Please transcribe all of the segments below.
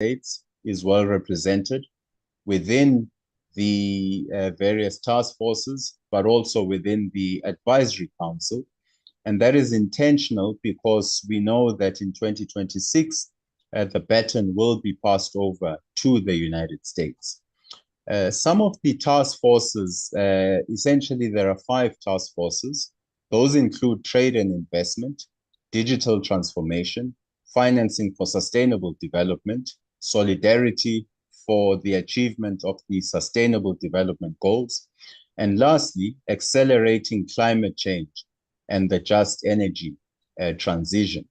States is well represented within the various task forces, but also within the advisory council. And that is intentional because we know that in 2026, the baton will be passed over to the United States. Some of the task forces, essentially there are 5 task forces. Those include trade and investment, digital transformation, financing for sustainable development, solidarity for the achievement of the sustainable development goals, and lastly, accelerating climate change and the just energy transition.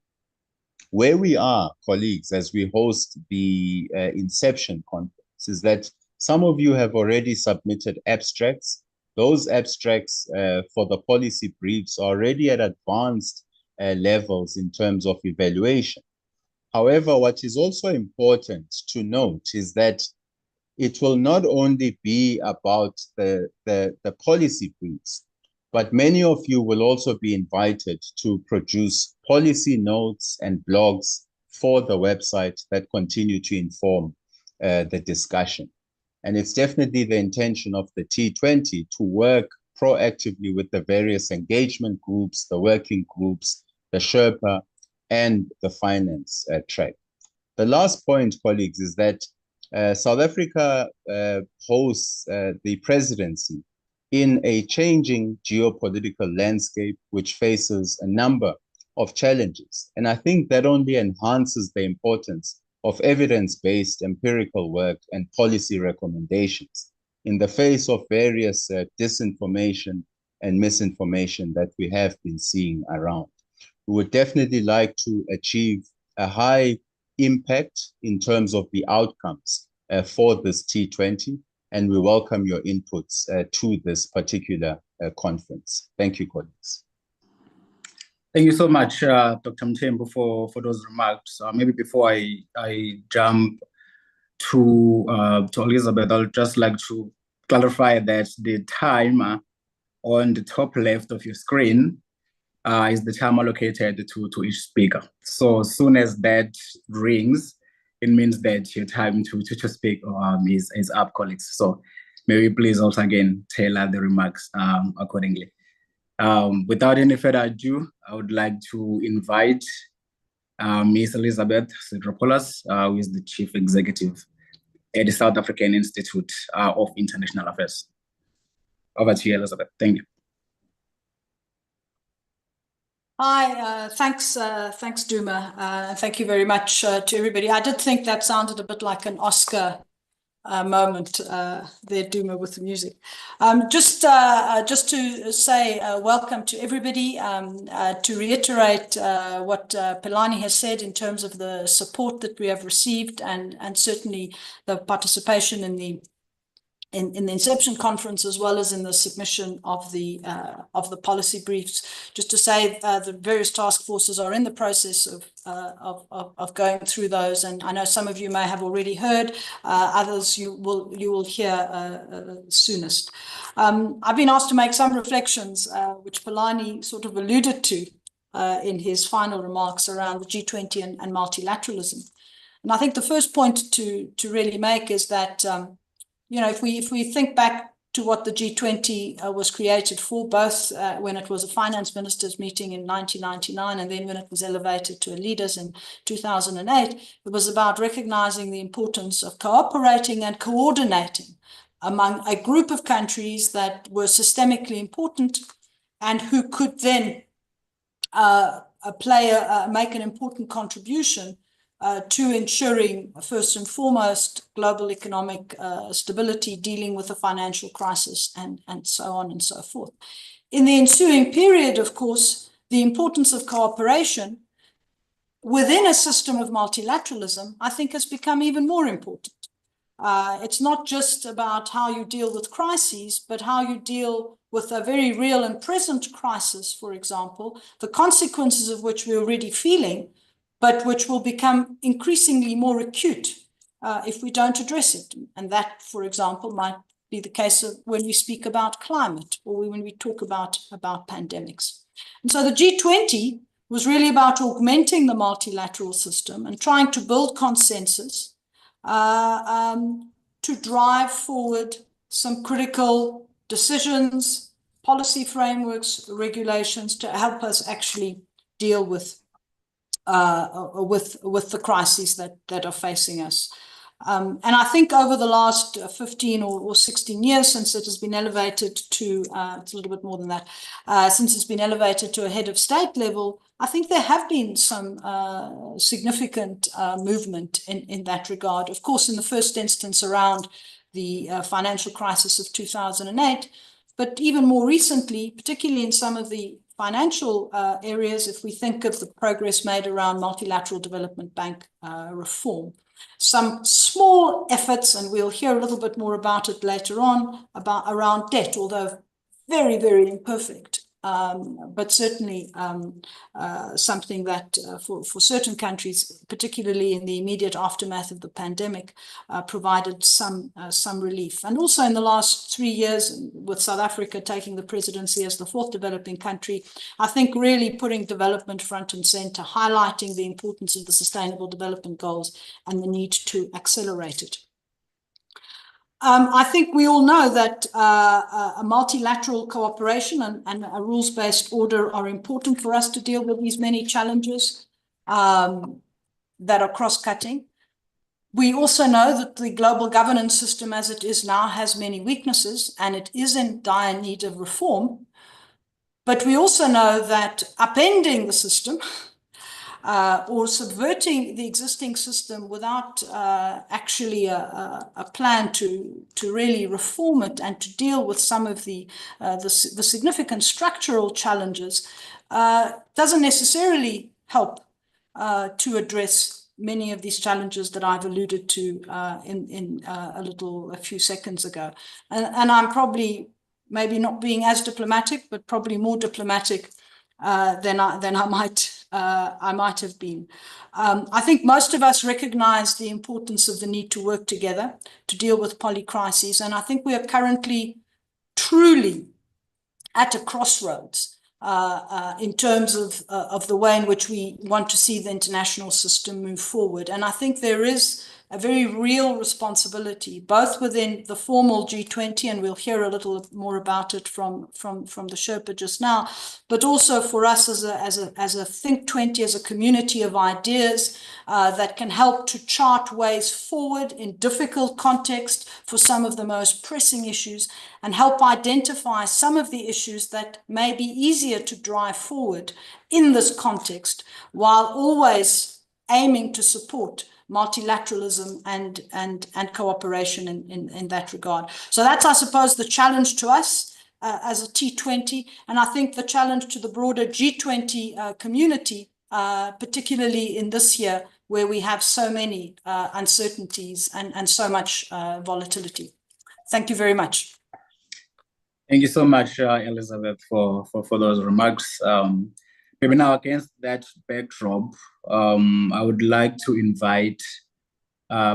Where we are, colleagues, as we host the Inception conference, is that some of you have already submitted abstracts. Those abstracts for the policy briefs are already at advanced levels in terms of evaluation. However, what is also important to note is that it will not only be about the policy briefs, but many of you will also be invited to produce policy notes and blogs for the website that continue to inform the discussion. And it's definitely the intention of the T20 to work proactively with the various engagement groups, the working groups, the Sherpa, and the finance track. The last point, colleagues, is that South Africa hosts the presidency in a changing geopolitical landscape, which faces a number of challenges. And I think that only enhances the importance of evidence-based empirical work and policy recommendations in the face of various disinformation and misinformation that we have been seeing around. We would definitely like to achieve a high impact in terms of the outcomes for this T20, and we welcome your inputs to this particular conference. Thank you, colleagues. Thank you so much, Dr. Mthembu, for those remarks. Maybe before I jump to Elizabeth, I'll just like to clarify that the timer on the top left of your screen is the time allocated to each speaker. So as soon as that rings, it means that your time to speak is up, colleagues. So maybe please also again tailor the remarks accordingly. Without any further ado, I would like to invite Ms. Elizabeth Sidropoulos, who is the Chief Executive at the South African Institute of International Affairs. Over to you, Elizabeth. Thank you. Hi, thanks Duma. Thank you very much to everybody. I did think that sounded a bit like an Oscar moment there, Duma, with the music. Just to say welcome to everybody, to reiterate what Pelani has said in terms of the support that we have received and certainly the participation in the Inception conference, as well as in the submission of the policy briefs. Just to say the various task forces are in the process of going through those, and I know some of you may have already heard, others you will hear soonest. I've been asked to make some reflections, which Pelani sort of alluded to in his final remarks around the G20 and multilateralism. And I think the first point to really make is that you know, if we think back to what the G20 was created for, both when it was a finance ministers meeting in 1999 and then when it was elevated to a leaders in 2008, it was about recognizing the importance of cooperating and coordinating among a group of countries that were systemically important and who could then make an important contribution to ensuring, first and foremost, global economic stability, dealing with the financial crisis, and so on and so forth. In the ensuing period, of course, the importance of cooperation within a system of multilateralism, I think, has become even more important. It's not just about how you deal with crises, but how you deal with a very real and present crisis, for example, the consequences of which we're already feeling, but which will become increasingly more acute if we don't address it. And that, for example, might be the case of when we speak about climate or when we talk about pandemics. And so the G20 was really about augmenting the multilateral system and trying to build consensus to drive forward some critical decisions, policy frameworks, regulations to help us actually deal with the crises that are facing us. And I think over the last 15 or 16 years, since it has been elevated to, it's a little bit more than that, since it's been elevated to a head of state level, I think there have been some significant movement in that regard. Of course, in the first instance around the financial crisis of 2008, but even more recently, particularly in some of the financial areas, if we think of the progress made around multilateral development bank reform. Some small efforts, and we'll hear a little bit more about it later on, around debt, although very, very imperfect, but certainly something that for certain countries, particularly in the immediate aftermath of the pandemic, provided some relief. And also in the last 3 years, with South Africa taking the presidency as the 4th developing country, I think really putting development front and center, highlighting the importance of the Sustainable Development Goals and the need to accelerate it. I think we all know that a multilateral cooperation and a rules-based order are important for us to deal with these many challenges that are cross-cutting. We also know that the global governance system as it is now has many weaknesses and it is in dire need of reform. But we also know that upending the system or subverting the existing system without actually a plan to really reform it and to deal with some of the significant structural challenges doesn't necessarily help to address many of these challenges that I've alluded to in a few seconds ago. And I'm probably maybe not being as diplomatic, but probably more diplomatic than I might have been. I think most of us recognize the importance of the need to work together to deal with polycrises, and I think we are currently truly at a crossroads in terms of the way in which we want to see the international system move forward. And I think there is a very real responsibility, both within the formal G20, and we'll hear a little more about it from the Sherpa just now, but also for us as a Think 20, as a community of ideas that can help to chart ways forward in difficult context for some of the most pressing issues and help identify some of the issues that may be easier to drive forward in this context, while always aiming to support multilateralism and cooperation in that regard. So that's, I suppose, the challenge to us as a T20, and I think the challenge to the broader G20 community, particularly in this year where we have so many uncertainties and so much volatility. Thank you very much. Thank you so much, Elizabeth, for those remarks. Maybe now against that backdrop, I would like to invite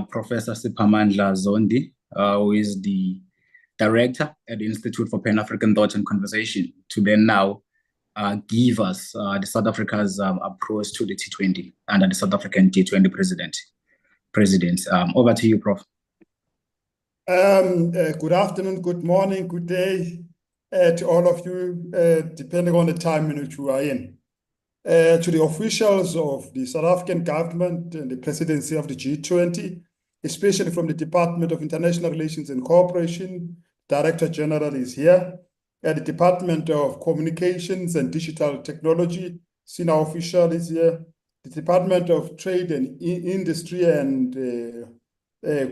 Professor Siphamandla Zondi, who is the director at the Institute for Pan-African Thought and Conversation, to then now give us the South Africa's approach to the T20 under the South African T20 president. Over to you, Prof. Good afternoon, good morning, good day to all of you, depending on the time in which you are in. To the officials of the South African government and the presidency of the G20, especially from the Department of International Relations and Cooperation, Director General is here, and the Department of Communications and Digital Technology, senior official is here, the Department of Trade and Industry and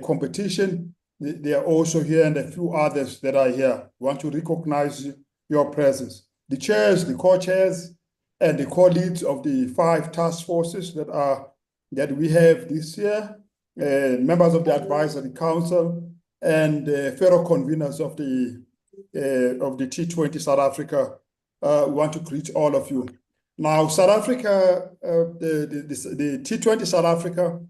Competition, they are also here, and a few others that are here. We want to recognize your presence. The chairs, the co-chairs, and the co-leads of the 5 task forces that we have this year, members of the Advisory Council, and fellow conveners of the T20 South Africa. We want to greet all of you. Now, South Africa, the T20 South Africa,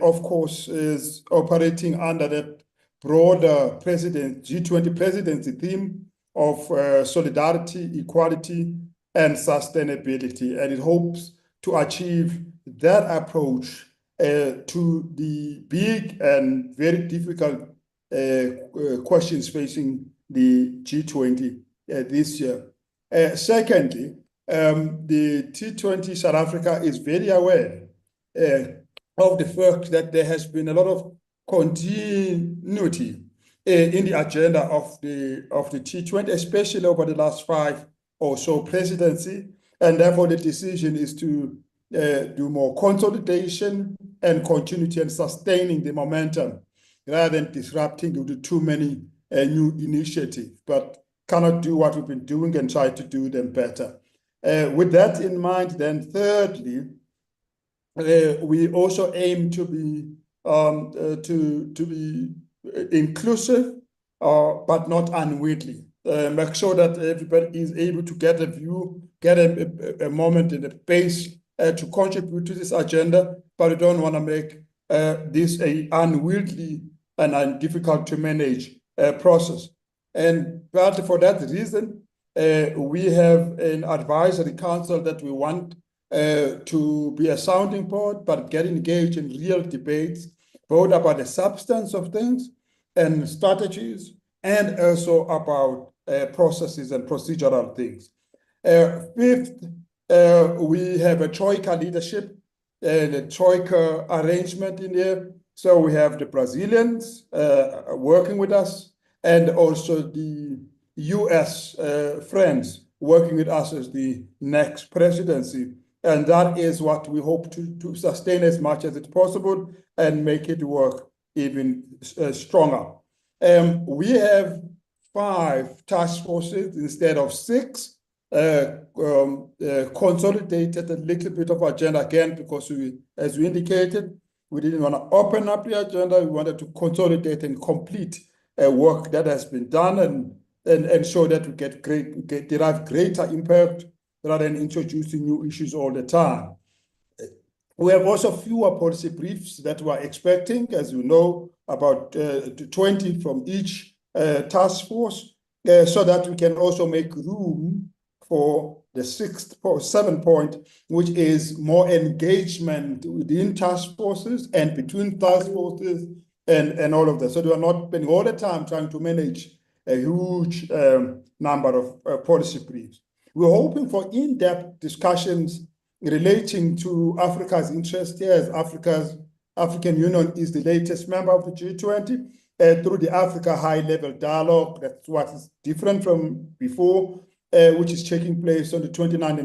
of course, is operating under that broader G20 presidency theme of solidarity, equality, and sustainability, and it hopes to achieve that approach to the big and very difficult questions facing the G20 this year. Secondly, the T20 South Africa is very aware of the fact that there has been a lot of continuity in the agenda of the T20, especially over the last 5 or so presidency, and therefore the decision is to do more consolidation and continuity and sustaining the momentum rather than disrupting due to too many new initiatives, but cannot do what we've been doing and try to do them better. With that in mind, then thirdly, we also aim to be inclusive, but not unwieldy. Make sure that everybody is able to get a view, get a moment in a space to contribute to this agenda, but we don't want to make this an unwieldy and difficult to manage process. And partly for that reason, we have an advisory council that we want to be a sounding board, but get engaged in real debates, both about the substance of things and strategies, and also about processes and procedural things. Fifth, we have a Troika leadership and a Troika arrangement in there. So we have the Brazilians working with us, and also the US friends working with us as the next presidency. And that is what we hope to sustain as much as it's possible and make it work even stronger. We have 5 task forces instead of 6, consolidated a little bit of agenda again, because as we indicated, we didn't want to open up the agenda. We wanted to consolidate and complete work that has been done and ensure that we derive greater impact rather than introducing new issues all the time. We have also fewer policy briefs that we're expecting, as you know, about 20 from each task force, so that we can also make room for the 7th point, which is more engagement within task forces and between task forces and all of that. So we are not spending all the time trying to manage a huge number of policy briefs. We're hoping for in-depth discussions relating to Africa's interest here, as African Union is the latest member of the G20, through the Africa High-Level Dialogue. That's what is different from before, which is taking place on the 29th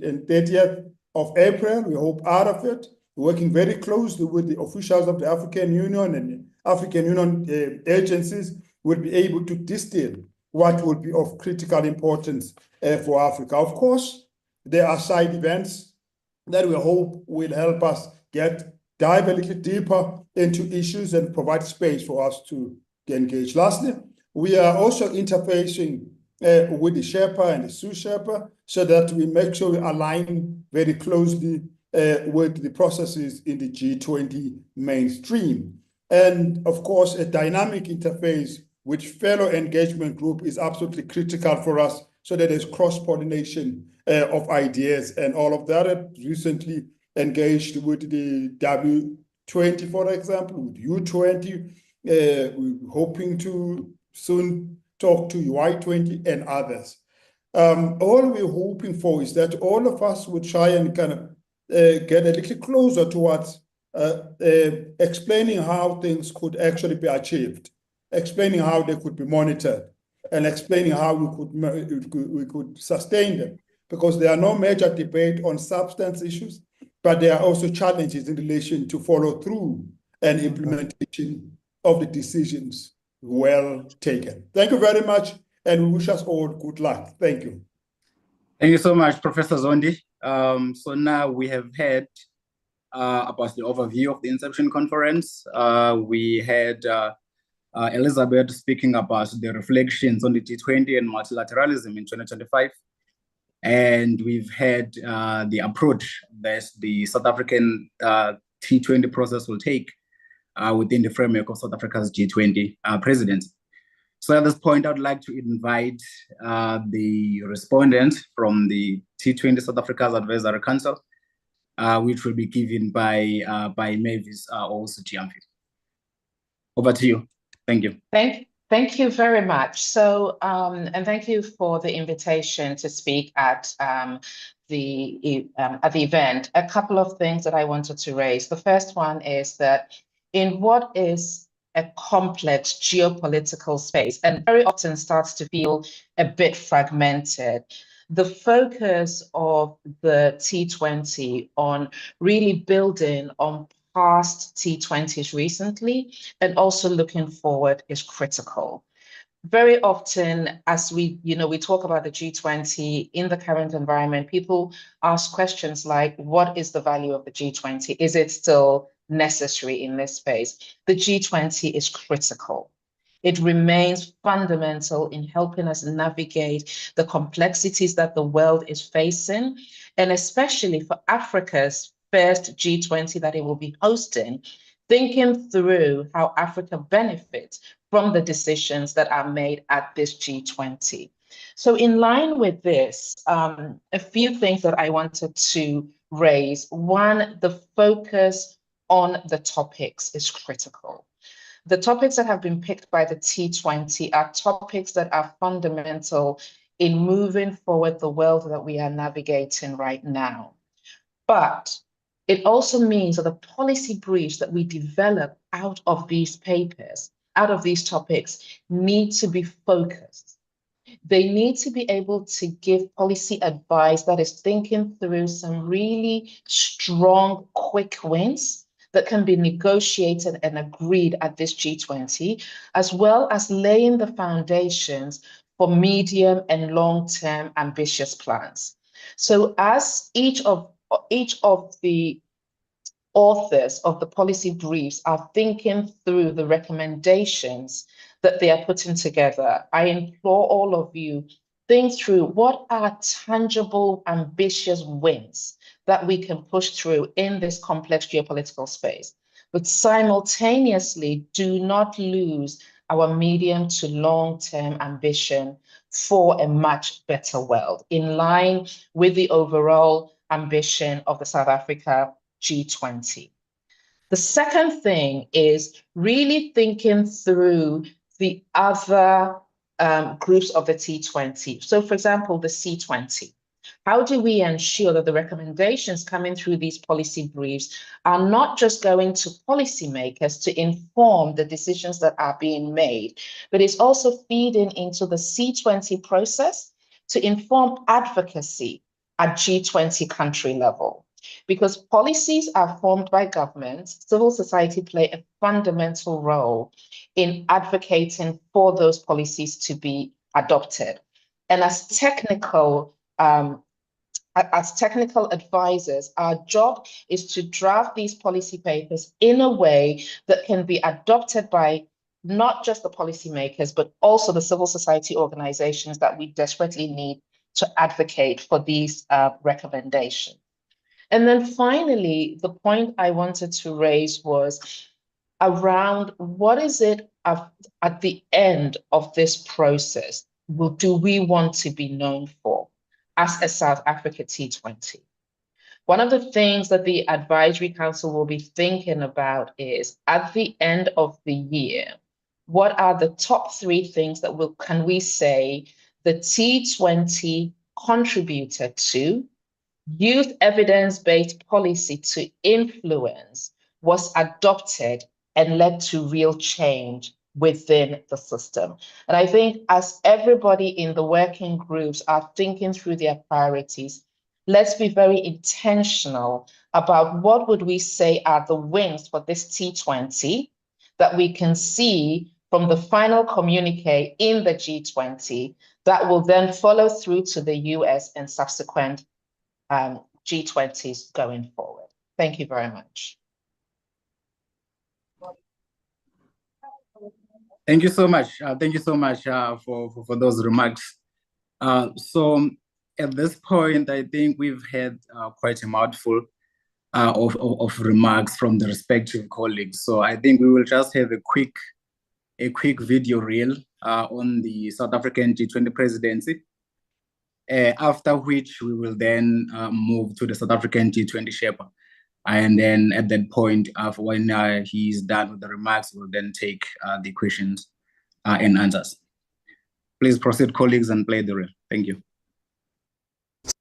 and 30th of April. We hope out of it, working very closely with the officials of the African Union and African Union agencies, will be able to distill what will be of critical importance for Africa. Of course, there are side events that we hope will help us dive a little deeper into issues and provide space for us to engage. Lastly, we are also interfacing with the Sherpa and the sous Sherpa, so that we make sure we align very closely with the processes in the G20 mainstream. And of course, a dynamic interface with fellow engagement group is absolutely critical for us, so that there's cross-pollination of ideas and all of that. I recently engaged with the W20, for example, with U20. We're hoping to soon talk to Y20 and others. All we're hoping for is that all of us would try and kind of get a little closer towards explaining how things could actually be achieved, explaining how they could be monitored, and explaining how we could sustain them. Because there are no major debate on substance issues, but there are also challenges in relation to follow through and implementation of the decisions well taken. Thank you very much, and we wish us all good luck. Thank you. Thank you so much, Professor Zondi. So now we have heard about the overview of the Inception conference. We had Elizabeth speaking about the reflections on the G20 and multilateralism in 2025. And we've had the approach that the South African T20 process will take within the framework of South Africa's G20 presidency. So at this point, I would like to invite the respondent from the T20 South Africa's Advisory Council, which will be given by Mavis, also Giamfi. Over to you. Thank you. Thank you very much. So, and thank you for the invitation to speak at the event. A couple of things that I wanted to raise. The first one is that in what is a complex geopolitical space, and very often starts to feel a bit fragmented, the focus of the T20 on really building on past T20s recently and also looking forward is critical. Very often, as we talk about the G20 in the current environment, people ask questions like, what is the value of the G20? Is it still necessary in this space? The G20 is critical. It remains fundamental in helping us navigate the complexities that the world is facing, and especially for Africa's first G20 that it will be hosting, thinking through how Africa benefits from the decisions that are made at this G20. So in line with this, a few things that I wanted to raise. One, the focus on the topics is critical. The topics that have been picked by the T20 are topics that are fundamental in moving forward the world that we are navigating right now. But it also means that the policy briefs that we develop out of these papers, out of these topics, need to be focused. They need to be able to give policy advice that is thinking through some really strong, quick wins that can be negotiated and agreed at this G20, as well as laying the foundations for medium and long-term ambitious plans. So as each of the authors of the policy briefs are thinking through the recommendations that they are putting together, I implore all of you, think through what are tangible, ambitious wins that we can push through in this complex geopolitical space. But simultaneously, do not lose our medium to long-term ambition for a much better world, in line with the overall ambition of the South Africa G20. The second thing is really thinking through the other groups of the T20. So for example, the C20. How do we ensure that the recommendations coming through these policy briefs are not just going to policymakers to inform the decisions that are being made, but it's also feeding into the C20 process to inform advocacy at G20 country level? Because policies are formed by governments, civil society play a fundamental role in advocating for those policies to be adopted. And as technical advisors, our job is to draft these policy papers in a way that can be adopted by not just the policymakers, but also the civil society organizations that we desperately need to advocate for these recommendations. And then finally, the point I wanted to raise was around what is it at the end of this process do we want to be known for as a South Africa T20? One of the things that the Advisory Council will be thinking about is, at the end of the year, what are the top 3 things that can we say the T20 contributed to, used evidence-based policy to influence, was adopted, and led to real change within the system. And I think as everybody in the working groups are thinking through their priorities, let's be very intentional about what would we say are the wins for this T20 that we can see from the final communique in the G20 that will then follow through to the US and subsequent G20s going forward. Thank you very much. Thank you so much. Thank you so much for those remarks. So at this point, I think we've had quite a mouthful of remarks from the respective colleagues. So I think we will just have a quick video reel on the South African G20 presidency. after which we will then move to the South African T20 Sherpa. And then at that point, when he's done with the remarks, we'll then take the questions and answers. Please proceed, colleagues, and play the reel. Thank you.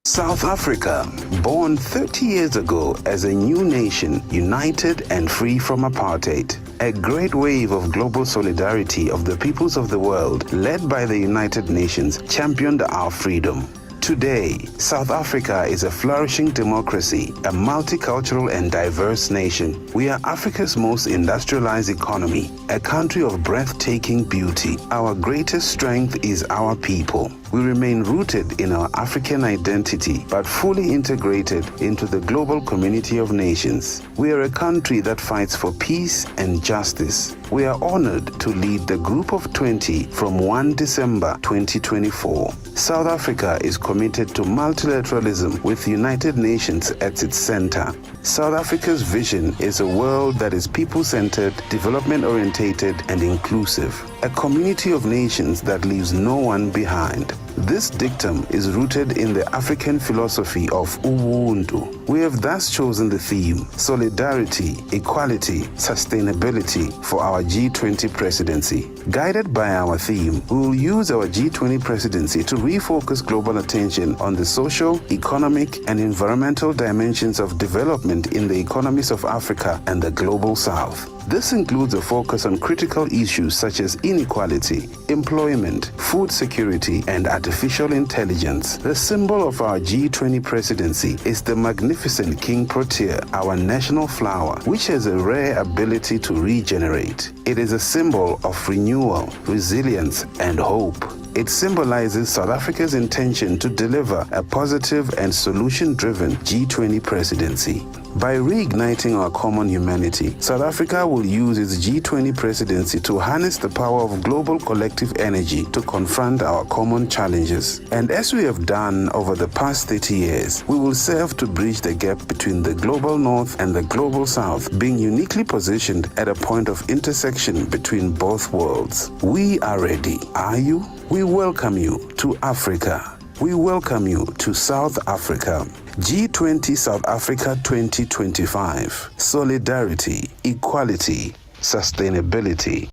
South Africa, born 30 years ago as a new nation, united and free from apartheid. A great wave of global solidarity of the peoples of the world, led by the United Nations, championed our freedom. Today, South Africa is a flourishing democracy, a multicultural and diverse nation. We are Africa's most industrialized economy, a country of breathtaking beauty. Our greatest strength is our people. We remain rooted in our African identity, but fully integrated into the global community of nations. We are a country that fights for peace and justice. We are honored to lead the Group of 20 from 1 December 2024. South Africa is committed to multilateralism with the United Nations at its center. South Africa's vision is a world that is people-centered, development-orientated, and inclusive. A community of nations that leaves no one behind. This dictum is rooted in the African philosophy of Ubuntu. We have thus chosen the theme, Solidarity, Equality, Sustainability for our G20 presidency. Guided by our theme, we will use our G20 presidency to refocus global attention on the social, economic, and environmental dimensions of development in the economies of Africa and the global South. This includes a focus on critical issues such as inequality, employment, food security, and artificial intelligence. The symbol of our G20 presidency is the magnificent King Protea, our national flower, which has a rare ability to regenerate. It is a symbol of renewal, resilience, and hope. It symbolizes South Africa's intention to deliver a positive and solution-driven G20 presidency. By reigniting our common humanity, South Africa will use its G20 presidency to harness the power of global collective energy to confront our common challenges. And as we have done over the past 30 years, we will serve to bridge the gap between the global North and the global South, being uniquely positioned at a point of intersection between both worlds. We are ready. Are you? We welcome you to Africa. We welcome you to South Africa. G20 South Africa 2025. Solidarity, equality, sustainability.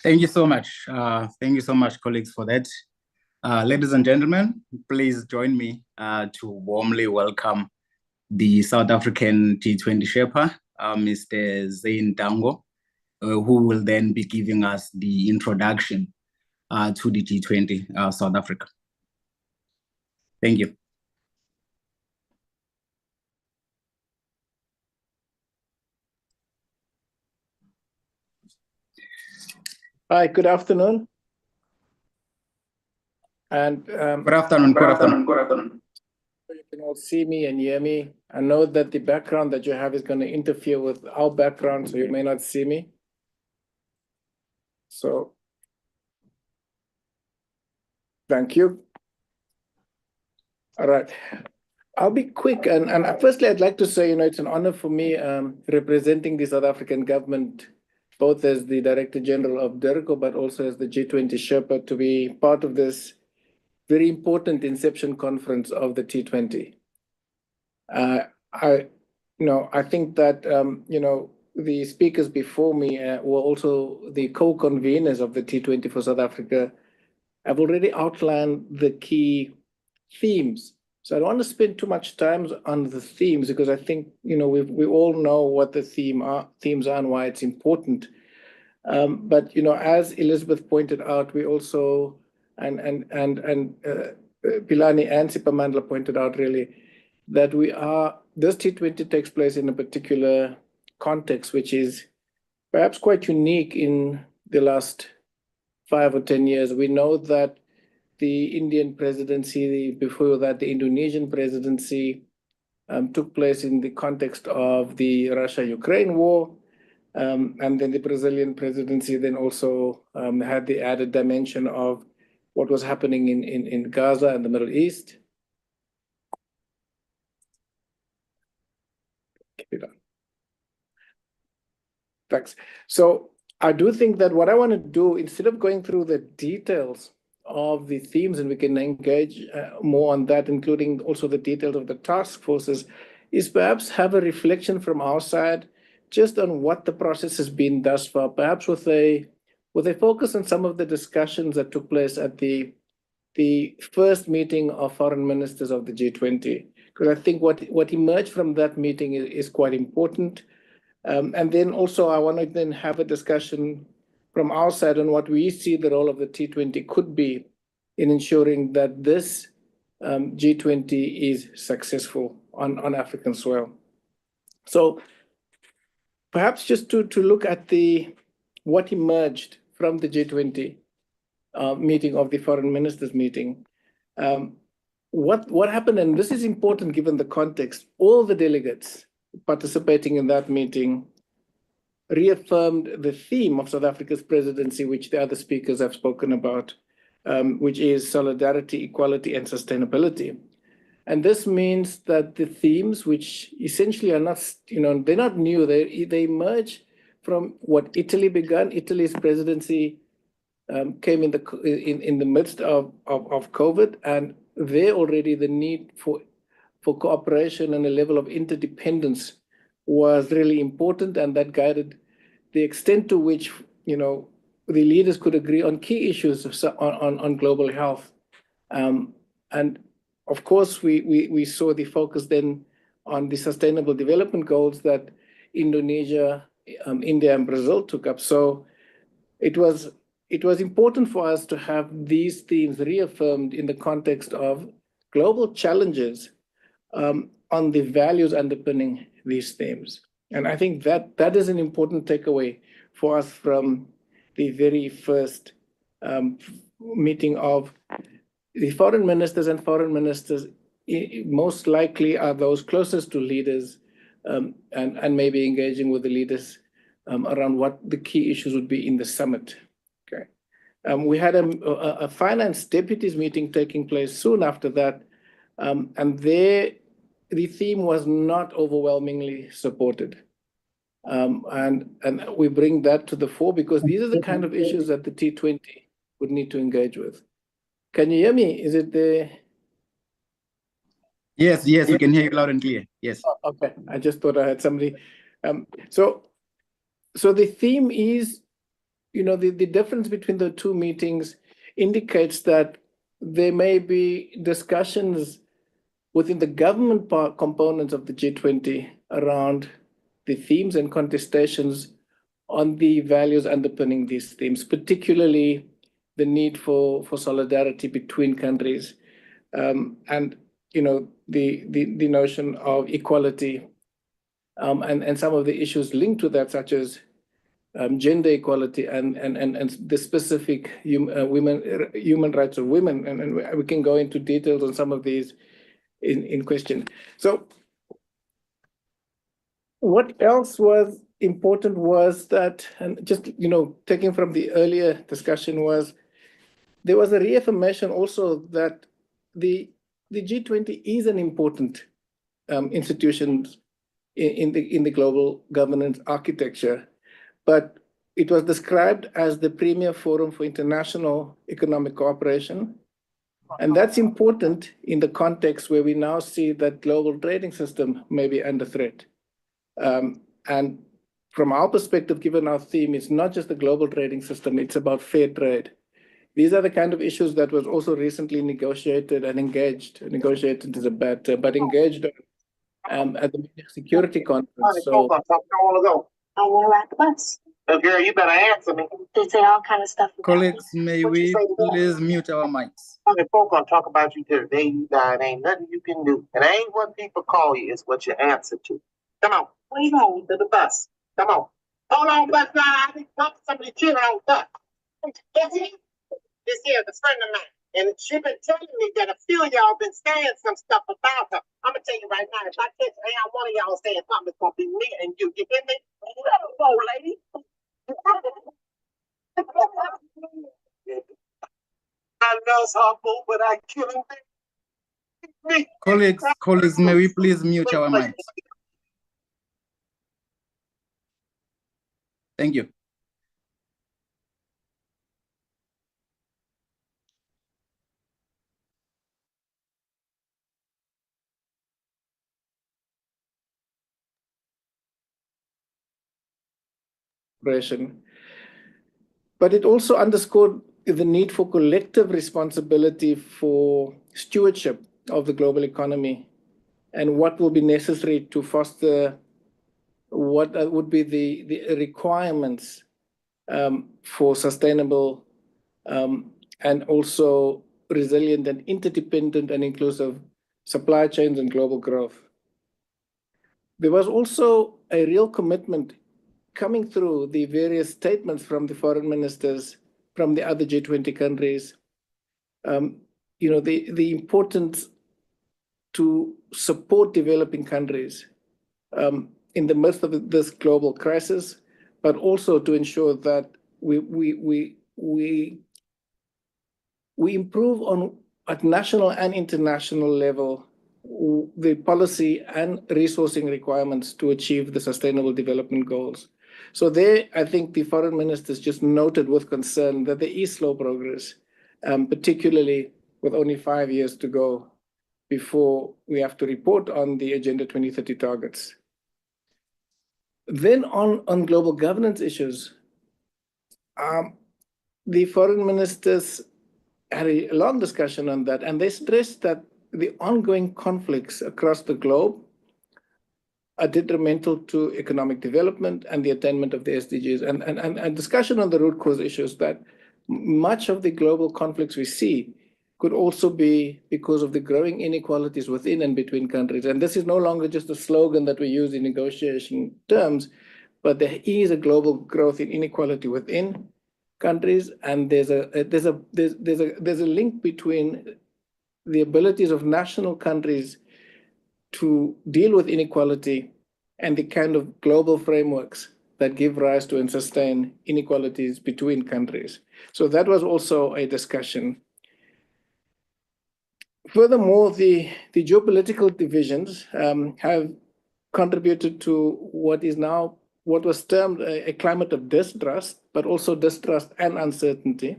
Thank you so much. Thank you so much, colleagues, for that. Ladies and gentlemen, please join me to warmly welcome the South African T20 Sherpa, Mr. Zain Dango, who will then be giving us the introduction to the G20 South Africa. Thank you. Hi, good afternoon. And Good afternoon. You can all see me and hear me. I know that the background that you have is going to interfere with our background, so you may not see me. So, thank you. All right. I'll be quick. And firstly, I'd like to say, it's an honor for me representing the South African government, both as the Director General of DIRCO, but also as the G20 Sherpa, to be part of this very important Inception conference of the T20. I think that, the speakers before me were also the co-conveners of the T20 for South Africa. I've already outlined the key themes. So I don't want to spend too much time on the themes because I think, we all know what the themes are and why it's important. But, as Elizabeth pointed out, we also, and Pilani and Sipamandla pointed out really, that this T20 takes place in a particular context, which is perhaps quite unique in the last 5 or 10 years. We know that the Indian presidency, before that, the Indonesian presidency took place in the context of the Russia-Ukraine war. And then the Brazilian presidency then also had the added dimension of what was happening in Gaza and the Middle East. Keep it on. Thanks. So I do think that what I want to do, instead of going through the details of the themes, and we can engage more on that, including also the details of the task forces, is perhaps have a reflection from our side just on what the process has been thus far, perhaps with a focus on some of the discussions that took place at the first meeting of foreign ministers of the G20, because I think what emerged from that meeting is quite important. And then also I want to then have a discussion from our side on what we see the role of the T20 could be in ensuring that this G20 is successful on African soil. So perhaps just to look at what emerged from the G20 meeting of the foreign ministers meeting. What happened, and this is important given the context, all the delegates participating in that meeting reaffirmed the theme of South Africa's presidency, which the other speakers have spoken about, which is solidarity, equality, and sustainability. And this means that the themes, which essentially are not, they're not new, they emerge from what Italy began. Italy's presidency came in the midst of COVID, and there already the need for cooperation and a level of interdependence was really important, and that guided the extent to which the leaders could agree on key issues on global health. And of course, we saw the focus then on the Sustainable Development Goals that Indonesia, India, and Brazil took up. So it was important for us to have these themes reaffirmed in the context of global challenges on the values underpinning these themes. And I think that is an important takeaway for us from the very first meeting of the foreign ministers, and foreign ministers most likely are those closest to leaders and maybe engaging with the leaders around what the key issues would be in the summit. Okay. We had a finance deputies meeting taking place soon after that, and there the theme was not overwhelmingly supported. And we bring that to the fore because these are the kind of issues that the T20 would need to engage with. Can you hear me? Is it the... Yes, we can hear you loud and clear. Yes. Oh, okay, I just thought I had somebody. So the theme is, the difference between the two meetings indicates that there may be discussions within the government components of the G20 around the themes and contestations on the values underpinning these themes, particularly the need for solidarity between countries, and the notion of equality, and some of the issues linked to that, such as gender equality and the specific human rights of women, and we can go into details on some of these in question. So what else was important was that, and just taking from the earlier discussion, was there was a reaffirmation also that the G20 is an important institution in the global governance architecture, but it was described as the premier forum for international economic cooperation. And that's important in the context where we now see that global trading system may be under threat. And from our perspective, given our theme, it's not just the global trading system, it's about fair trade. These are the kind of issues that was also recently negotiated and engaged. Negotiated is a bad term, but engaged at the security conference. So, oh, girl, you better answer me. They say all kind of stuff. Colleagues, may we please mute our mics? Okay, folk gonna talk about you till the day you die. It ain't nothing you can do. It ain't what people call you, it's what you answer to. Come on, please on to the bus. Come on. Hold on, bus driver. I think somebody cheating on bus. This here, the friend of mine. And she been telling me that a few of y'all been saying some stuff about her. I'm gonna tell you right now, if I catch one of y'all saying something, it's gonna be me and you. You hear me? Go, lady. I lost her boo, but I killing me. Colleagues, may we please mute our mics? Thank you. proliferation. But it also underscored the need for collective responsibility for stewardship of the global economy and what will be necessary to foster what would be the requirements for sustainable and also resilient and interdependent and inclusive supply chains and global growth. There was also a real commitment coming through the various statements from the foreign ministers from the other G20 countries, the importance to support developing countries in the midst of this global crisis, but also to ensure that we improve on at national and international level the policy and resourcing requirements to achieve the Sustainable Development Goals. So there, I think the foreign ministers just noted with concern that there is slow progress, particularly with only 5 years to go before we have to report on the Agenda 2030 targets. Then on global governance issues, the foreign ministers had a long discussion on that, and they stressed that the ongoing conflicts across the globe are detrimental to economic development and the attainment of the SDGs. And discussion on the root cause issues that much of the global conflicts we see could also be because of the growing inequalities within and between countries. And this is no longer just a slogan that we use in negotiation terms, but there is a global growth in inequality within countries, and there's a link between the abilities of national countries to deal with inequality and the kind of global frameworks that give rise to and sustain inequalities between countries. So that was also a discussion. Furthermore, the geopolitical divisions have contributed to what was termed a climate of distrust, but also distrust and uncertainty.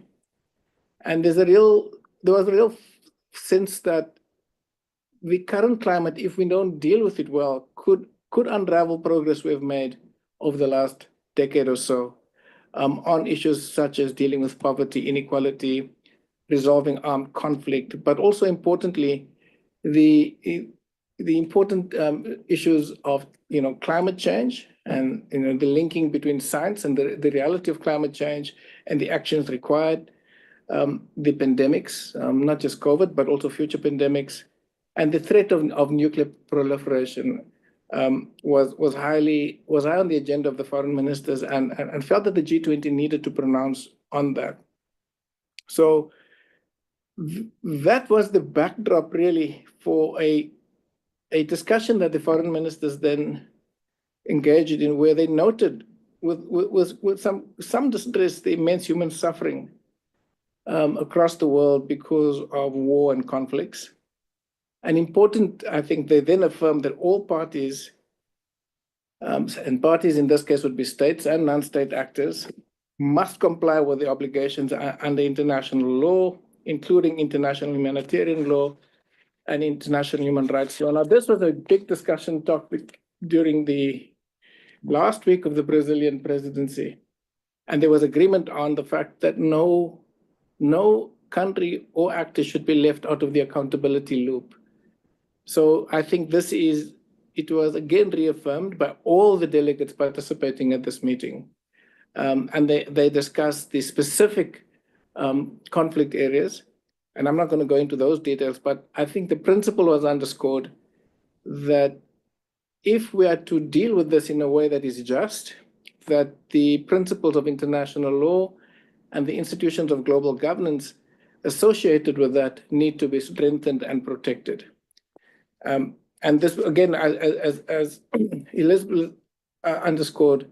And there was a real sense that the current climate, if we don't deal with it well, could unravel progress we've made over the last decade or so on issues such as dealing with poverty, inequality, resolving armed conflict, but also importantly, the important issues of climate change and the linking between science and the reality of climate change and the actions required, the pandemics, not just COVID, but also future pandemics, and the threat of nuclear proliferation was high on the agenda of the foreign ministers and felt that the G20 needed to pronounce on that. So that was the backdrop really for a discussion that the foreign ministers then engaged in, where they noted with some distress the immense human suffering across the world because of war and conflicts. And important, I think they then affirmed that all parties, and parties in this case would be states and non-state actors, must comply with the obligations under international law, including international humanitarian law and international human rights law. Now, this was a big discussion topic during the last week of the Brazilian presidency. And there was agreement on the fact that no country or actor should be left out of the accountability loop. So I think it was again reaffirmed by all the delegates participating at this meeting. And they discussed the specific conflict areas. And I'm not going to go into those details, but I think the principle was underscored that if we are to deal with this in a way that is just, that the principles of international law and the institutions of global governance associated with that need to be strengthened and protected. And this, again, as Elizabeth underscored,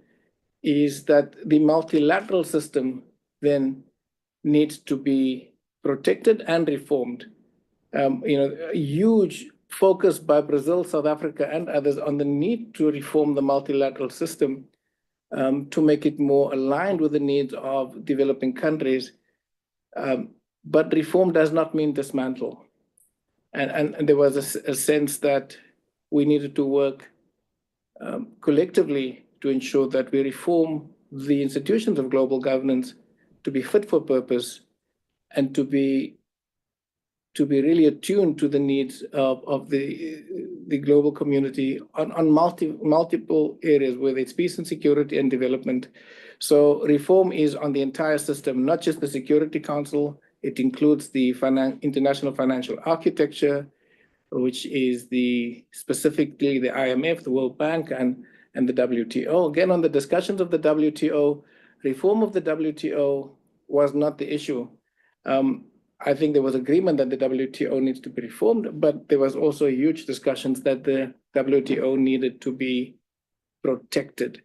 is that the multilateral system then needs to be protected and reformed. A huge focus by Brazil, South Africa, and others on the need to reform the multilateral system to make it more aligned with the needs of developing countries. But reform does not mean dismantle. And there was a sense that we needed to work collectively to ensure that we reform the institutions of global governance to be fit for purpose and to be really attuned to the needs of the global community on multiple areas, whether it's peace and security and development. So reform is on the entire system, not just the Security Council. It includes the international financial architecture, which is specifically the IMF, the World Bank, and the WTO. Again, on the discussions of the WTO, reform of the WTO was not the issue. I think there was agreement that the WTO needs to be reformed, but there was also huge discussions that the WTO needed to be protected.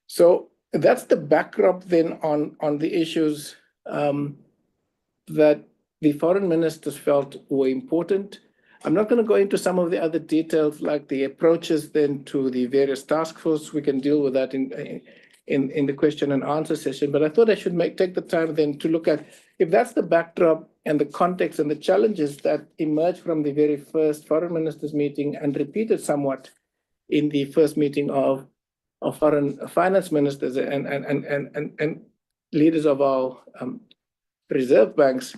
So that's the backdrop then on the issues that the foreign ministers felt were important. I'm not going to go into some of the other details like the approaches then to the various task forces. We can deal with that in the question and answer session, but I thought I should take the time then to look at, if that's the backdrop and the context and the challenges that emerged from the very first foreign ministers meeting and repeated somewhat in the first meeting of foreign finance ministers and leaders of our reserve banks,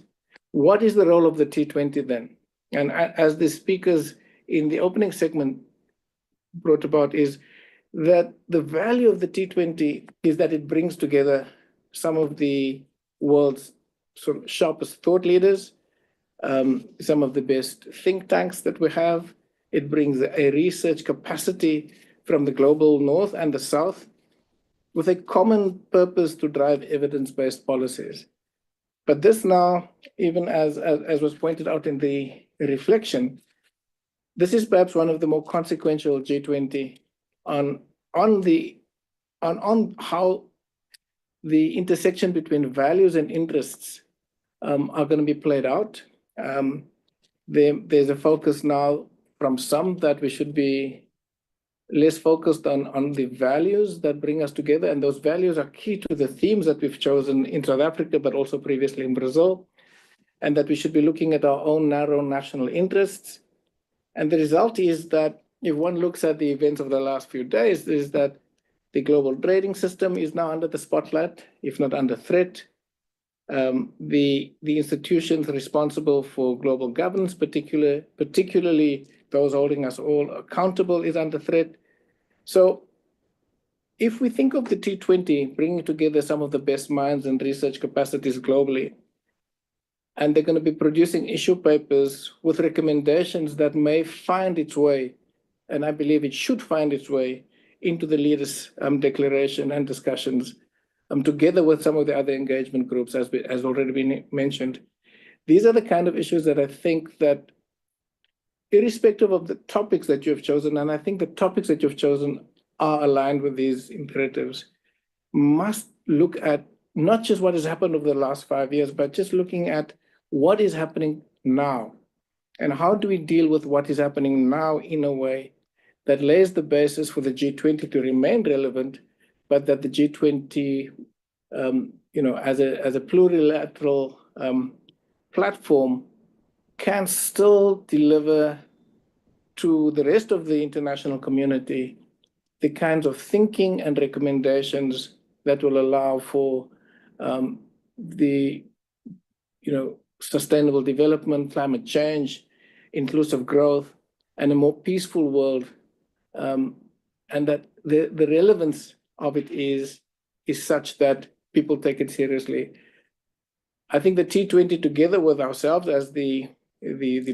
what is the role of the T20 then? And as the speakers in the opening segment brought about, is that the value of the T20 is that it brings together some of the world's sort of sharpest thought leaders, some of the best think tanks that we have. It brings a research capacity from the global north and the south with a common purpose to drive evidence-based policies. But this now, even as was pointed out in the reflection, this is perhaps one of the more consequential G20 on how the intersection between values and interests are going to be played out. There's a focus now from some that we should be less focused on the values that bring us together, and those values are key to the themes that we've chosen in South Africa, but also previously in Brazil, and that we should be looking at our own narrow national interests. And the result is that if one looks at the events of the last few days, is that the global trading system is now under the spotlight, if not under threat. The institutions responsible for global governance, particularly those holding us all accountable, is under threat. So if we think of the T20 bringing together some of the best minds and research capacities globally, and they're going to be producing issue papers with recommendations that may find its way, and I believe it should find its way, into the leaders' declaration and discussions, together with some of the other engagement groups, as already been mentioned. These are the kind of issues that I think that, irrespective of the topics that you've chosen, and I think the topics that you've chosen are aligned with these imperatives, must look at not just what has happened over the last 5 years, but just looking at what is happening now. And how do we deal with what is happening now in a way that lays the basis for the G20 to remain relevant, but that the G20, as a plurilateral platform, can still deliver to the rest of the international community the kinds of thinking and recommendations that will allow for the sustainable development, climate change, inclusive growth, and a more peaceful world, and that the relevance of it is such that people take it seriously. I think the T20, together with ourselves as the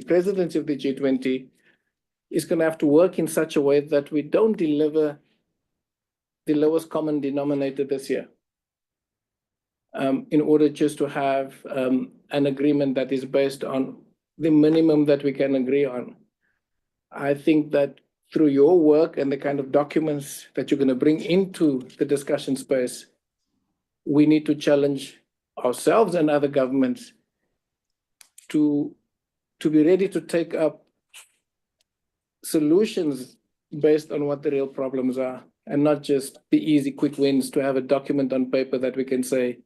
presidency of the G20, is going to have to work in such a way that we don't deliver the lowest common denominator this year, in order just to have an agreement that is based on the minimum that we can agree on. I think that through your work and the kind of documents that you're going to bring into the discussion space, we need to challenge ourselves and other governments to be ready to take up solutions based on what the real problems are, and not just the easy quick wins to have a document on paper that we can say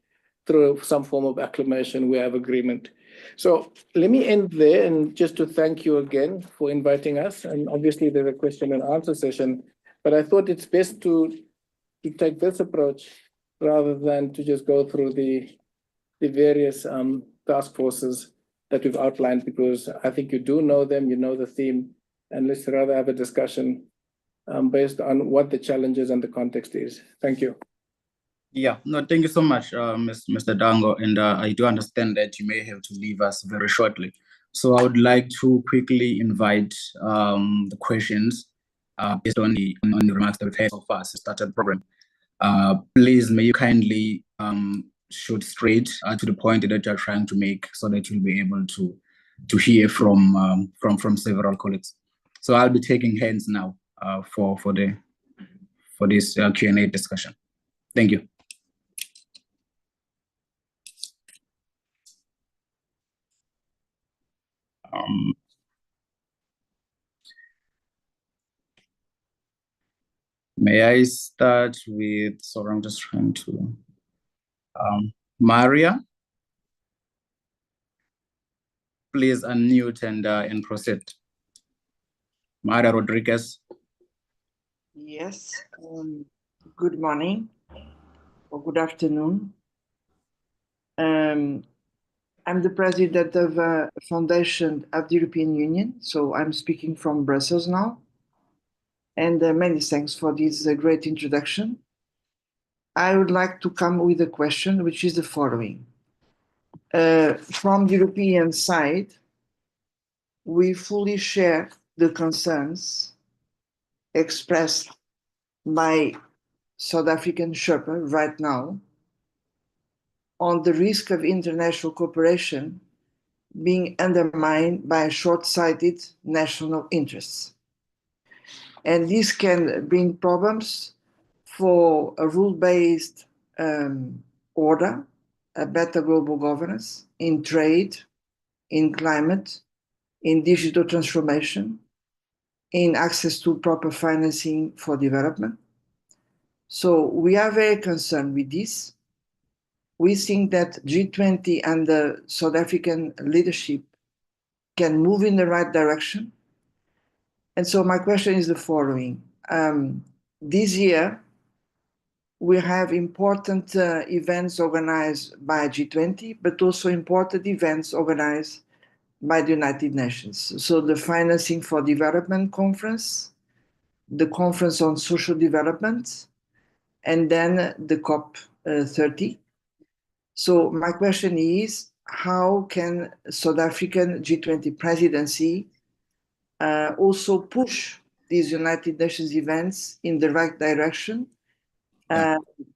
through some form of acclamation we have agreement. So let me end there, and just to thank you again for inviting us. And obviously there's a question and answer session, but I thought it's best to take this approach rather than to just go through the various task forces that we've outlined, because I think you do know them, you know the theme, and let's rather have a discussion based on what the challenges and the context is. Thank you. Yeah, no, thank you so much, Mr. Dango. And I do understand that you may have to leave us very shortly. So I would like to quickly invite the questions based on the remarks that we've had so far to start the program. Please, may you kindly shoot straight to the point that you're trying to make, so that you'll be able to hear from several colleagues. So I'll be taking hands now for this Q&A discussion. Thank you. May I start with, sorry, I'm just trying to, Maria, please unmute and proceed. Maria Rodriguez. Yes, good morning or good afternoon. I'm the president of a foundation of the European Union, so I'm speaking from Brussels now. And many thanks for this great introduction. I would like to come with a question, which is the following. From the European side, we fully share the concerns expressed by South African Sherpa right now on the risk of international cooperation being undermined by short-sighted national interests. And this can bring problems for a rule-based order, a better global governance in trade, in climate, in digital transformation, in access to proper financing for development. So we are very concerned with this. We think that G20 and the South African leadership can move in the right direction. And so my question is the following. This year, we have important events organized by G20, but also important events organized by the United Nations. So the Financing for Development Conference, the Conference on Social Development, and then the COP30. So my question is, how can South African G20 presidency also push these United Nations events in the right direction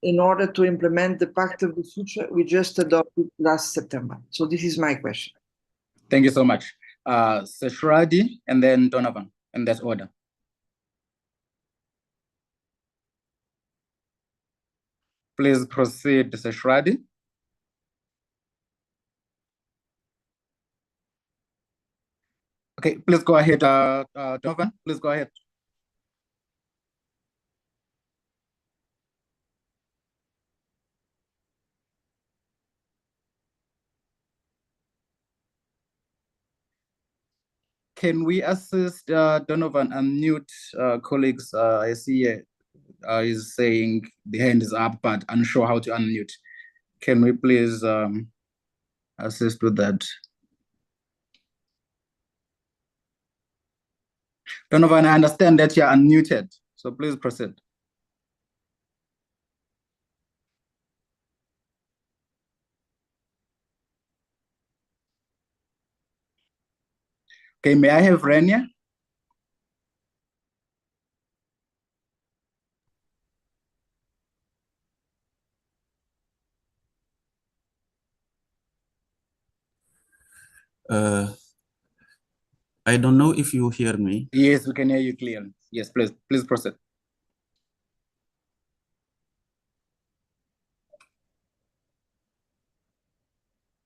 in order to implement the Pact of the Future we just adopted last September? So this is my question. Thank you so much. Seshradi and then Donovan, in that order. Please proceed, Seshradi. Okay, please go ahead, Donovan, please go ahead. Can we assist Donovan unmute colleagues? I see is saying the hand is up, but unsure how to unmute. Can we please assist with that? Donovan, I understand that you're unmuted, so please proceed. Okay, may I have Rania? I don't know if you hear me. Yes, we can hear you clearly. Yes, please proceed.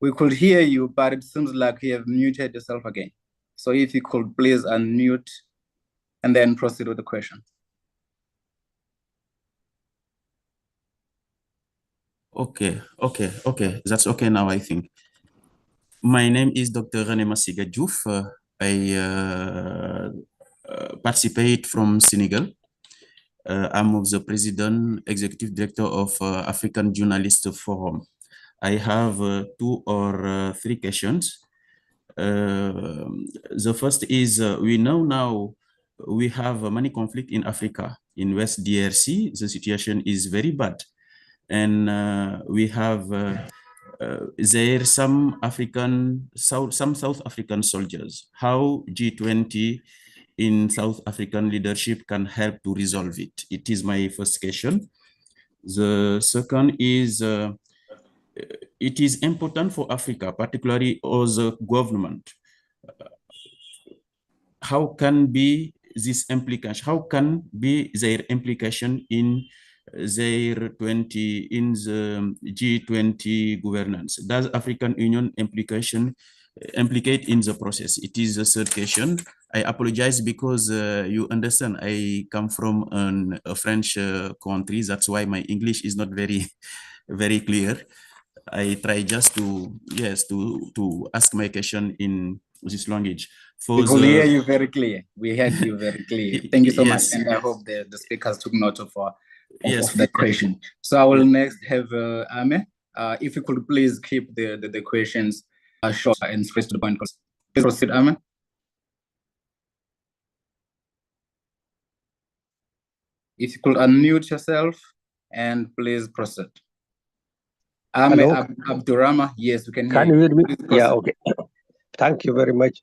We could hear you, but it seems like you have muted yourself again. So if you could please unmute and then proceed with the question. Okay. That's okay now, I think. My name is Dr. René Massiga Diouf. I participate from Senegal. I'm the President, Executive Director of African Journalists Forum. I have 2 or 3 questions. The first is, we know now we have many conflict in Africa. In West DRC, the situation is very bad. And we have there some South African soldiers. How G20 in South African leadership can help to resolve it? It is my first question. The second is, it is important for Africa, particularly as a government. How can be this implication? How can be their implication in their in the G20 governance? Does African Union implicate in the process? It is the third question. I apologize because you understand I come from a French country. That's why my English is not very, very clear. I try just to ask my question in this language. We could hear you very clear. We heard you very clear. Thank you so much. Yes. And I hope the speakers took note of Yes. that question. So I will next have Ame. If you could please keep the questions short and straight to the point. Please proceed, Ame. If you could unmute yourself and please proceed. Ame Abdurrahman, yes, we can hear you. Can you hear me? Yeah, okay. Thank you very much.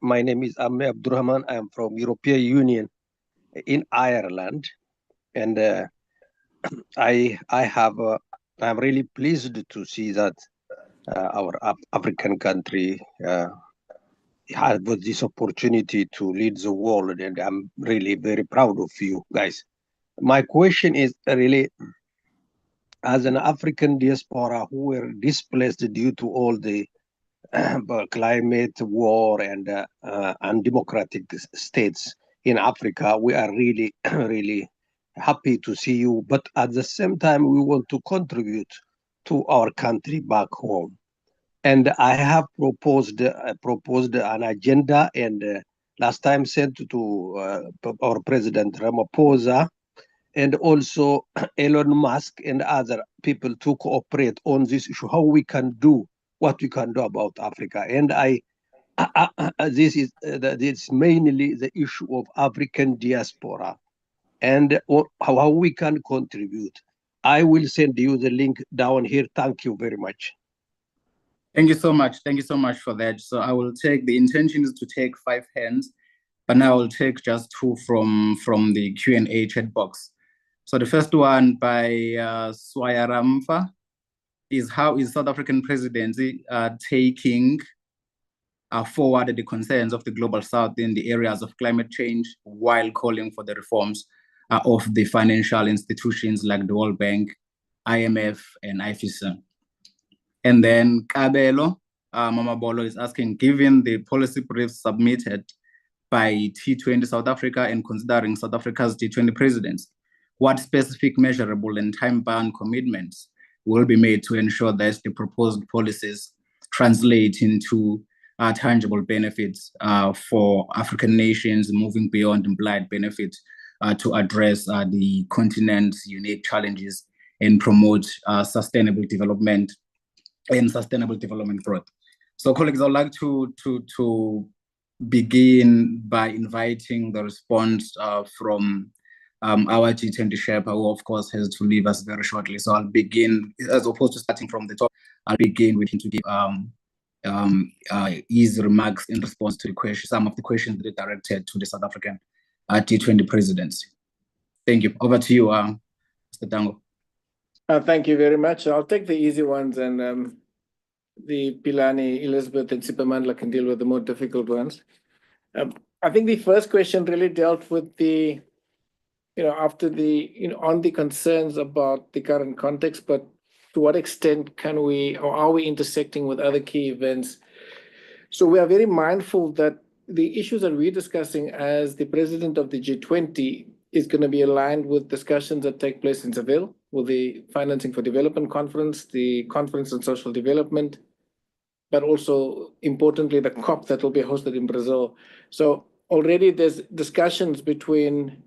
My name is Ame Abdurrahman. I am from European Union in Ireland, and I'm really pleased to see that our African country has this opportunity to lead the world, and I'm really very proud of you guys. My question is really, as an African diaspora who were displaced due to all the climate, war, and undemocratic states in Africa, we are really, really happy to see you. But at the same time, we want to contribute to our country back home. And I have proposed an agenda, and last time sent to our President Ramaphosa, and also Elon Musk and other people to cooperate on this issue, how we can do what we can do about Africa. And this is mainly the issue of African diaspora and how we can contribute. I will send you the link down here. Thank you very much. Thank you so much. Thank you so much for that. So I will take, the intention is to take 5 hands, but now I will take just 2 from the Q&A chat box. So the first one by Swayaramfa is, how is South African presidency taking forward the concerns of the Global South in the areas of climate change while calling for the reforms of the financial institutions like the World Bank, IMF, and IFISA? And then Kabelo Mamabolo is asking, given the policy briefs submitted by T20 South Africa and considering South Africa's G20 presidency, what specific measurable and time-bound commitments will be made to ensure that the proposed policies translate into tangible benefits for African nations, moving beyond implied benefits to address the continent's unique challenges and promote sustainable development and sustainable development growth? So colleagues, I'd like to begin by inviting the response from our G20 Sherpa, who of course has to leave us very shortly. So I'll begin, as opposed to starting from the top, I'll begin with him to give his remarks in response to the question, some of the questions that are directed to the South African G20 presidency. Thank you. Over to you, Mr. Tango. Thank you very much. I'll take the easy ones, and the Pilani, Elizabeth, and Sipamandla can deal with the more difficult ones. I think the first question really dealt with the, after the, on the concerns about the current context, but to what extent can we, or are we intersecting with other key events? So we are very mindful that the issues that we're discussing as the president of the G20 is going to be aligned with discussions that take place in Seville, with the Financing for Development Conference, the Conference on Social Development, but also, importantly, the COP that will be hosted in Brazil. So already there's discussions between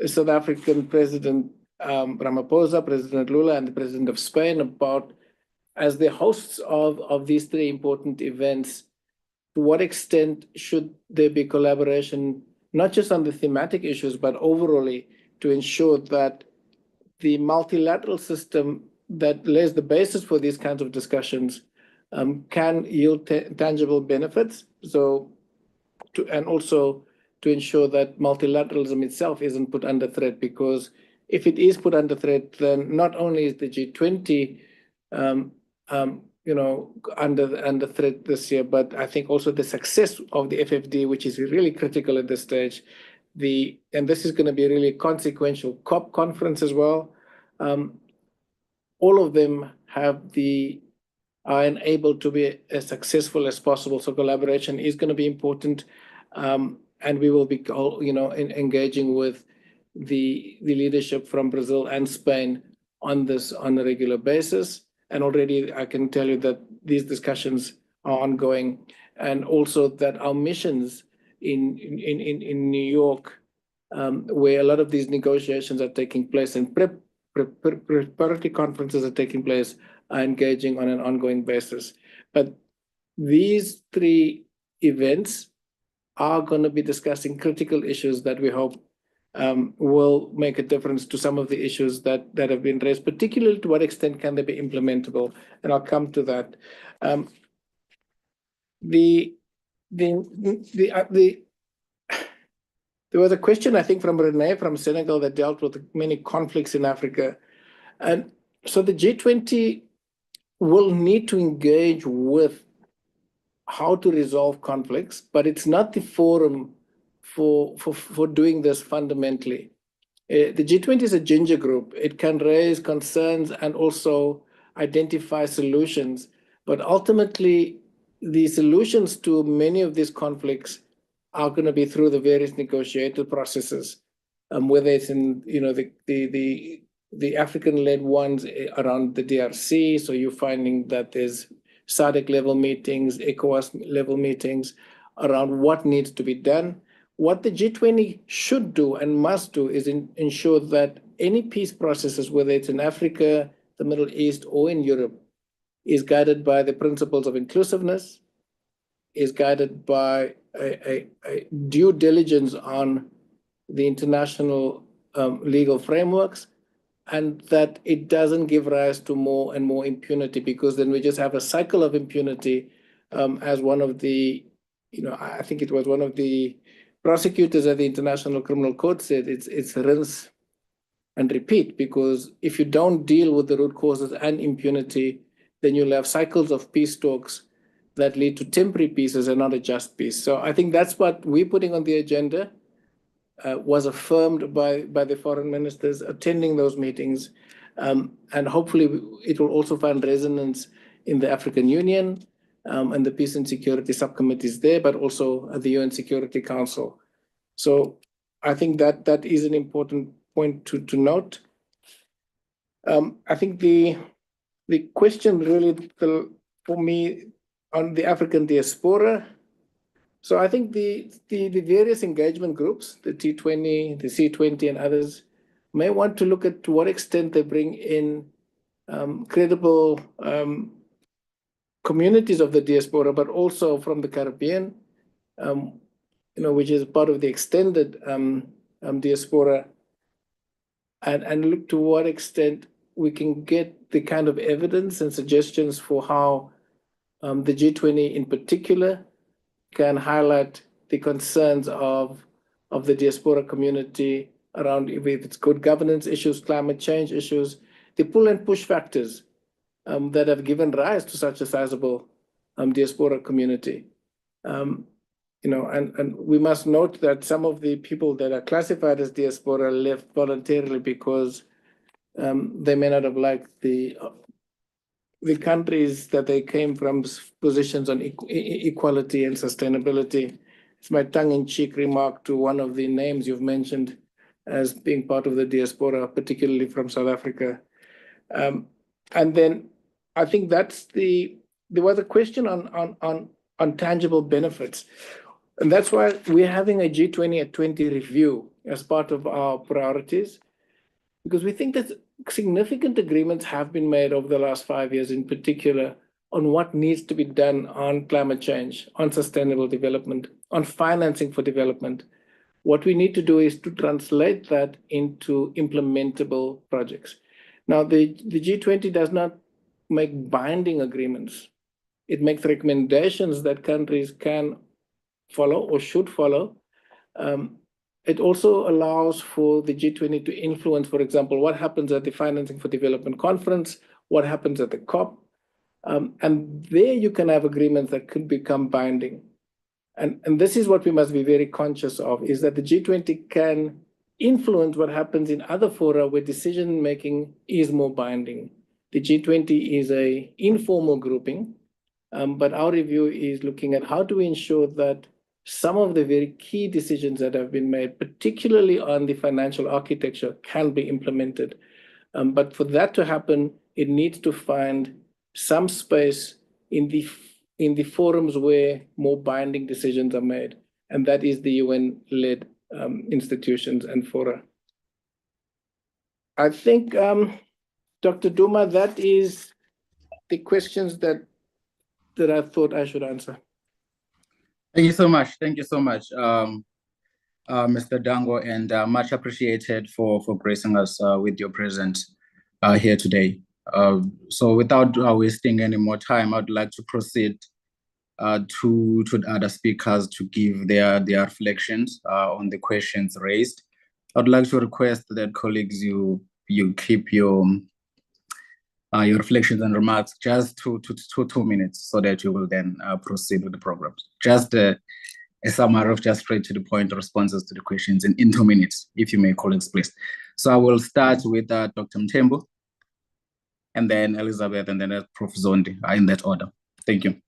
South African President Ramaphosa, President Lula, and the President of Spain about, as the hosts of these three important events, to what extent should there be collaboration, not just on the thematic issues, but overall to ensure that the multilateral system that lays the basis for these kinds of discussions can yield tangible benefits. And also to ensure that multilateralism itself isn't put under threat, because if it is put under threat, then not only is the G20 under threat this year, but I think also the success of the FFD, which is really critical at this stage. And this is going to be a really consequential COP conference as well. All of them are enabled to be as successful as possible. So collaboration is going to be important, and we will be, engaging with the leadership from Brazil and Spain on this on a regular basis. And already I can tell you that these discussions are ongoing, and also that our missions in New York, where a lot of these negotiations are taking place and preparatory conferences are taking place, are engaging on an ongoing basis. But these three events are going to be discussing critical issues that we hope will make a difference to some of the issues that have been raised, particularly to what extent can they be implementable, and I'll come to that. There was a question, I think, from Renee from Senegal that dealt with many conflicts in Africa. And so the G20 will need to engage with how to resolve conflicts, but it's not the forum for doing this fundamentally. The G20 is a ginger group. It can raise concerns and also identify solutions, but ultimately the solutions to many of these conflicts are going to be through the various negotiated processes, whether it's in the African-led ones around the DRC. So you're finding that there's SADC level meetings, ECOWAS level meetings around what needs to be done. What the G20 should do and must do is ensure that any peace processes, whether it's in Africa, the Middle East, or in Europe, is guided by the principles of inclusiveness, is guided by a due diligence on the international legal frameworks, and that it doesn't give rise to more and more impunity, because then we just have a cycle of impunity, as one of the, I think it was one of the prosecutors at the International Criminal Court said, it's rinse and repeat, because if you don't deal with the root causes and impunity, then you'll have cycles of peace talks that lead to temporary pieces and not a just peace. So I think that's what we're putting on the agenda, was affirmed by the foreign ministers attending those meetings. And hopefully it will also find resonance in the African Union and the Peace and Security subcommittees there, but also at the UN Security Council. So I think that is an important point to note. I think the question really, for me, on the African diaspora. So I think the various engagement groups, the T20, the C20, and others, may want to look at to what extent they bring in credible communities of the diaspora, but also from the Caribbean, which is part of the extended diaspora, and look to what extent we can get the kind of evidence and suggestions for how the G20 in particular can highlight the concerns of the diaspora community around, if it's good governance issues, climate change issues, the pull and push factors that have given rise to such a sizable diaspora community. And we must note that some of the people that are classified as diaspora left voluntarily because they may not have liked the countries that they came from, positions on equality and sustainability. It's my tongue-in-cheek remark to one of the names you've mentioned as being part of the diaspora, particularly from South Africa. And then I think there was a question on tangible benefits. And that's why we're having a G20 at 20 review as part of our priorities, because we think that significant agreements have been made over the last 5 years, in particular, on what needs to be done on climate change, on sustainable development, on financing for development. What we need to do is to translate that into implementable projects. Now, the G20 does not make binding agreements. It makes recommendations that countries can follow or should follow. It also allows for the G20 to influence, for example, what happens at the Financing for Development Conference, what happens at the COP. And there you can have agreements that could become binding. And this is what we must be very conscious of, is that the G20 can influence what happens in other fora where decision-making is more binding. The G20 is an informal grouping, but our review is looking at how do we ensure that some of the very key decisions that have been made, particularly on the financial architecture, can be implemented. But for that to happen, it needs to find some space in the forums where more binding decisions are made, and that is the UN-led institutions and fora. I think, Dr. Duma, that is the questions that I thought I should answer. Thank you so much. Thank you so much, Mr. Dango, and much appreciated for gracing us with your presence here today. So without wasting any more time, I'd like to proceed to the other speakers to give their reflections on the questions raised. I'd like to request that colleagues, you keep your reflections and remarks just to 2 minutes, so that you will then proceed with the programs. Just a summary of just straight to the point responses to the questions in 2 minutes, if you may, colleagues, please. So I will start with Dr. Mthembu, and then Elizabeth, and then Prof. Zondi, in that order. Thank you.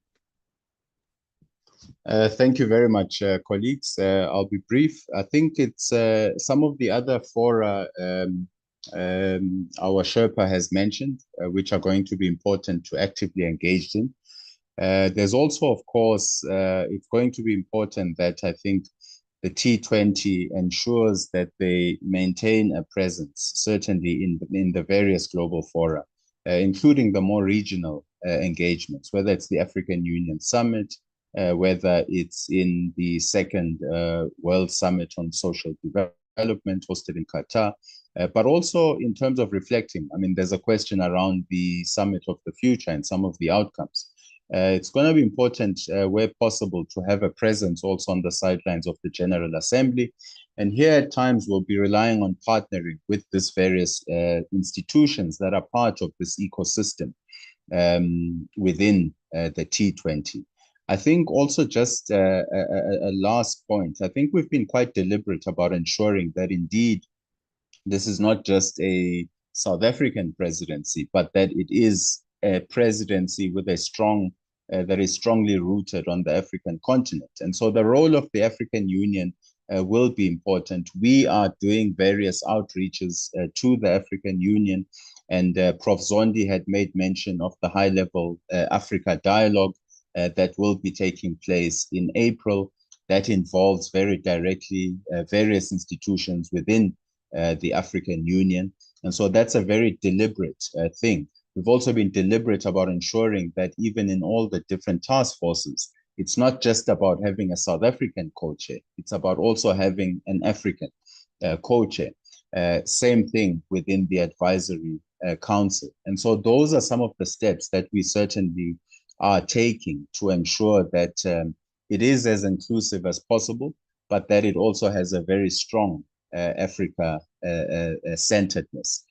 Thank you very much, colleagues. I'll be brief. I think it's some of the other fora our Sherpa has mentioned, which are going to be important to actively engage in. There's also, of course, it's going to be important that I think the T20 ensures that they maintain a presence, certainly in the various global fora, including the more regional engagements, whether it's the African Union Summit, whether it's in the second World Summit on Social Development hosted in Qatar, but also in terms of reflecting. I mean, there's a question around the Summit of the Future and some of the outcomes. It's going to be important, where possible, to have a presence also on the sidelines of the General Assembly. And here at times we'll be relying on partnering with these various institutions that are part of this ecosystem within the T20. I think also just a last point, I think we've been quite deliberate about ensuring that indeed this is not just a South African presidency, but that it is a presidency with a strong, that is strongly rooted on the African continent. And so the role of the African Union will be important. We are doing various outreaches to the African Union, and Prof. Zondi had made mention of the high-level Africa dialogue that will be taking place in April. That involves very directly various institutions within the African Union. And so that's a very deliberate thing. We've also been deliberate about ensuring that even in all the different task forces, it's not just about having a South African co-chair, it's about also having an African co-chair. Same thing within the advisory council. And so those are some of the steps that we certainly are taking to ensure that it is as inclusive as possible, but that it also has a very strong Africa centeredness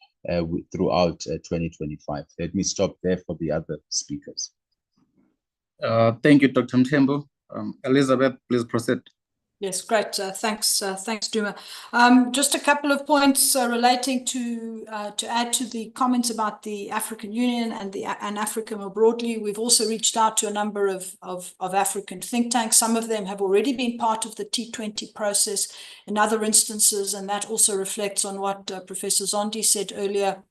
throughout 2025. Let me stop there for the other speakers. Thank you, Dr. Mthembu. Elizabeth, please proceed. Yes, great. Thanks, Duma. Just a couple of points relating to add to the comments about the African Union and Africa more broadly. We've also reached out to a number of African think tanks. Some of them have already been part of the T20 process in other instances, and that also reflects on what Professor Zondi said earlier.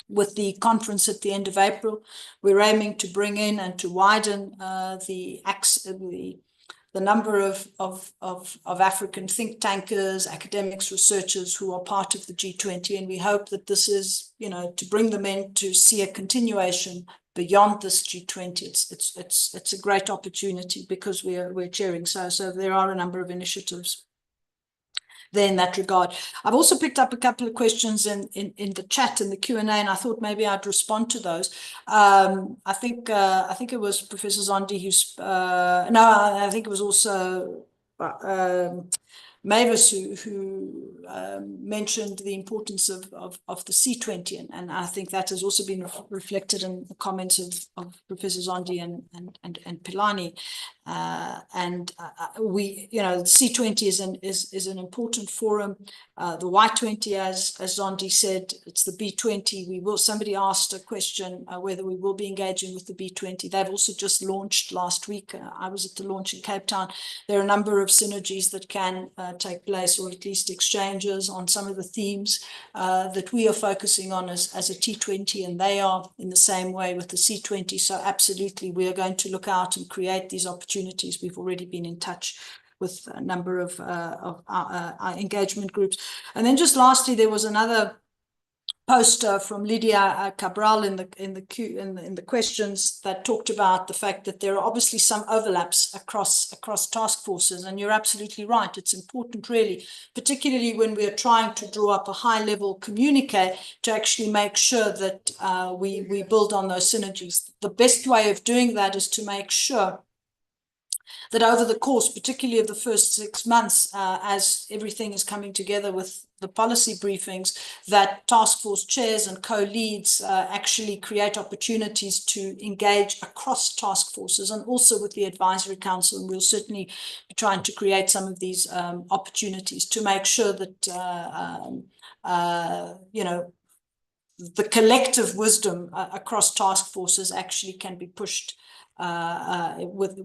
With the conference at the end of April, we're aiming to bring in and to widen the the number of African think tankers, academics, researchers who are part of the G20. And we hope that this is, to bring them in to see a continuation beyond this G20. It's a great opportunity because we're chairing. So there are a number of initiatives there in that regard. I've also picked up a couple of questions in the chat, in the Q&A, and I thought maybe I'd respond to those. I think it was Professor Zondi I think it was also Mavis who mentioned the importance of the C20, and I think that has also been reflected in the comments of Professor Zondi and Pilani. We, C20 is an important forum. The Y20, as Zondi said, it's the B20. Somebody asked a question whether we will be engaging with the B20. They've also just launched last week. I was at the launch in Cape Town. There are a number of synergies that can take place, or at least exchanges on some of the themes that we are focusing on as a T20, and they are in the same way with the C20. So absolutely, we are going to look out and create these opportunities. We've already been in touch with a number of our engagement groups. And then just lastly, there was another post from Lydia Cabral in the questions that talked about the fact that there are obviously some overlaps across task forces, and you're absolutely right. It's important, really, particularly when we are trying to draw up a high-level communique, to actually make sure that we build on those synergies. The best way of doing that is to make sure that over the course, particularly of the first 6 months, as everything is coming together with the policy briefings, that task force chairs and co-leads actually create opportunities to engage across task forces, and also with the advisory council. And we'll certainly be trying to create some of these opportunities to make sure that, the collective wisdom across task forces actually can be pushed with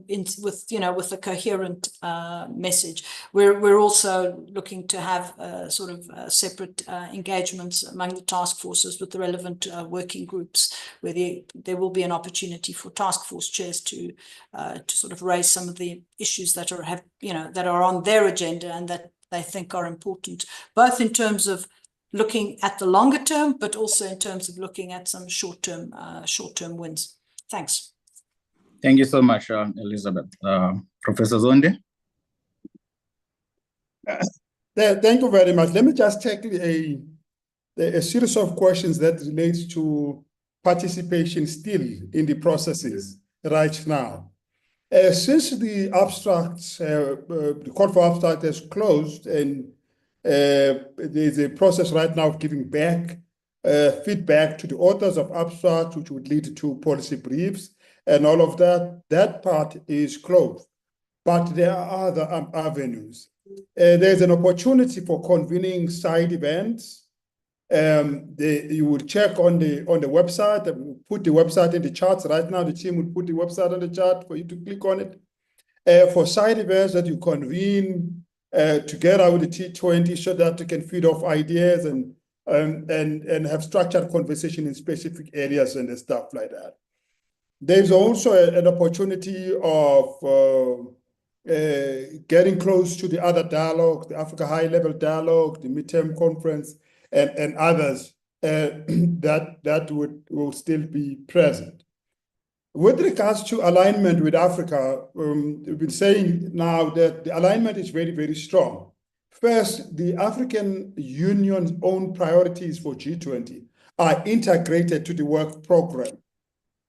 a coherent message. We're also looking to have sort of separate engagements among the task forces with the relevant working groups, where there will be an opportunity for task force chairs to sort of raise some of the issues that are on their agenda and that they think are important, both in terms of looking at the longer term, but also in terms of looking at some short-term wins. Thanks. Thank you so much, Elizabeth. Professor Zondi? Thank you very much. Let me just take a series of questions that relates to participation still in the processes right now. Since the abstract, the call for abstract has closed, and there's a process right now of giving back feedback to the authors of abstract, which would lead to policy briefs and all of that part is closed. But there are other avenues. There's an opportunity for convening side events. You would check on the website, and put the website in the charts right now. The team would put the website on the chart for you to click on it. For side events that you convene together with the T20, so that you can feed off ideas and have structured conversation in specific areas and stuff like that. There's also an opportunity of getting close to the other dialogue, the Africa High-Level Dialogue, the midterm conference, and others that will still be present. With regards to alignment with Africa, we've been saying now that the alignment is very, very strong. First, the African Union's own priorities for G20 are integrated to the work program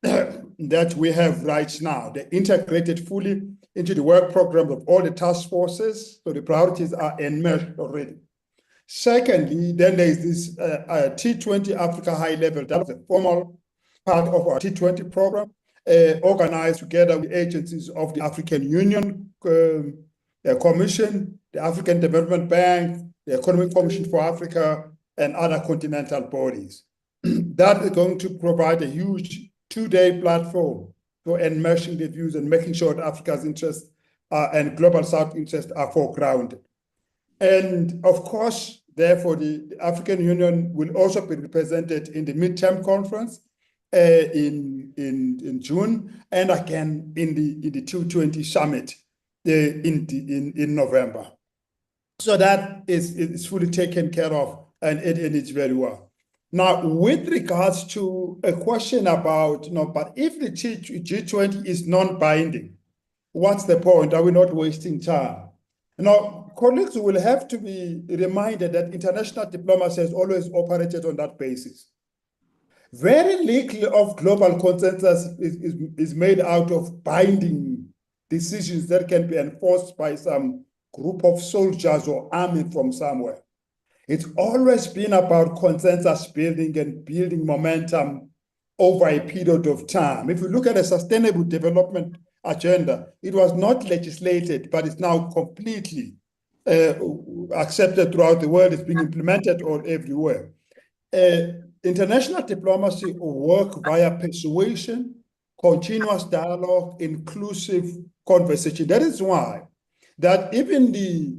that we have right now. They're integrated fully into the work program of all the task forces, so the priorities are enmeshed already. Secondly, then there is this T20 Africa High-Level Dialogue, the formal part of our T20 program, organized together with agencies of the African Union Commission, the African Development Bank, the Economic Commission for Africa, and other continental bodies. That is going to provide a huge two-day platform for enmeshing the views and making sure that Africa's interests and Global South interests are foregrounded. And of course, therefore, the African Union will also be represented in the midterm conference in June, and again in the T20 summit in November. So that is fully taken care of, and it's very well. Now, with regards to a question about, but if the G20 is non-binding, what's the point? Are we not wasting time? Now, colleagues will have to be reminded that international diplomacy has always operated on that basis. Very little of global consensus is made out of binding decisions that can be enforced by some group of soldiers or army from somewhere. It's always been about consensus building and building momentum over a period of time. If you look at a sustainable development agenda, it was not legislated, but it's now completely accepted throughout the world. It's being implemented all everywhere. International diplomacy work via persuasion, continuous dialogue, inclusive conversation. That is why that even the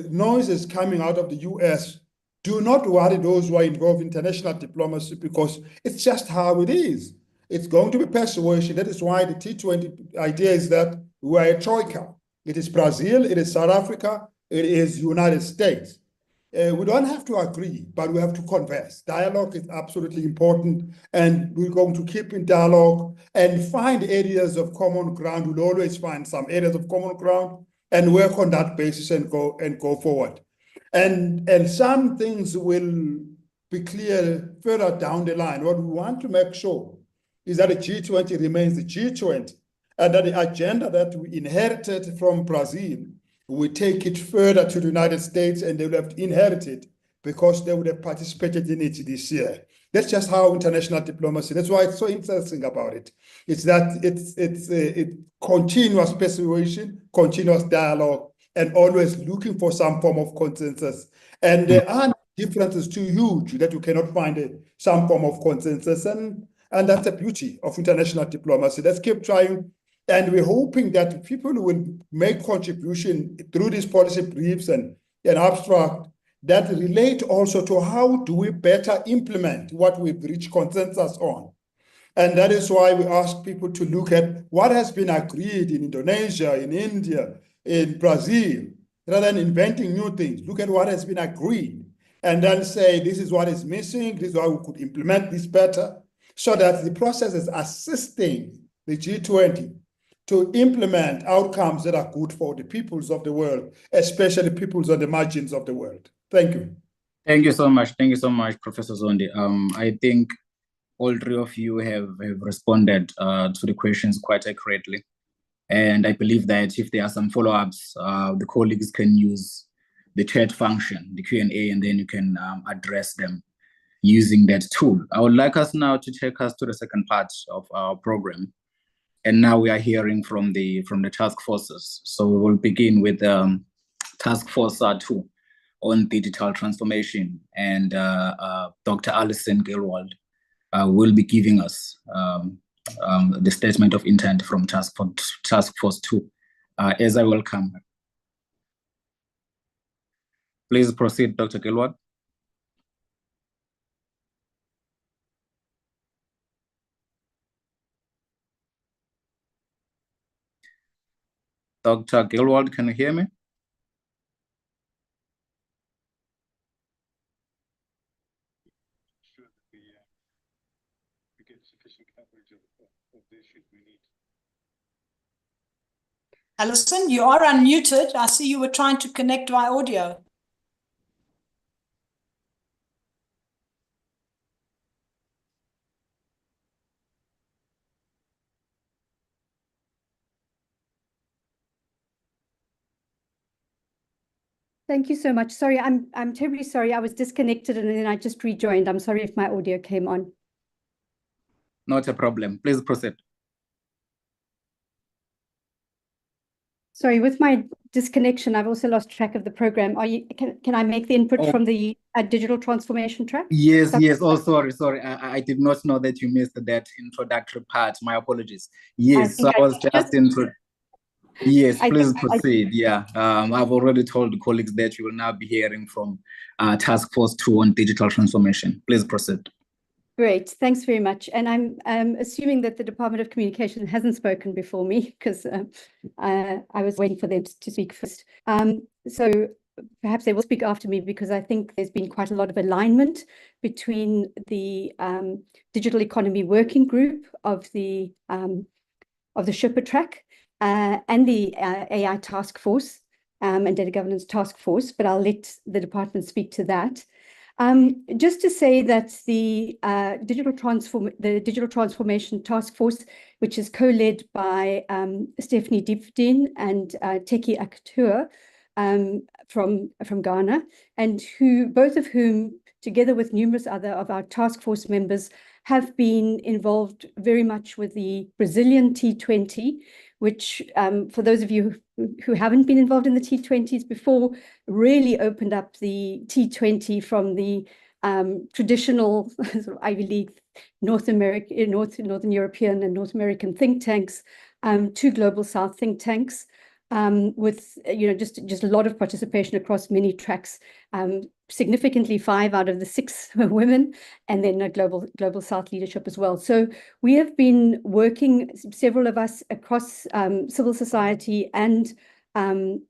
noises coming out of the US do not worry those who are involved in international diplomacy, because it's just how it is. It's going to be persuasion. That is why the T20 idea is that we are a troika. It is Brazil, it is South Africa, it is United States. We don't have to agree, but we have to converse. Dialogue is absolutely important, and we're going to keep in dialogue and find areas of common ground. We'll always find some areas of common ground and work on that basis and go forward. And some things will be clear further down the line. What we want to make sure is that the G20 remains the G20, and that the agenda that we inherited from Brazil, we take it further to the United States, and they will have inherited because they would have participated in it this year. That's just how international diplomacy, that's why it's so interesting about it. It's that it's continuous persuasion, continuous dialogue, and always looking for some form of consensus. And there are differences too huge that you cannot find some form of consensus. And that's the beauty of international diplomacy. Let's keep trying. And we're hoping that people will make contribution through these policy briefs and abstract that relate also to how do we better implement what we've reached consensus on. And that is why we ask people to look at what has been agreed in Indonesia, in India, in Brazil, rather than inventing new things. Look at what has been agreed and then say, this is what is missing, this is how we could implement this better, so that the process is assisting the G20 to implement outcomes that are good for the peoples of the world, especially peoples on the margins of the world. Thank you. Thank you so much. Thank you so much, Professor Zondi. I think all three of you have responded to the questions quite accurately. And I believe that if there are some follow-ups, the colleagues can use the chat function, the Q&A, and then you can address them using that tool. I would like us now to take us to the second part of our program. And now we are hearing from the task forces. So we will begin with Task Force 2 on digital transformation. And Dr. Alison Gilwald will be giving us the statement of intent from Task Force 2 as I welcome her. Please proceed, Dr. Gilwald. Dr. Gilwald, can you hear me? We get sufficient coverage of the issues we need. Alison, you are unmuted. I see you were trying to connect via audio. Thank you so much. Sorry, I'm terribly sorry. I was disconnected and then I just rejoined. I'm sorry if my audio came on. Not a problem. Please proceed. Sorry, with my disconnection, I've also lost track of the program. Can I make the input from the digital transformation track? Yes, yes. Oh, sorry. I did not know that you missed that introductory part. My apologies. Yes, so I was just Yes, please proceed. Yeah, I've already told the colleagues that you will now be hearing from Task Force 2 on digital transformation. Please proceed. Great, thanks very much. And I'm assuming that the Department of Communication hasn't spoken before me, because I was waiting for them to speak first. So perhaps they will speak after me, because I think there's been quite a lot of alignment between the Digital Economy Working Group of the Sherpa track and the AI Task Force and Data Governance Task Force, but I'll let the department speak to that. Just to say that the Digital Transformation Task Force, which is co-led by Stephanie Diepverdien and Teki Akatur from Ghana, and both of whom, together with numerous other of our task force members, have been involved very much with the Brazilian T20, which for those of you who haven't been involved in the T20s before, really opened up the T20 from the traditional sort of Ivy League Northern European and North American think tanks to Global South think tanks, with just a lot of participation across many tracks. Significantly 5 out of the 6 women, and then a global South leadership as well. So we have been working, several of us, across civil society and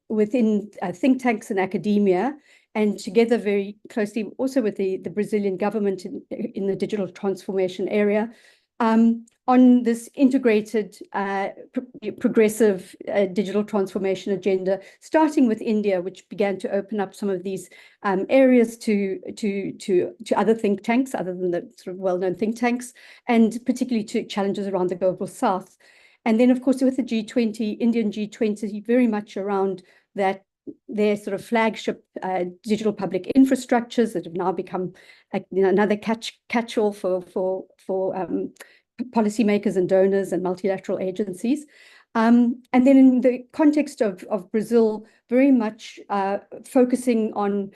within think tanks and academia, and together very closely also with the Brazilian government in the digital transformation area, on this integrated progressive digital transformation agenda, starting with India, which began to open up some of these areas to other think tanks, other than the sort of well-known think tanks, and particularly to challenges around the global South. And then, of course, with the G20, Indian G20, very much around that, their sort of flagship digital public infrastructures that have now become another catch-all for policymakers and donors and multilateral agencies. And then in the context of Brazil, very much focusing on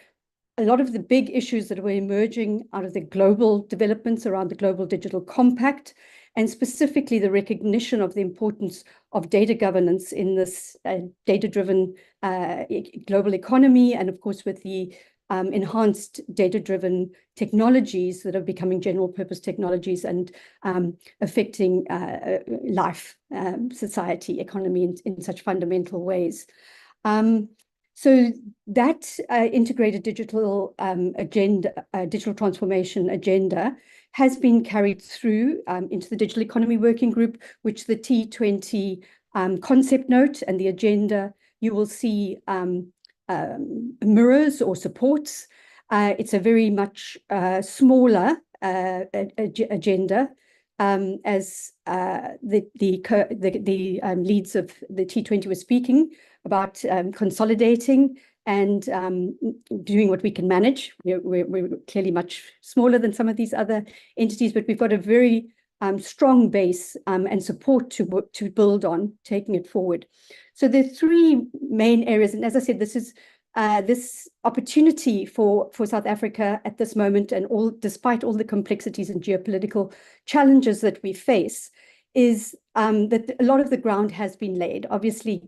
a lot of the big issues that were emerging out of the global developments around the Global Digital Compact, and specifically the recognition of the importance of data governance in this data-driven global economy, and of course with the enhanced data-driven technologies that are becoming general-purpose technologies and affecting life, society, economy in such fundamental ways. So that integrated digital agenda, digital transformation agenda, has been carried through into the Digital Economy Working Group, which the T20 concept note and the agenda you will see mirrors or supports. It's a very much smaller agenda, as the leads of the T20 were speaking about, consolidating and doing what we can manage. We're clearly much smaller than some of these other entities, but we've got a very strong base and support to build on, taking it forward. So there are 3 main areas, and as I said, this is this opportunity for South Africa at this moment, and despite all the complexities and geopolitical challenges that we face, is that a lot of the ground has been laid. Obviously,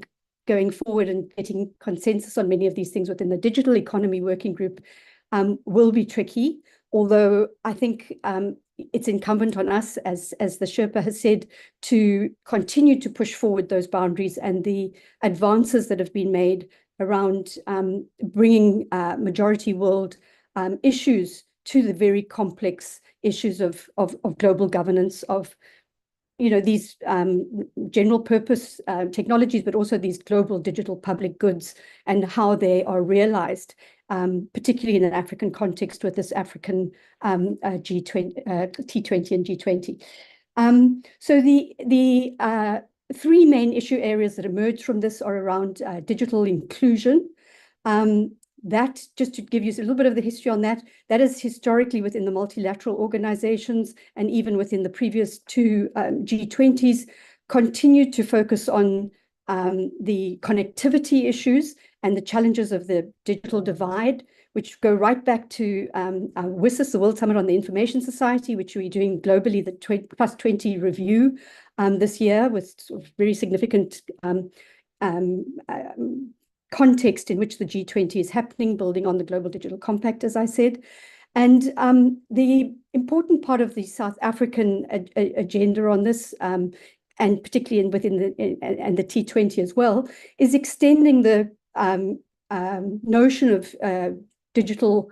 going forward and getting consensus on many of these things within the Digital Economy Working Group will be tricky, although I think it's incumbent on us, as the Sherpa has said, to continue to push forward those boundaries and the advances that have been made around bringing majority world issues to the very complex issues of global governance, of these general purpose technologies, but also these global digital public goods and how they are realized, particularly in an African context with this African T20 and G20. So the 3 main issue areas that emerge from this are around digital inclusion. That, just to give you a little bit of the history on that, that is historically within the multilateral organizations, and even within the previous 2 G20s, continued to focus on the connectivity issues and the challenges of the digital divide, which go right back to WSIS, the World Summit on the Information Society, which we're doing globally, the +20 review this year, with sort of very significant context in which the G20 is happening, building on the Global Digital Compact, as I said. And the important part of the South African agenda on this, and particularly within the T20 as well, is extending the notion of digital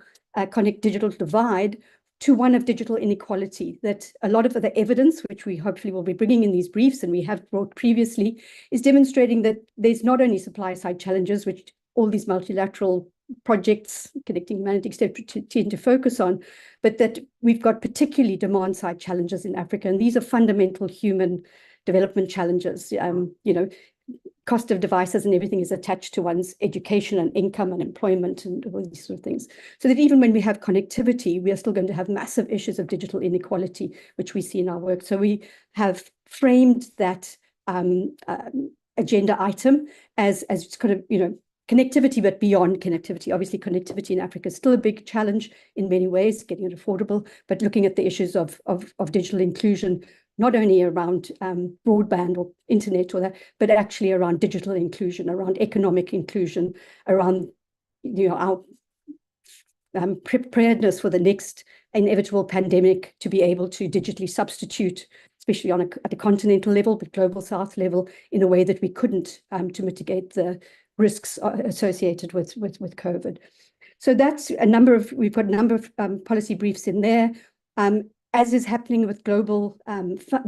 divide to one of digital inequality. That a lot of the evidence, which we hopefully will be bringing in these briefs and we have brought previously, is demonstrating that there's not only supply side challenges, which all these multilateral projects, Connecting Humanity, etc., tend to focus on, but that we've got particularly demand side challenges in Africa. And these are fundamental human development challenges. Cost of devices and everything is attached to one's education and income and employment and all these sort of things. So that even when we have connectivity, we are still going to have massive issues of digital inequality, which we see in our work. So we have framed that agenda item as kind of, connectivity, but beyond connectivity. Obviously, connectivity in Africa is still a big challenge in many ways, getting it affordable, but looking at the issues of digital inclusion, not only around broadband or internet or that, but actually around digital inclusion, around economic inclusion, around our preparedness for the next inevitable pandemic, to be able to digitally substitute, especially at a continental level, but global South level, in a way that we couldn't to mitigate the risks associated with COVID. So that's we've got a number of policy briefs in there. As is happening with global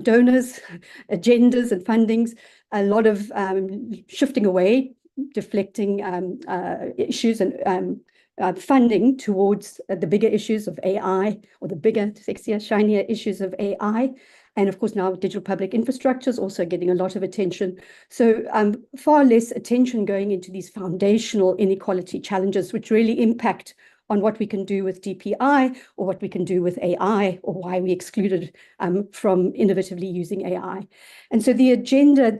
donors, agendas and fundings, a lot of shifting away, deflecting issues and funding towards the bigger issues of AI, or the bigger, sexier, shinier issues of AI. And of course, now digital public infrastructure is also getting a lot of attention. So far less attention going into these foundational inequality challenges, which really impact on what we can do with DPI or what we can do with AI, or why we excluded from innovatively using AI. And so the agenda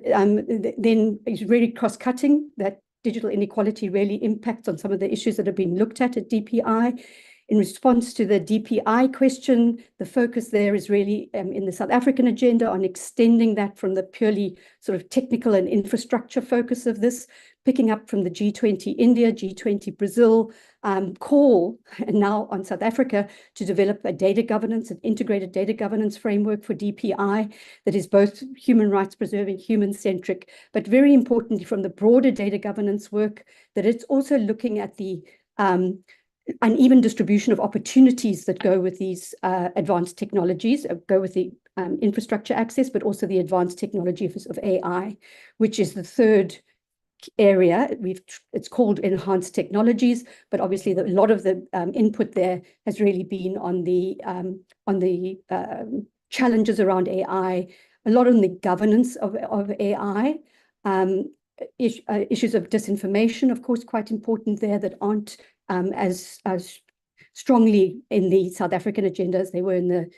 then is really cross-cutting, that digital inequality really impacts on some of the issues that have been looked at DPI. In response to the DPI question, the focus there is really in the South African agenda on extending that from the purely sort of technical and infrastructure focus of this, picking up from the G20 India, G20 Brazil call, and now on South Africa, to develop a data governance, an integrated data governance framework for DPI that is both human rights preserving, human-centric, but very importantly from the broader data governance work, that it's also looking at the uneven distribution of opportunities that go with these advanced technologies, go with the infrastructure access, but also the advanced technology of AI, which is the third area. It's called enhanced technologies, but obviously a lot of the input there has really been on the challenges around AI, a lot on the governance of AI, issues of disinformation, of course, quite important there, that aren't as strongly in the South African agenda as they were in the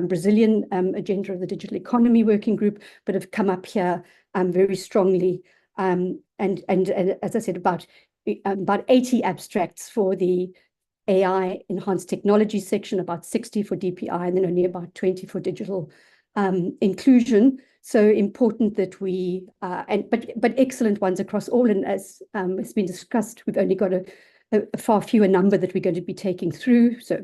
Brazilian agenda of the Digital Economy Working Group, but have come up here very strongly. And as I said, about 80 abstracts for the AI enhanced technology section, about 60 for DPI, and then only about 20 for digital inclusion. So important that we, but excellent ones across all. And as has been discussed, we've only got a far fewer number that we're going to be taking through, so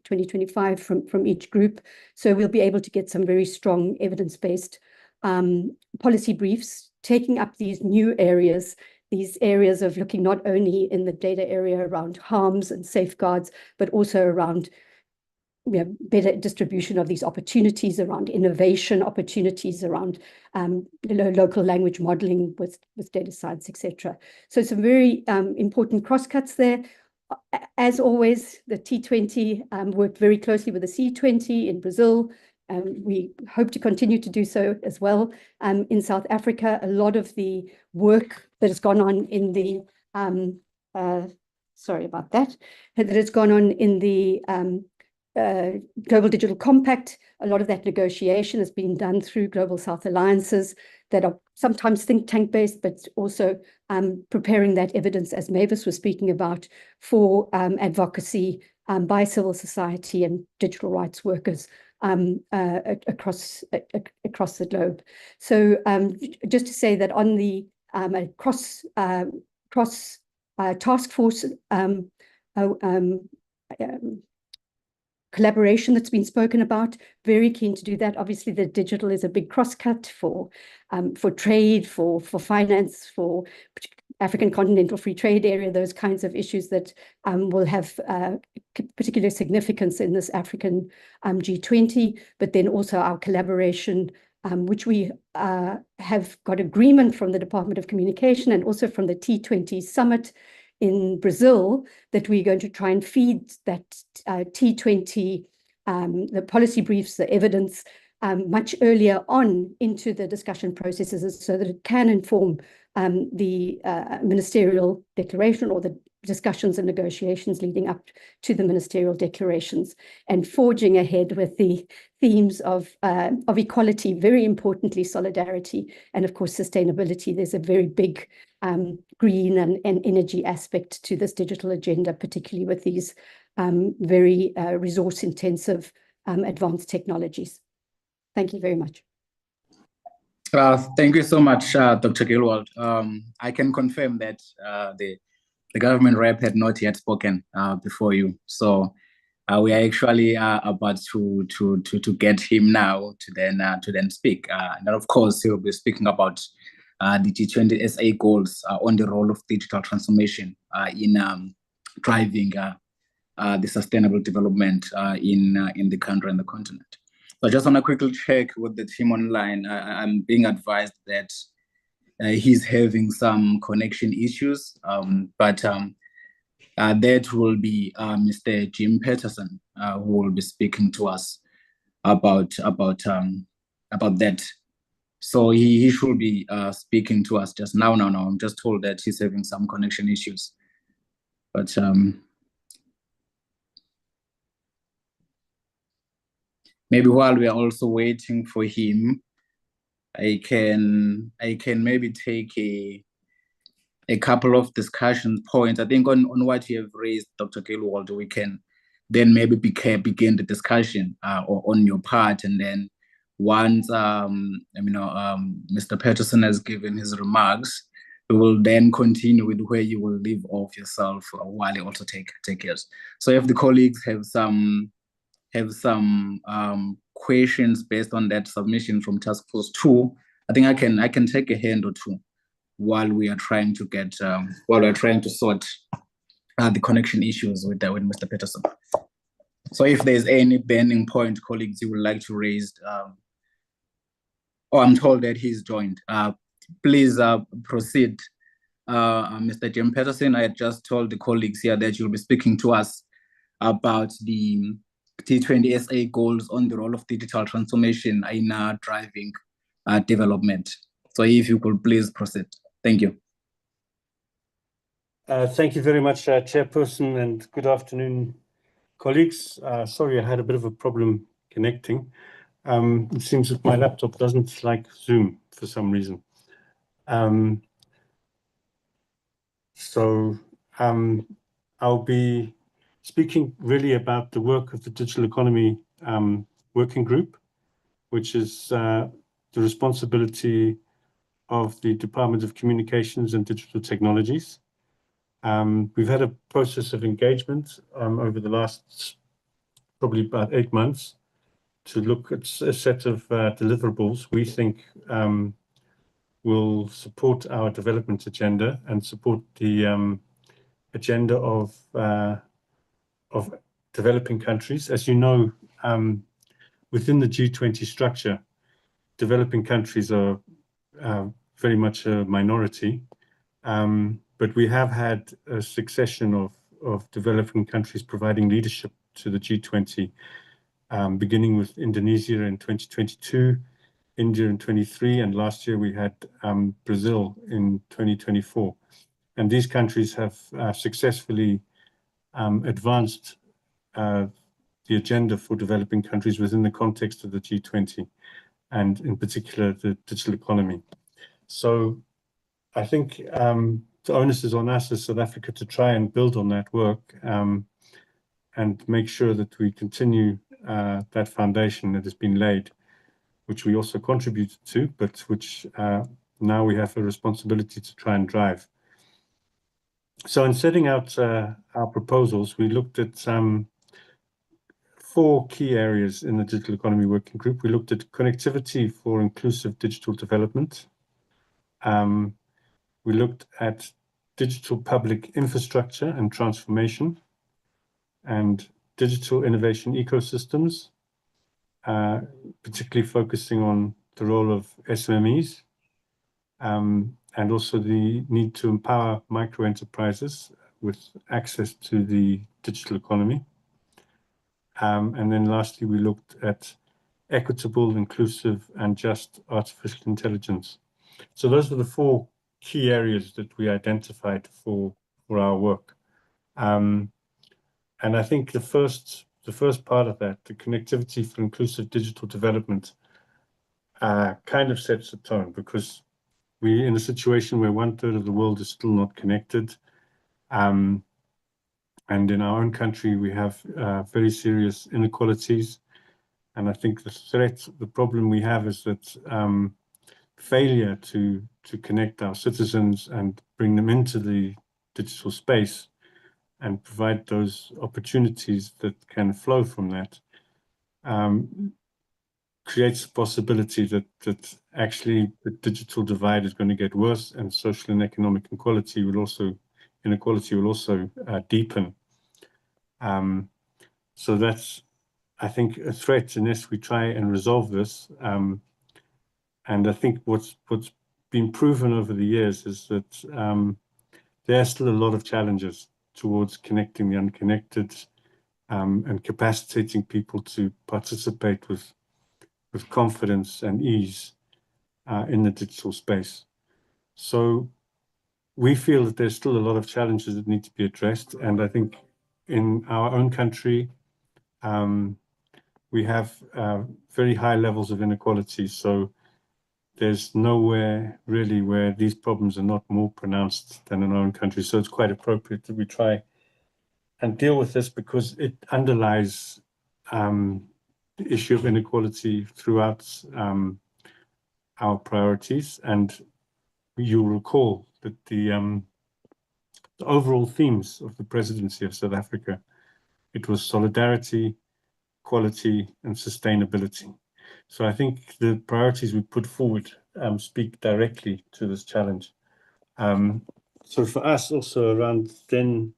2025 from each group. So we'll be able to get some very strong evidence-based policy briefs, taking up these new areas, these areas of looking not only in the data area around harms and safeguards, but also around better distribution of these opportunities, around innovation opportunities, around local language modeling with data science, etc. So some very important crosscuts there. As always, the T20 worked very closely with the C20 in Brazil. We hope to continue to do so as well. In South Africa, a lot of the work that has gone on in the, sorry about that has gone on in the Global Digital Compact, a lot of that negotiation has been done through Global South Alliances that are sometimes think tank based, but also preparing that evidence, as Mavis was speaking about, for advocacy by civil society and digital rights workers across the globe. So just to say that on the cross task force collaboration that's been spoken about, very keen to do that. Obviously, the digital is a big crosscut for trade, for finance, for African Continental Free Trade Area, those kinds of issues that will have particular significance in this African G20, but then also our collaboration, which we have got agreement from the Department of Communication and also from the T20 summit in Brazil, that we're going to try and feed that T20, the policy briefs, the evidence, much earlier on into the discussion processes so that it can inform the ministerial declaration or the discussions and negotiations leading up to the ministerial declarations, and forging ahead with the themes of equality, very importantly solidarity, and of course sustainability. There's a very big green and energy aspect to this digital agenda, particularly with these very resource intensive advanced technologies. Thank you very much. Thank you so much, Dr. Gilwald. I can confirm that the government rep had not yet spoken before you, so we are actually about to get him now to then speak, and of course he will be speaking about the G20 SA goals on the role of digital transformation in driving the sustainable development in the country and the continent. So I just want to quickly check with the team online. I'm being advised that he's having some connection issues, but that will be Mr. Jim Peterson who will be speaking to us about that. So he should be speaking to us just now. I'm just told that he's having some connection issues, but maybe while we are also waiting for him, I can maybe take a couple of discussion points. I think on what you have raised, Dr. Gilwald, we can then maybe begin the discussion on your part, and then once Mr. Peterson has given his remarks, we will then continue with where you will leave off yourself while you also take yours. So if the colleagues have some questions based on that submission from Task Force 2, I think I can take a hand or two while we are trying to get sort the connection issues with Mr. Peterson. So if there's any burning point, colleagues, you would like to raise, I'm told that he's joined. Please proceed, Mr. Jim Peterson. I had just told the colleagues here that you'll be speaking to us about the T20 SA goals on the role of digital transformation in driving development. So if you could please proceed. Thank you. Thank you very much, Chairperson, and good afternoon, colleagues. Sorry, I had a bit of a problem connecting. It seems that my laptop doesn't like Zoom for some reason. I'll be speaking really about the work of the Digital Economy Working Group, which is the responsibility of the Department of Communications and Digital Technologies. We've had a process of engagement over the last probably about 8 months to look at a set of deliverables we think will support our development agenda and support the agenda of developing countries. As you know, within the G20 structure, developing countries are very much a minority, but we have had a succession of developing countries providing leadership to the G20, beginning with Indonesia in 2022, India in 23, and last year we had Brazil in 2024. And these countries have successfully advanced the agenda for developing countries within the context of the G20, and in particular the digital economy. So I think the onus is on us as South Africa to try and build on that work and make sure that we continue that foundation that has been laid, which we also contributed to, but which now we have a responsibility to try and drive. So in setting out our proposals, we looked at 4 4 key areas in the Digital Economy Working Group. We looked at connectivity for inclusive digital development. We looked at digital public infrastructure and transformation, and digital innovation ecosystems, particularly focusing on the role of SMEs, and also the need to empower micro enterprises with access to the digital economy. And then lastly, we looked at equitable, inclusive, and just artificial intelligence. So those were the 4 key areas that we identified for our work. And I think the first part of that, the connectivity for inclusive digital development, kind of sets the tone, because we're in a situation where 1/3 of the world is still not connected. And in our own country, we have very serious inequalities. And I think the problem we have is that failure to connect our citizens and bring them into the digital space and provide those opportunities that can flow from that creates the possibility that actually the digital divide is going to get worse, and social and economic inequality will also deepen. So that's, I think, a threat unless we try and resolve this. And I think what's been proven over the years is that there are still a lot of challenges towards connecting the unconnected, and capacitating people to participate with confidence and ease in the digital space. So we feel that there's still a lot of challenges that need to be addressed. And I think in our own country, we have very high levels of inequality. So there's nowhere really where these problems are not more pronounced than in our own country. So it's quite appropriate that we try and deal with this, because it underlies the issue of inequality throughout our priorities. And you'll recall that the overall themes of the presidency of South Africa, it was solidarity, quality, and sustainability. So I think the priorities we put forward speak directly to this challenge. So for us also around then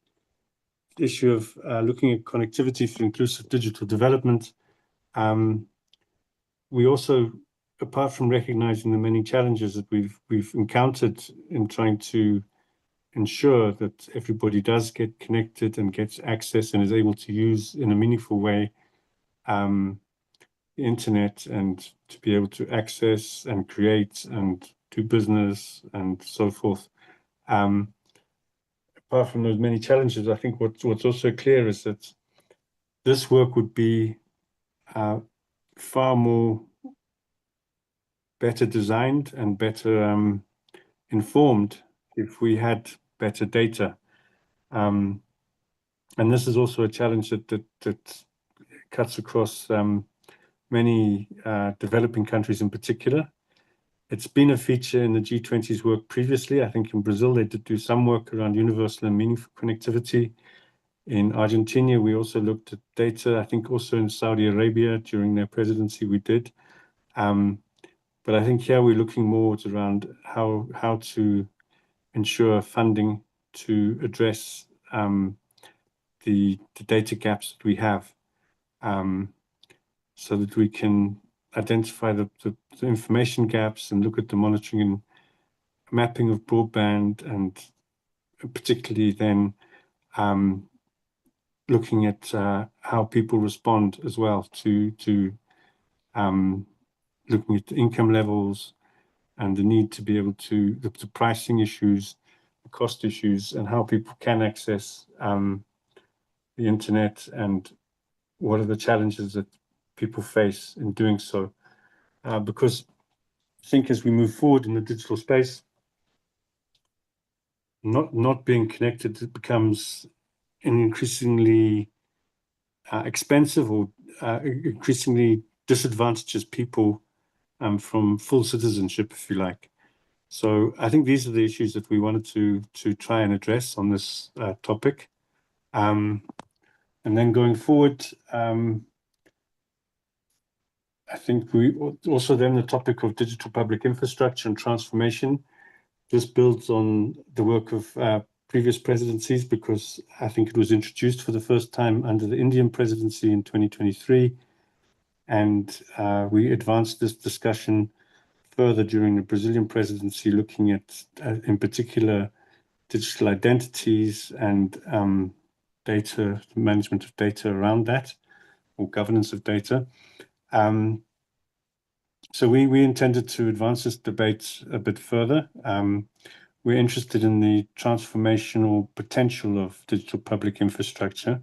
the issue of looking at connectivity for inclusive digital development, we also, apart from recognizing the many challenges that we've encountered in trying to ensure that everybody does get connected and gets access and is able to use in a meaningful way the internet, and to be able to access and create and do business and so forth. Apart from those many challenges, I think what's also clear is that this work would be far more better designed and better informed if we had better data. And this is also a challenge that cuts across many developing countries in particular. It's been a feature in the G20's work previously. I think in Brazil, they did do some work around universal and meaningful connectivity. In Argentina, we also looked at data. I think also in Saudi Arabia during their presidency, we did. But I think here we're looking more around how to ensure funding to address the data gaps that we have, so that we can identify the information gaps and look at the monitoring and mapping of broadband, and particularly then looking at how people respond as well to looking at the income levels and the need to be able to look at the pricing issues, the cost issues, and how people can access the internet, and what are the challenges that people face in doing so. Because I think as we move forward in the digital space, not being connected, it becomes an increasingly expensive, or increasingly disadvantages people from full citizenship, if you like. So I think these are the issues that we wanted to try and address on this topic. And then going forward, I think we also then the topic of digital public infrastructure and transformation. This builds on the work of previous presidencies, because I think it was introduced for the first time under the Indian presidency in 2023. And we advanced this discussion further during the Brazilian presidency, looking at, in particular, digital identities and data, management of data around that, or governance of data. So we intended to advance this debate a bit further. We're interested in the transformational potential of digital public infrastructure,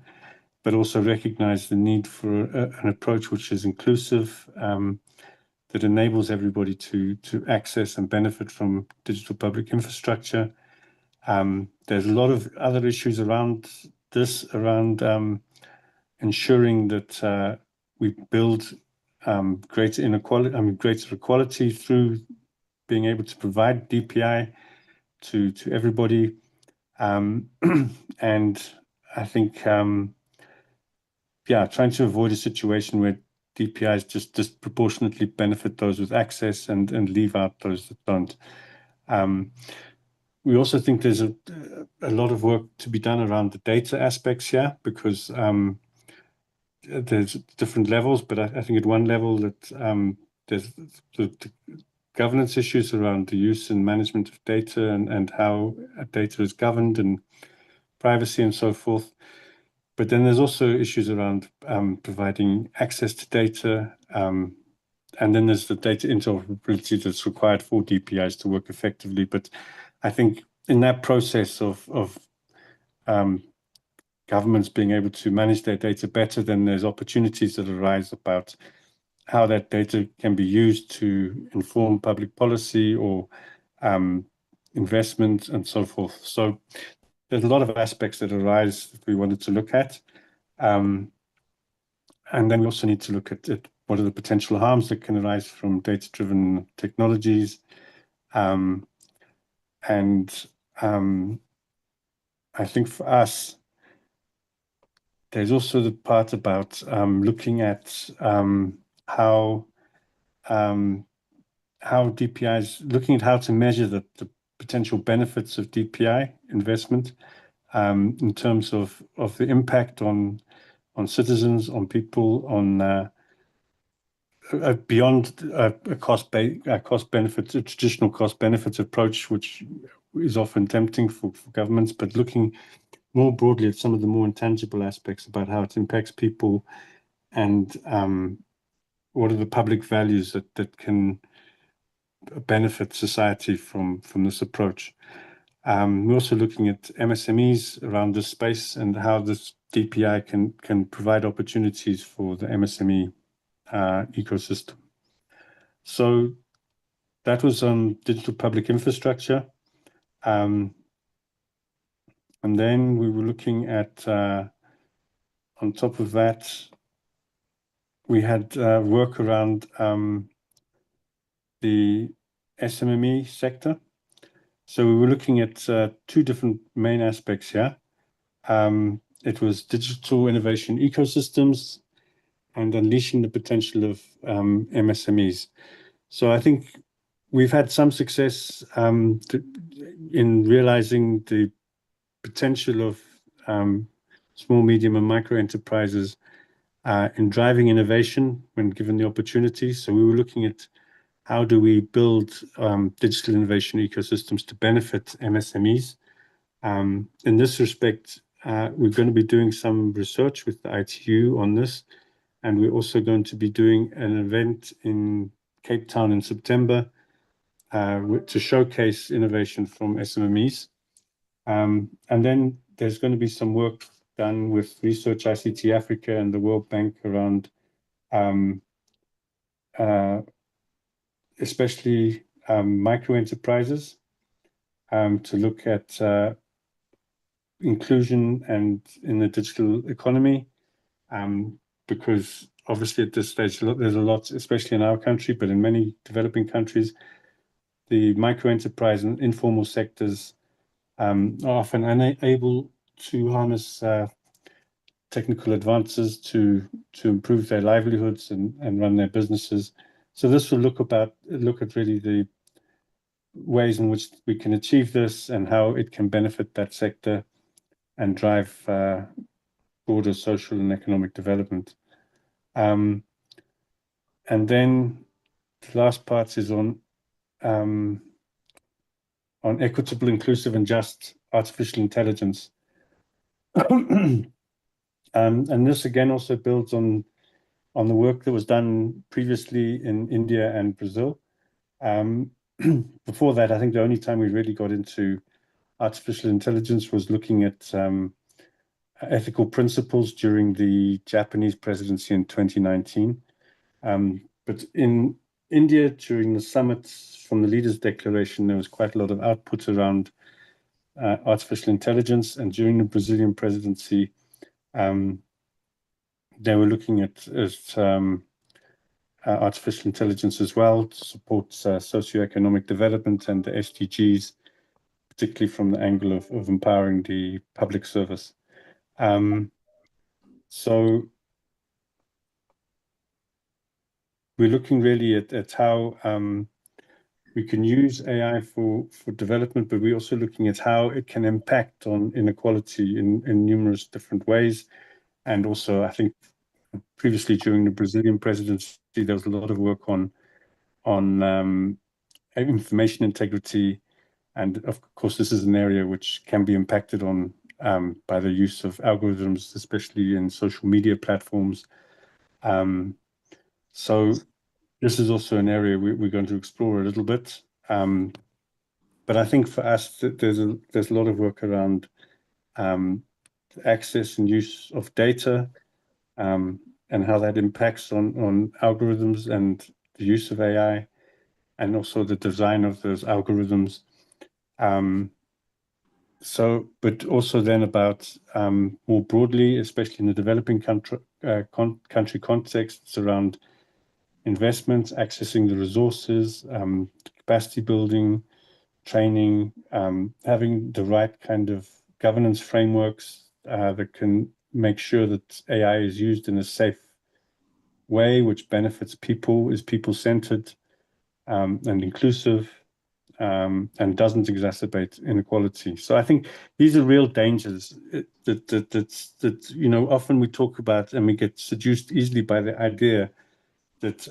but also recognize the need for an approach which is inclusive, that enables everybody to access and benefit from digital public infrastructure. There's a lot of other issues around this, around ensuring that we build greater equality through being able to provide DPI to everybody. And I think, trying to avoid a situation where DPIs just disproportionately benefit those with access and leave out those that don't. We also think there's a lot of work to be done around the data aspects here, because there's different levels, but I think at one level that there's the governance issues around the use and management of data and how data is governed and privacy and so forth. But then there's also issues around providing access to data, and then there's the data interoperability that's required for DPIs to work effectively. But I think in that process of governments being able to manage their data better, then there's opportunities that arise about how that data can be used to inform public policy or investment and so forth. So there's a lot of aspects that arise that we wanted to look at. And then we also need to look at what are the potential harms that can arise from data-driven technologies. I think for us, there's also the part about looking at how DPIs, looking at how to measure the potential benefits of DPI investment in terms of the impact on citizens, on people, on beyond a traditional cost benefits approach, which is often tempting for governments, but looking more broadly at some of the more intangible aspects about how it impacts people and what are the public values that can benefit society from this approach. We're also looking at MSMEs around this space and how this DPI can provide opportunities for the MSME ecosystem. So that was on digital public infrastructure. And then we were looking at, on top of that, we had work around the SMME sector. So we were looking at two different main aspects here. It was digital innovation ecosystems and unleashing the potential of MSMEs. So I think we've had some success in realizing the potential of small, medium, and micro enterprises in driving innovation when given the opportunity. So we were looking at how do we build digital innovation ecosystems to benefit MSMEs. In this respect, we're going to be doing some research with the ITU on this, and we're also going to be doing an event in Cape Town in September to showcase innovation from SMMEs. And then there's going to be some work done with Research ICT Africa and the World Bank around especially micro enterprises to look at inclusion and in the digital economy, because obviously at this stage there's a lot, especially in our country, but in many developing countries, the micro enterprise and informal sectors are often unable to harness technical advances to improve their livelihoods and run their businesses. So this will look at really the ways in which we can achieve this and how it can benefit that sector and drive broader social and economic development. And then the last part is on equitable, inclusive, and just artificial intelligence. And this again also builds on the work that was done previously in India and Brazil. Before that, I think the only time we really got into artificial intelligence was looking at ethical principles during the Japanese presidency in 2019. But in India, during the summits from the Leaders' Declaration, there was quite a lot of output around artificial intelligence. And during the Brazilian presidency, they were looking at artificial intelligence as well to support socioeconomic development and the SDGs, particularly from the angle of empowering the public service. So we're looking really at how we can use AI for development, but we're also looking at how it can impact on inequality in numerous different ways. And also, I think previously during the Brazilian presidency, there was a lot of work on information integrity. And of course, this is an area which can be impacted on by the use of algorithms, especially in social media platforms. So this is also an area we're going to explore a little bit. But I think for us, there's a lot of work around access and use of data, and how that impacts on algorithms and the use of AI, and also the design of those algorithms. But also then about more broadly, especially in the developing country contexts, around investments, accessing the resources, capacity building, training, having the right kind of governance frameworks that can make sure that AI is used in a safe way, which benefits people, is people-centered and inclusive, and doesn't exacerbate inequality. So I think these are real dangers that often we talk about, and we get seduced easily by the idea that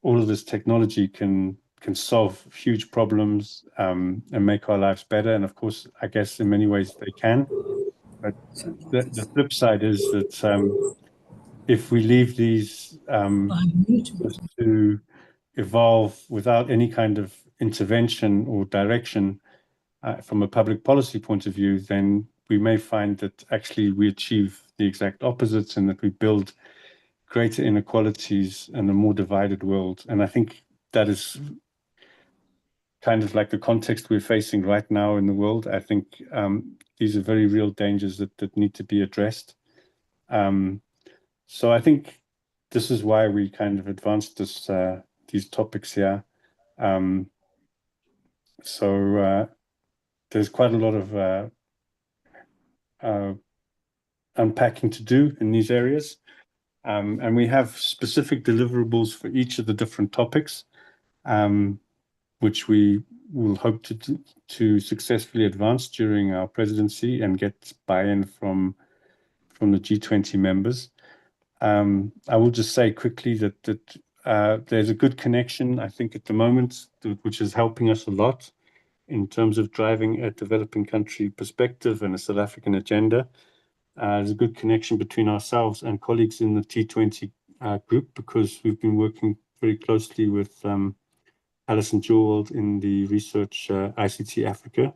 all of this technology can solve huge problems and make our lives better. And of course, I guess in many ways they can. But the flip side is that if we leave these to evolve without any kind of intervention or direction from a public policy point of view, then we may find that actually we achieve the exact opposites, and that we build greater inequalities and a more divided world. And I think that is kind of like the context we're facing right now in the world. I think these are very real dangers that need to be addressed. So I think this is why we kind of advanced these topics here. So there's quite a lot of unpacking to do in these areas. And we have specific deliverables for each of the different topics, which we will hope to successfully advance during our presidency and get buy-in from the G20 members. I will just say quickly that there's a good connection, I think, at the moment, which is helping us a lot in terms of driving a developing country perspective and a South African agenda. There's a good connection between ourselves and colleagues in the T20 group, because we've been working very closely with Alison Jewell in the research ICT Africa,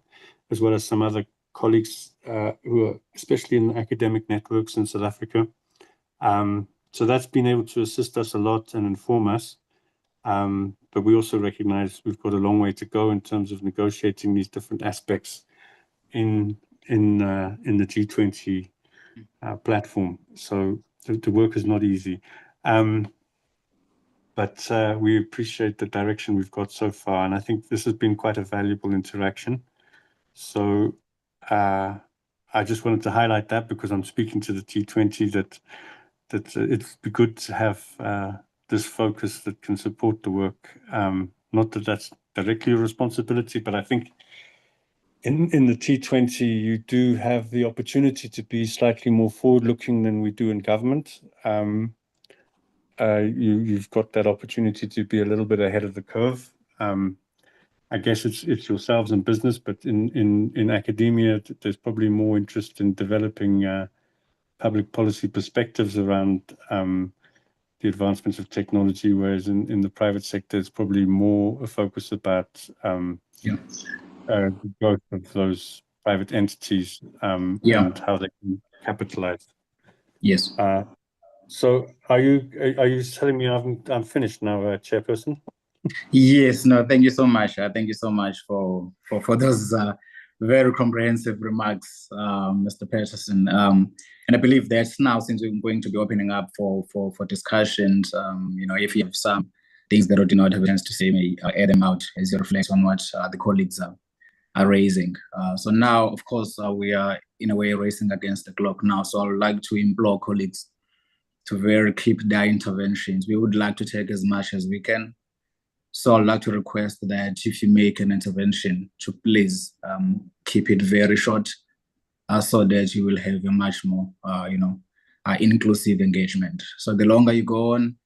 as well as some other colleagues who are especially in academic networks in South Africa. So that's been able to assist us a lot and inform us. But we also recognize we've got a long way to go in terms of negotiating these different aspects in the G20 platform. So the work is not easy. But we appreciate the direction we've got so far, and I think this has been quite a valuable interaction. So I just wanted to highlight that because I'm speaking to the T20 that it'd be good to have this focus that can support the work. Not that that's directly your responsibility, but I think in the T20 you do have the opportunity to be slightly more forward-looking than we do in government. You've got that opportunity to be a little bit ahead of the curve. I guess it's yourselves in business, but in academia, there's probably more interest in developing public policy perspectives around the advancements of technology, whereas in the private sector, it's probably more a focus about the growth of those private entities and how they can capitalize. Yes. So are you telling me I'm finished now, Chairperson? Yes. No. Thank you so much. Thank you so much for those very comprehensive remarks, Mr. Patterson. And I believe that now, since we're going to be opening up for discussions, if you have some things that I do not have a chance to say, may add them out as you reflect on what the colleagues are raising. So now, of course, we are in a way racing against the clock now. So I would like to implore colleagues to keep their interventions. We would like to take as much as we can. So I'd like to request that if you make an intervention, to please keep it very short, so that you will have a much more, inclusive engagement. So the longer you go on,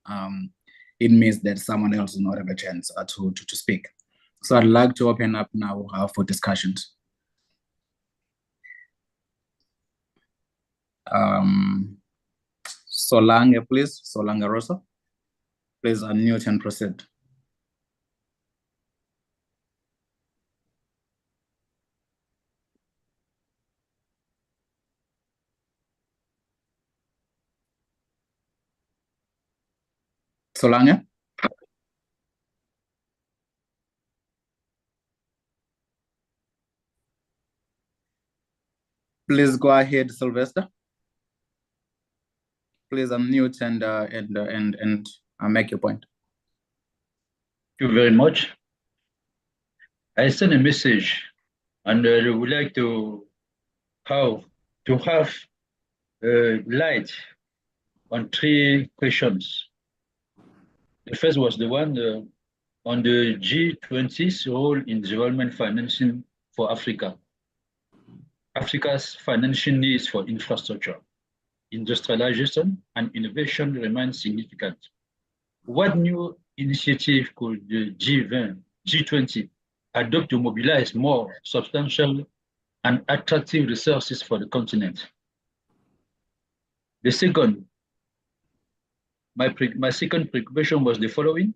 it means that someone else will not have a chance to speak. So I'd like to open up now for discussions. Solange, please. Solange Rosa. Please unmute and proceed. Solange? Please go ahead, Sylvester. Please unmute and make your point. Thank you very much. I sent a message, and I would like to have light on 3 questions. The first was the one on the G20's role in development financing for Africa. Africa's financial needs for infrastructure, industrialization, and innovation remain significant. What new initiative could the G20 adopt to mobilize more substantial and attractive resources for the continent? The second, my second preoccupation was the following.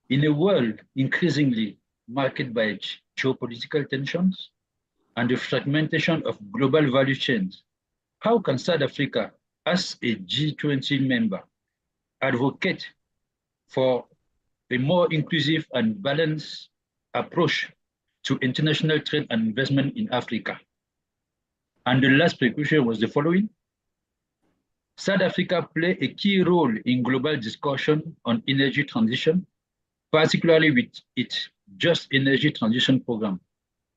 In a world increasingly marked by geopolitical tensions and the fragmentation of global value chains, how can South Africa, as a G20 member, advocate for a more inclusive and balanced approach to international trade and investment in Africa? And the last preoccupation was the following. South Africa play a key role in global discussion on energy transition, particularly with its Just Energy Transition Program.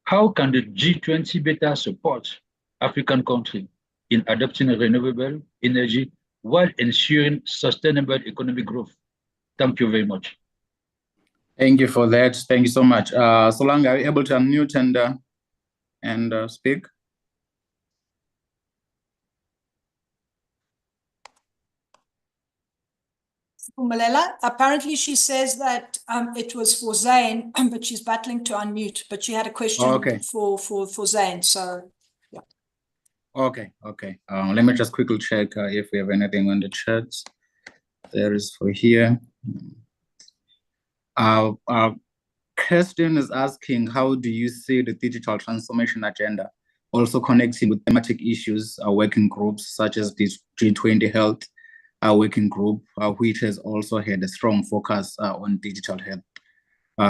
How can the G20 better support African countries in adopting renewable energy while ensuring sustainable economic growth? Thank you very much. Thank you for that. Thank you so much. Solange, are you able to unmute and speak? Malala, apparently she says that it was for Zane, but she's battling to unmute. But she had a question for Zane. So, yeah. Okay. Let me just quickly check if we have anything on the chat. There is for here. Our question is asking, how do you see the digital transformation agenda also connecting with thematic issues, working groups such as the G20 Health working group, which has also had a strong focus on digital health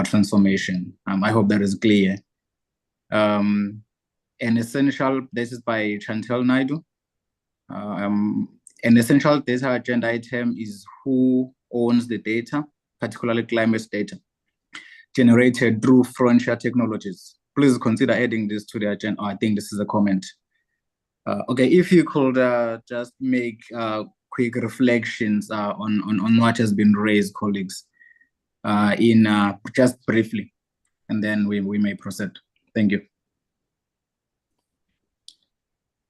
transformation? I hope that is clear. An essential, this is by Chantel Naidu. An essential data agenda item is who owns the data, particularly climate data, generated through frontier technologies. Please consider adding this to the agenda. I think this is a comment Okay, if you could just make quick reflections on what has been raised, colleagues, in just briefly, and then we may proceed. Thank you.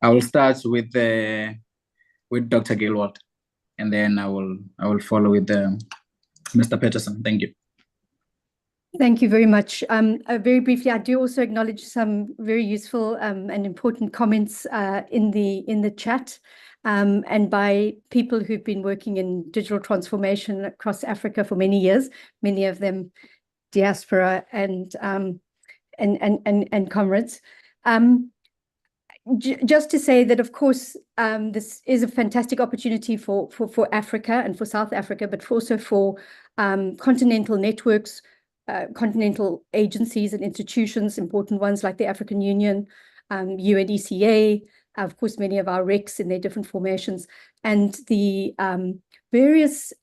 I will start with Dr. Gilward, and then I will follow with Mr. Peterson. Thank you. Thank you very much. Very briefly, I do also acknowledge some very useful and important comments in the chat, and by people who've been working in digital transformation across Africa for many years, many of them diaspora and comrades. Just to say that, of course, this is a fantastic opportunity for Africa and for South Africa, but also for continental networks, continental agencies and institutions, important ones like the African Union, UNISA, of course, many of our RECs in their different formations, and the various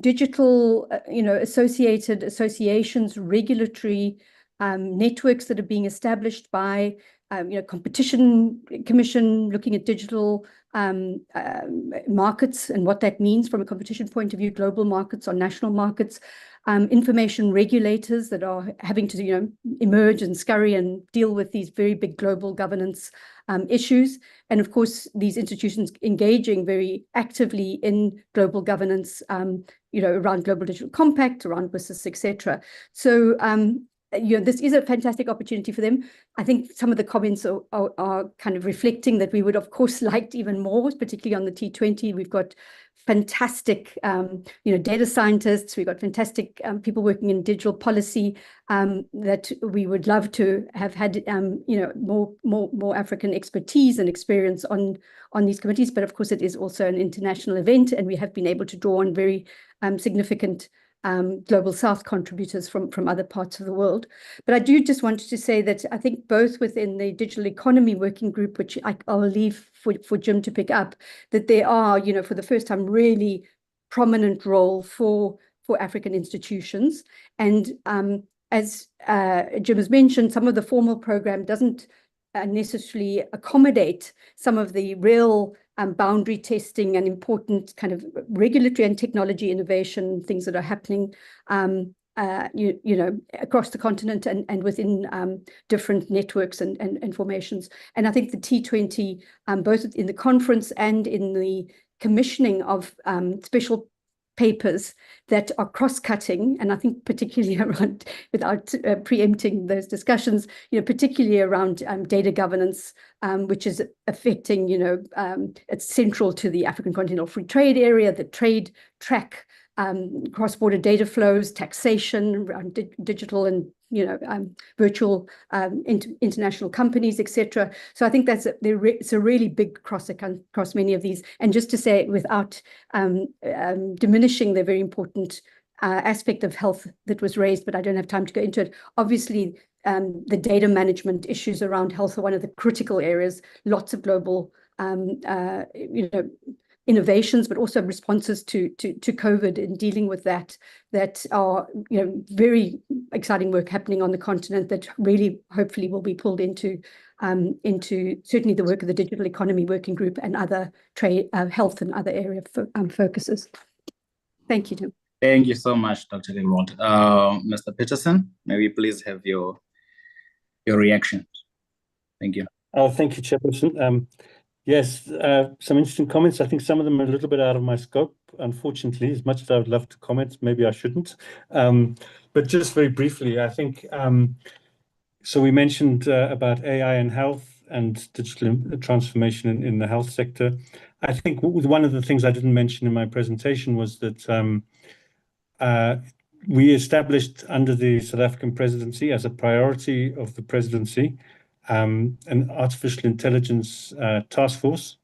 digital, associated associations, regulatory networks that are being established by Competition Commission, looking at digital markets and what that means from a competition point of view, global markets or national markets, information regulators that are having to emerge and scurry and deal with these very big global governance issues, and of course these institutions engaging very actively in global governance, around Global Digital Compact, around WSIS, etc. So this is a fantastic opportunity for them. I think some of the comments are kind of reflecting that we would, of course, liked even more, particularly on the T20. We've got fantastic, data scientists. We've got fantastic people working in digital policy that we would love to have had, more African expertise and experience on these committees. But of course, it is also an international event, and we have been able to draw on very significant Global South contributors from other parts of the world. But I do just want to say that I think both within the digital economy working group, which I'll leave for Jim to pick up, that there are, for the first time, really prominent role for African institutions. And as Jim has mentioned, some of the formal program doesn't necessarily accommodate some of the real boundary testing and important kind of regulatory and technology innovation things that are happening, across the continent and within different networks and formations. And I think the T20, both in the conference and in the commissioning of special papers that are cross-cutting, and I think particularly around, without preempting those discussions, particularly around data governance, which is affecting, it's central to the African Continental Free Trade Area, the trade track, cross-border data flows, taxation around digital and virtual international companies, etc. So I think it's a really big cross many of these. And just to say, without diminishing the very important aspect of health that was raised, but I don't have time to go into it. Obviously, the data management issues around health are one of the critical areas. Lots of global innovations, but also responses to COVID and dealing with that are, very exciting work happening on the continent that really hopefully will be pulled into certainly the work of the Digital Economy Working Group and other trade, health and other area focuses. Thank you, Tim. Thank you so much, Dr. Gilward. Mr. Peterson, may we please have your reaction? Thank you. Thank you, Chairperson. Yes, some interesting comments. I think some of them are a little bit out of my scope, unfortunately. As much as I would love to comment, maybe I shouldn't. But just very briefly, I think, so we mentioned about AI and health and digital transformation in the health sector. I think one of the things I didn't mention in my presentation was that we established under the South African presidency as a priority of the presidency an artificial intelligence task force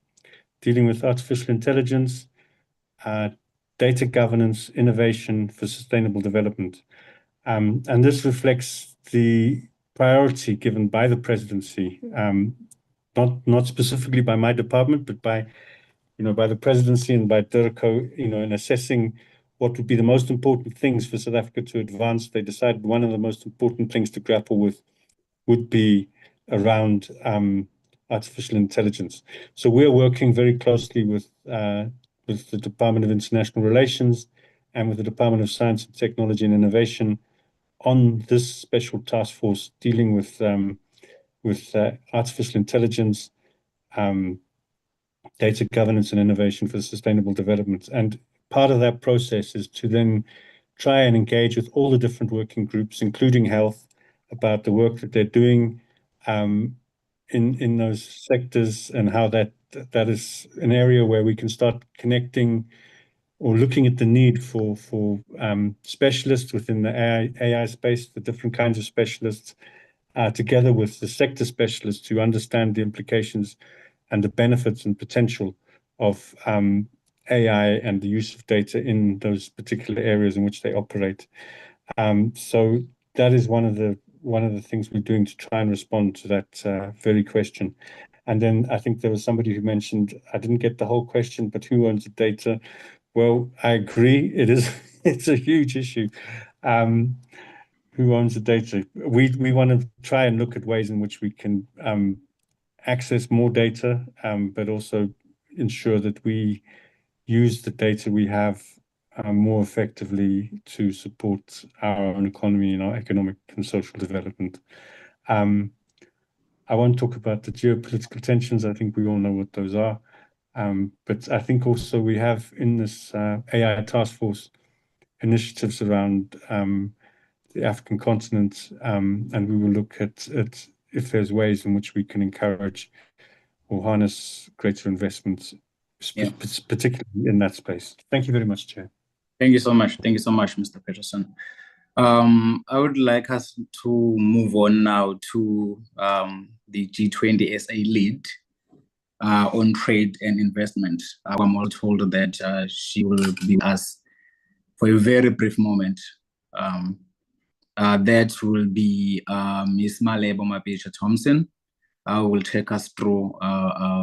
dealing with artificial intelligence, data governance, innovation for sustainable development. And this reflects the priority given by the presidency, not specifically by my department, but by the presidency and by DIRCO, in assessing what would be the most important things for South Africa to advance. They decided one of the most important things to grapple with would be around artificial intelligence. So we're working very closely with the Department of International Relations and with the Department of Science and Technology and Innovation on this special task force dealing with artificial intelligence, data governance and innovation for sustainable development. And part of that process is to then try and engage with all the different working groups, including health, about the work that they're doing in those sectors, and how that is an area where we can start connecting or looking at the need for specialists within the AI space, the different kinds of specialists, together with the sector specialists to understand the implications and the benefits and potential of AI and the use of data in those particular areas in which they operate. So that is one of the things we're doing to try and respond to that very question. And then I think there was somebody who mentioned, I didn't get the whole question, but who owns the data? Well, I agree, it's a huge issue. Who owns the data? We want to try and look at ways in which we can access more data, but also ensure that we use the data we have more effectively to support our own economy and our economic and social development. I won't talk about the geopolitical tensions. I think we all know what those are. But I think also we have in this AI task force initiatives around the African continent, and we will look at if there's ways in which we can encourage or harness greater investments, particularly in that space. Thank you very much, Chair. Thank you so much. Thank you so much, Mr. Peterson. I would like us to move on now to the G20 SA lead on trade and investment. I'm all told that she will be with us for a very brief moment. That will be Ms. Malebo Mabisha Thompson, who will take us through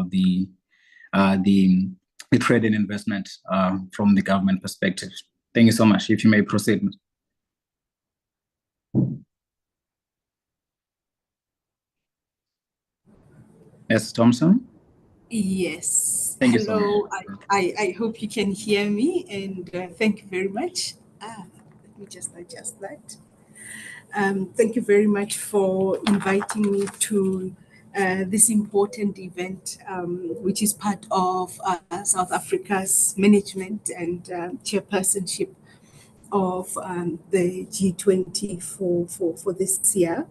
the trade and investment from the government perspective. Thank you so much. If you may proceed. Ms. Thompson? Yes. Thank you Hello. so much. I hope you can hear me, and thank you very much. Let me just adjust that. Thank you very much for inviting me to this important event, which is part of South Africa's management and chairpersonship of the G20 for this year.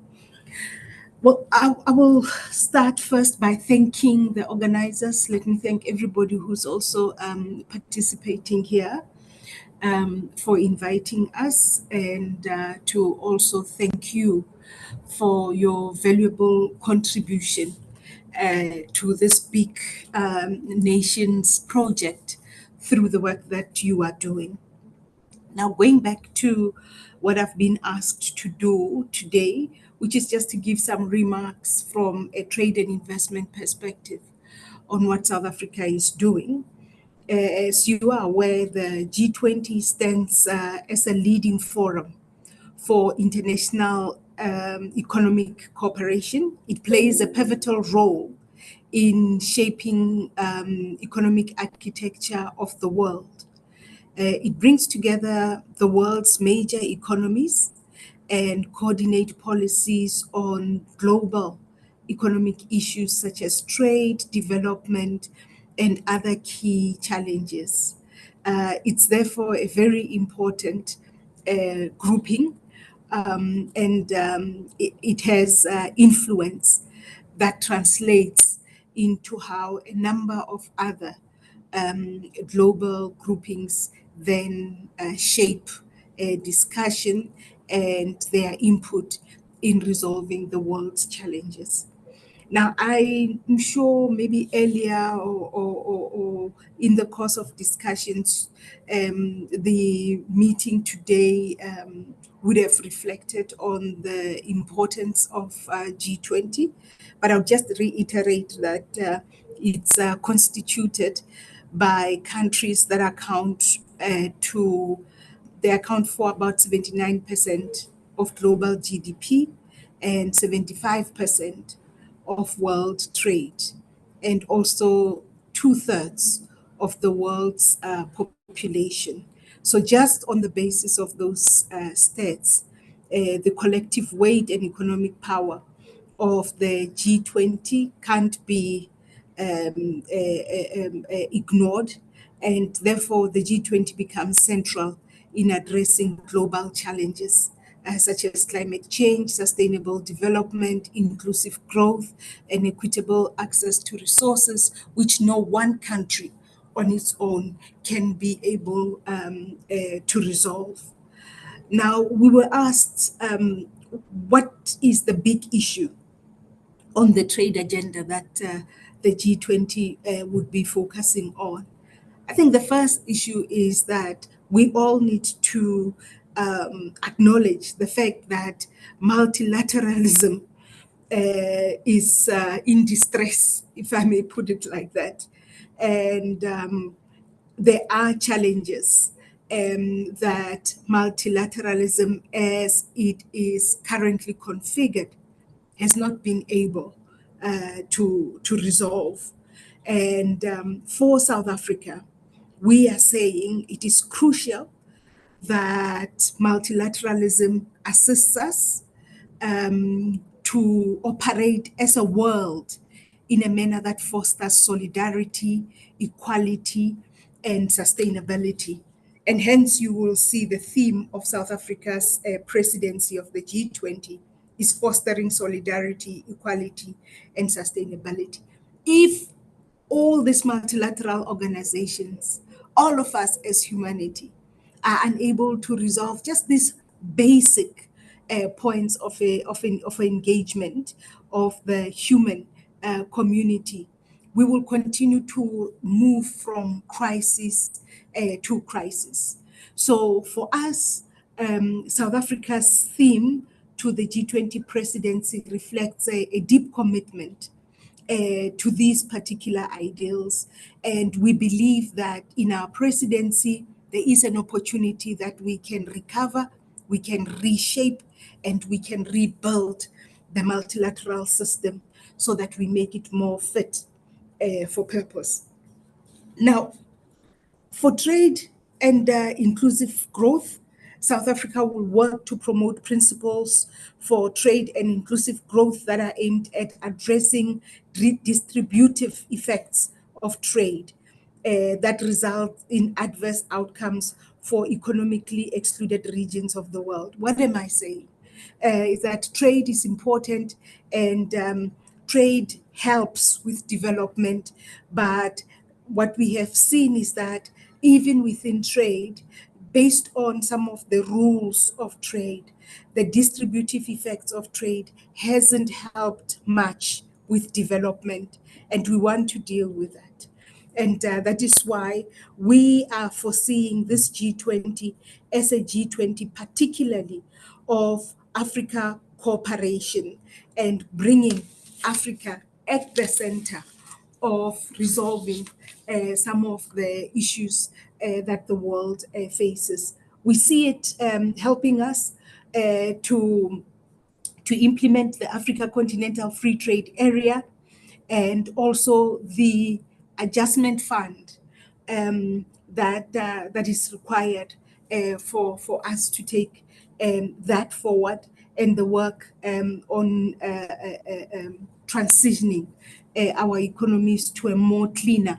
Well, I will start first by thanking the organizers. Let me thank everybody who's also participating here for inviting us, and to also thank you for your valuable contribution to this big nation's project through the work that you are doing. Now, going back to what I've been asked to do today, which is just to give some remarks from a trade and investment perspective on what South Africa is doing. As you are aware, the G20 stands as a leading forum for international economic cooperation. It plays a pivotal role in shaping economic architecture of the world. It brings together the world's major economies and coordinate policies on global economic issues such as trade, development, and other key challenges. It's therefore a very important grouping, and it has influence that translates into how a number of other global groupings then shape a discussion and their input in resolving the world's challenges. Now, I'm sure maybe earlier or in the course of discussions, the meeting today would have reflected on the importance of G20, but I'll just reiterate that it's constituted by countries that account for about 79% of global GDP and 75% of world trade, and also 2/3 of the world's population. So just on the basis of those stats, the collective weight and economic power of the G20 can't be ignored, and therefore the G20 becomes central in addressing global challenges such as climate change, sustainable development, inclusive growth, and equitable access to resources, which no one country on its own can be able to resolve. Now, we were asked, what is the big issue on the trade agenda that the G20 would be focusing on? I think the first issue is that we all need to acknowledge the fact that multilateralism is in distress, if I may put it like that. And there are challenges that multilateralism, as it is currently configured, has not been able to resolve. And for South Africa, we are saying it is crucial that multilateralism assists us to operate as a world in a manner that fosters solidarity, equality, and sustainability. And hence you will see the theme of South Africa's presidency of the G20 is fostering solidarity, equality, and sustainability. If all these multilateral organizations, all of us as humanity, are unable to resolve just these basic points of engagement of the human community, we will continue to move from crisis to crisis. So for us, South Africa's theme to the G20 presidency reflects a deep commitment to these particular ideals. And we believe that in our presidency, there is an opportunity that we can recover, we can reshape, and we can rebuild the multilateral system so that we make it more fit for purpose. Now, for trade and inclusive growth, South Africa will work to promote principles for trade and inclusive growth that are aimed at addressing distributive effects of trade that result in adverse outcomes for economically excluded regions of the world. What am I saying? Is that trade is important, and trade helps with development, but what we have seen is that even within trade, based on some of the rules of trade, the distributive effects of trade hasn't helped much with development, and we want to deal with that. And that is why we are foreseeing this G20 as a G20 particularly of Africa cooperation and bringing Africa at the center of resolving some of the issues that the world faces. We see it helping us to implement the Africa Continental Free Trade Area and also the adjustment fund that is required for us to take that forward, and the work on transitioning our economies to a more cleaner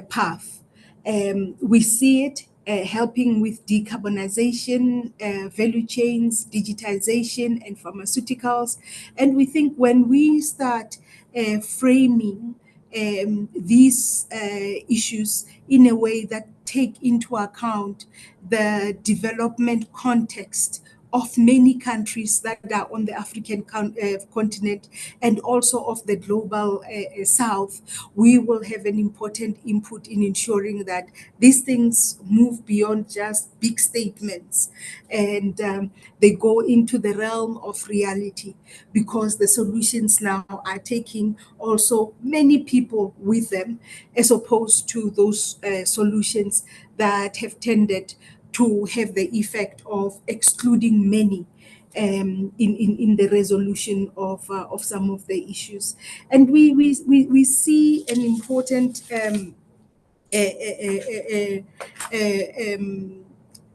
path. We see it helping with decarbonization, value chains, digitization, and pharmaceuticals. And we think when we start framing these issues in a way that take into account the development context of many countries that are on the African continent and also of the global south, we will have an important input in ensuring that these things move beyond just big statements and they go into the realm of reality, because the solutions now are taking also many people with them, as opposed to those solutions that have tended to have the effect of excluding many in the resolution of some of the issues. And we see an important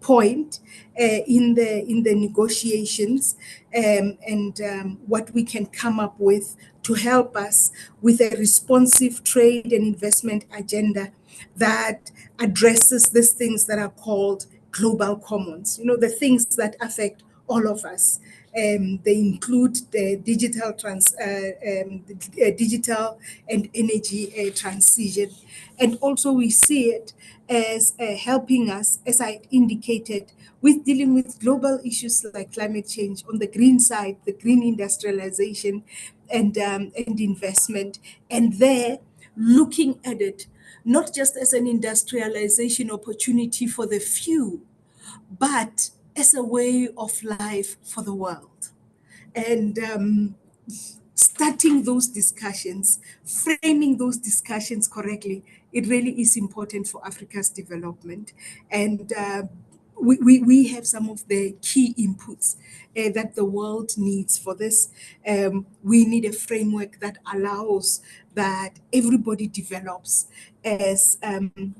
point in the negotiations, and what we can come up with to help us with a responsive trade and investment agenda that addresses these things that are called global commons, the things that affect all of us. They include the digital and energy transition. And also we see it as helping us, as I indicated, with dealing with global issues like climate change on the green side, the green industrialization and investment. And there, looking at it, not just as an industrialization opportunity for the few, but as a way of life for the world. And starting those discussions, framing those discussions correctly, it really is important for Africa's development. And we have some of the key inputs that the world needs for this. We need a framework that allows that everybody develops as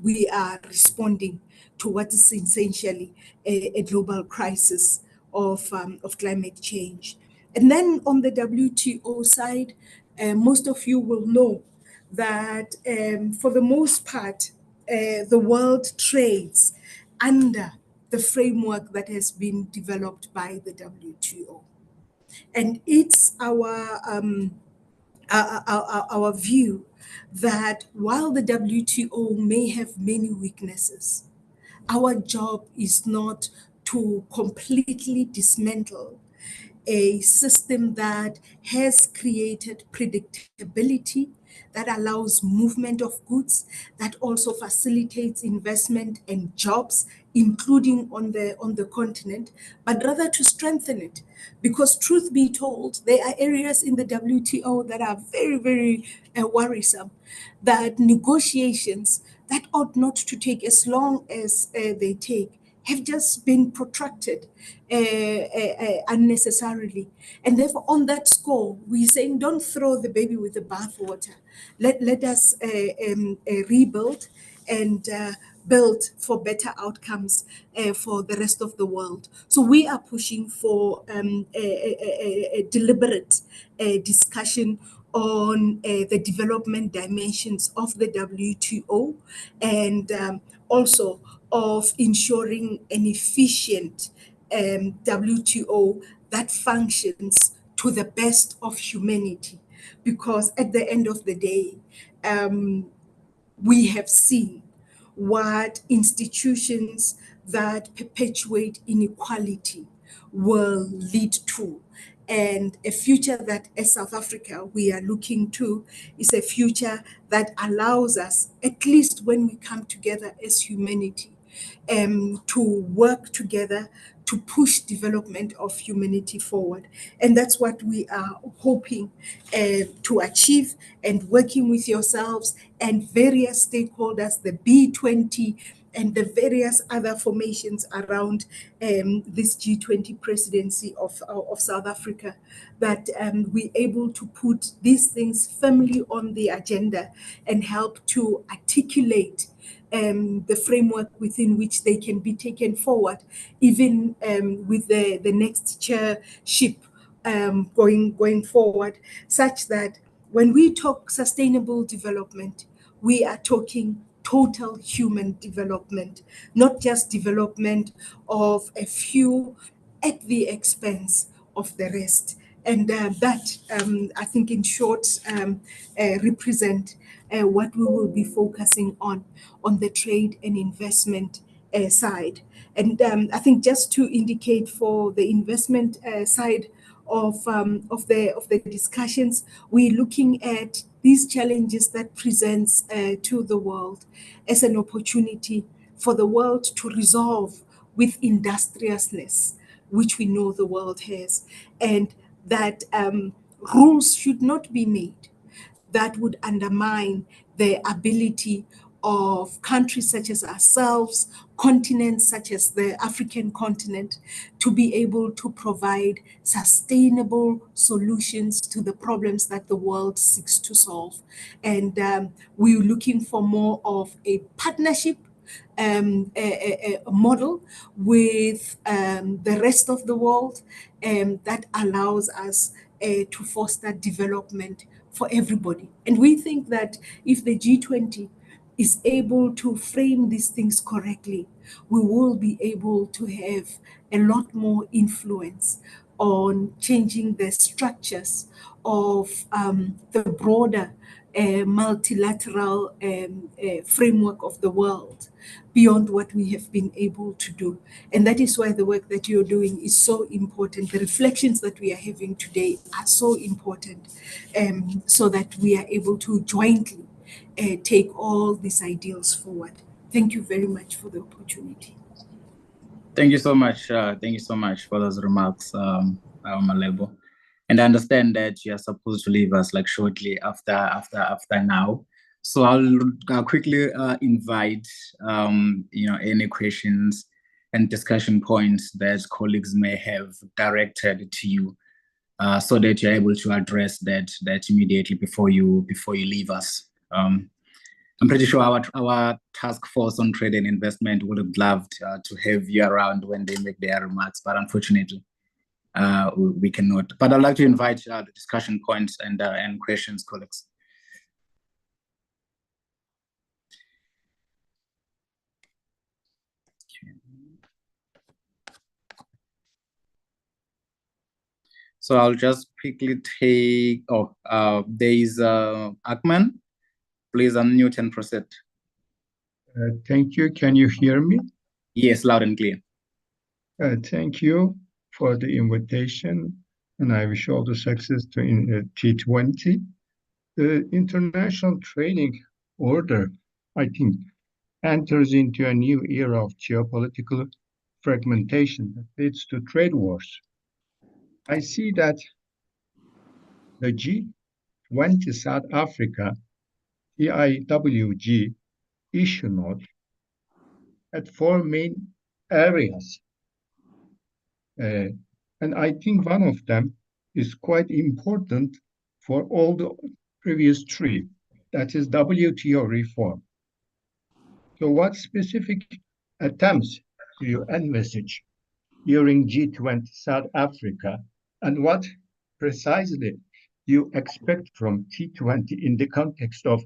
we are responding to what is essentially a global crisis of climate change. And then on the WTO side, most of you will know that for the most part, the world trades under the framework that has been developed by the WTO. And it's our view that while the WTO may have many weaknesses, our job is not to completely dismantle a system that has created predictability, that allows movement of goods, that also facilitates investment and jobs, including on the continent, but rather to strengthen it. Because truth be told, there are areas in the WTO that are very, very worrisome, that negotiations that ought not to take as long as they take have just been protracted unnecessarily. And therefore, on that score, we're saying don't throw the baby with the bathwater. Let us rebuild and build for better outcomes for the rest of the world. So we are pushing for a deliberate discussion on the development dimensions of the WTO, and also of ensuring an efficient WTO that functions to the best of humanity. Because at the end of the day, we have seen what institutions that perpetuate inequality will lead to. And a future that, as South Africa, we are looking to is a future that allows us, at least when we come together as humanity, to work together to push development of humanity forward. And that's what we are hoping to achieve, and working with yourselves and various stakeholders, the B20 and the various other formations around this G20 presidency of South Africa, that we're able to put these things firmly on the agenda and help to articulate the framework within which they can be taken forward, even with the next chairship going forward, such that when we talk sustainable development, we are talking total human development, not just development of a few at the expense of the rest. And that, I think, in short, represent what we will be focusing on the trade and investment side. And I think just to indicate for the investment side of the discussions, we're looking at these challenges that presents to the world as an opportunity for the world to resolve with industriousness, which we know the world has, and that rules should not be made that would undermine the ability of countries such as ourselves, continents such as the African continent, to be able to provide sustainable solutions to the problems that the world seeks to solve. And we're looking for more of a partnership a model with the rest of the world that allows us to foster development for everybody. And we think that if the G20 is able to frame these things correctly, we will be able to have a lot more influence on changing the structures of the broader multilateral framework of the world beyond what we have been able to do. And that is why the work that you're doing is so important. The reflections that we are having today are so important, so that we are able to jointly take all these ideals forward. Thank you very much for the opportunity. Thank you so much. Thank you so much for those remarks, Malebo. And I understand that you are supposed to leave us like shortly after now. So I'll quickly invite any questions and discussion points that colleagues may have directed to you, so that you're able to address that immediately before you leave us. I'm pretty sure our task force on trade and investment would have loved to have you around when they make their remarks, but unfortunately, we cannot. But I'd like to invite the discussion points and questions, colleagues. So I'll just quickly take, there is Akman. Please unmute and proceed. Thank you. Can you hear me? Yes, loud and clear. Thank you for the invitation, and I wish all the success to T20. The international trading order, I think, enters into a new era of geopolitical fragmentation that leads to trade wars. I see that the G20 South Africa TIWG issue note at 4 main areas. And I think one of them is quite important for all the previous 3. That is WTO reform. So what specific attempts do you envisage during G20 South Africa, and what precisely do you expect from T20 in the context of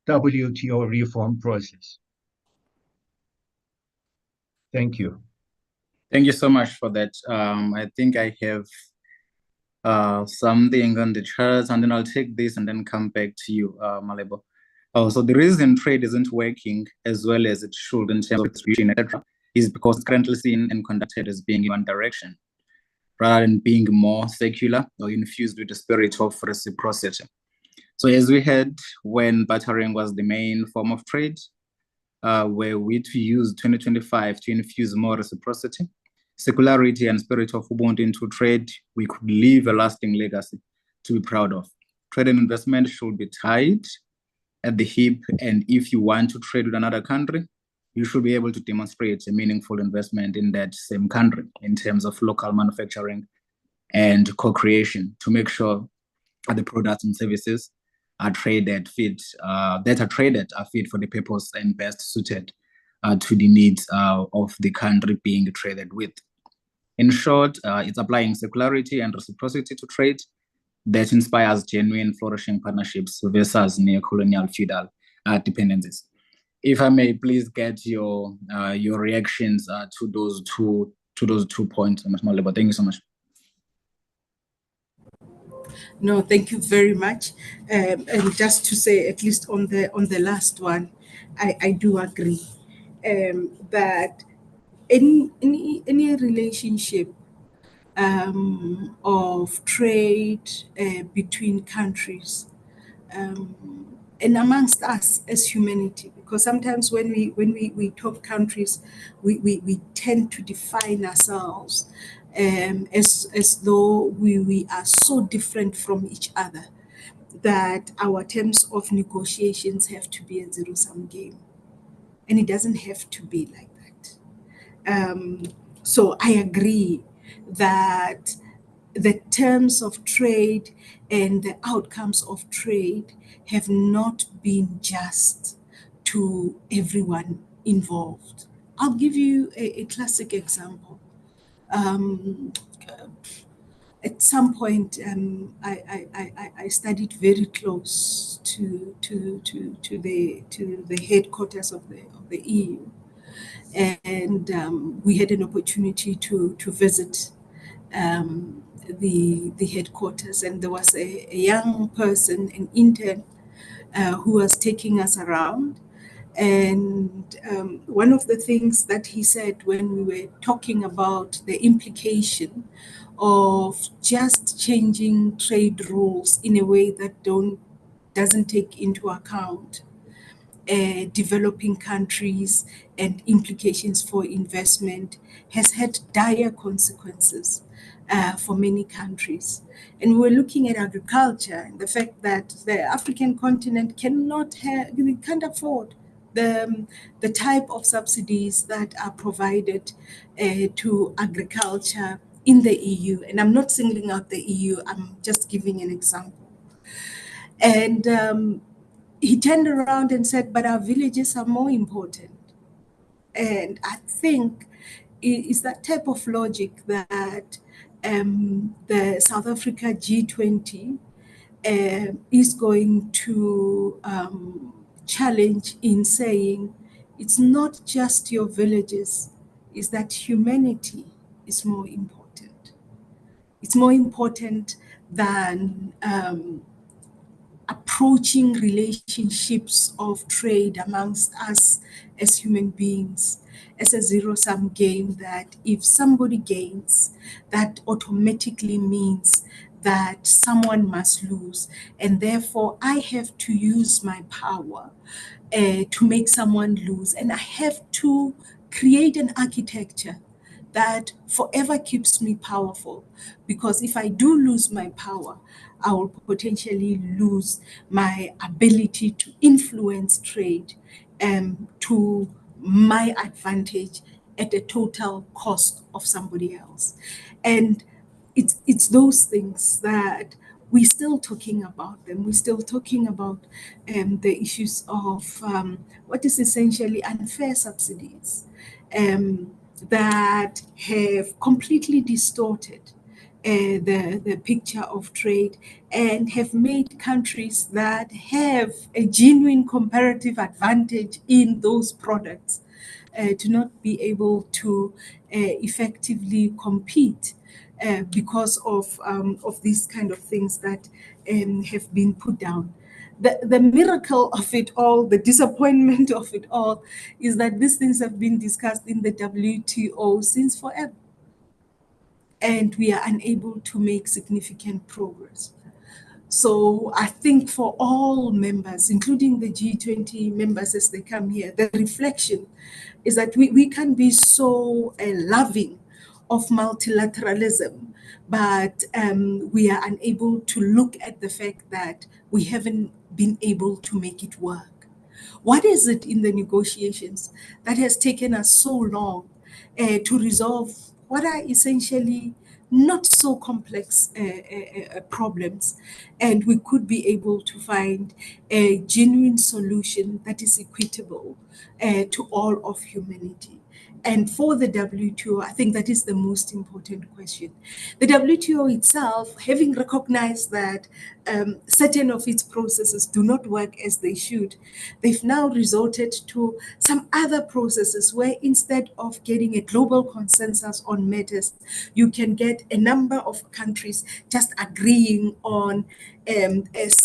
WTO reform process? Thank you. Thank you so much for that. I think I have something on the charts, and then I'll take this and then come back to you, Malebo. So the reason trade isn't working as well as it should in terms of distribution, etc., is because it's currently seen and conducted as being in one direction, rather than being more secular or infused with the spirit of reciprocity. So as we had when bartering was the main form of trade, where we to use 2025 to infuse more reciprocity, secularity, and spirit of Ubuntu into trade, we could leave a lasting legacy to be proud of. Trade and investment should be tied at the hip, and if you want to trade with another country, you should be able to demonstrate a meaningful investment in that same country in terms of local manufacturing and co-creation to make sure that the products and services are traded fit, are fit for the purpose and best suited to the needs of the country being traded with. In short, it's applying secularity and reciprocity to trade that inspires genuine flourishing partnerships versus neo-colonial feudal dependencies. If I may please get your reactions to those two points, Ms. Malebo. Thank you so much. No, thank you very much. And just to say, at least on the last one, I do agree that any relationship of trade between countries and amongst us as humanity, because sometimes when we talk countries, we tend to define ourselves as though we are so different from each other that our terms of negotiations have to be a zero-sum game. and it doesn't have to be like that. So I agree that the terms of trade and the outcomes of trade have not been just to everyone involved. I'll give you a classic example. At some point, I studied very close to the headquarters of the EU, and we had an opportunity to visit the headquarters, and there was a young person, an intern, who was taking us around. And one of the things that he said when we were talking about the implication of just changing trade rules in a way that doesn't take into account developing countries and implications for investment has had dire consequences for many countries. And we're looking at agriculture and the fact that the African continent we can't afford the type of subsidies that are provided to agriculture in the EU. And I'm not singling out the EU, I'm just giving an example. And he turned around and said, but our villages are more important. And I think it's that type of logic that the South Africa G20 is going to challenge in saying it's not just your villages, it's that humanity is more important. It's more important than approaching relationships of trade amongst us as human beings as a zero-sum game, that if somebody gains, that automatically means that someone must lose, and therefore I have to use my power to make someone lose, and I have to create an architecture that forever keeps me powerful, because if I do lose my power, I will potentially lose my ability to influence trade to my advantage at the total cost of somebody else. And it's those things that we're still talking about them. We're still talking about the issues of what is essentially unfair subsidies that have completely distorted the picture of trade and have made countries that have a genuine comparative advantage in those products to not be able to effectively compete because of these kind of things that have been put down. The miracle of it all, the disappointment of it all, is that these things have been discussed in the WTO since forever. And we are unable to make significant progress. So I think for all members, including the G20 members as they come here, the reflection is that we can be so loving of multilateralism, but we are unable to look at the fact that we haven't been able to make it work. What is it in the negotiations that has taken us so long to resolve what are essentially not so complex problems, and we could be able to find a genuine solution that is equitable to all of humanity? And for the WTO, I think that is the most important question. The WTO itself, having recognized that certain of its processes do not work as they should, they've now resorted to some other processes where instead of getting a global consensus on matters, you can get a number of countries just agreeing on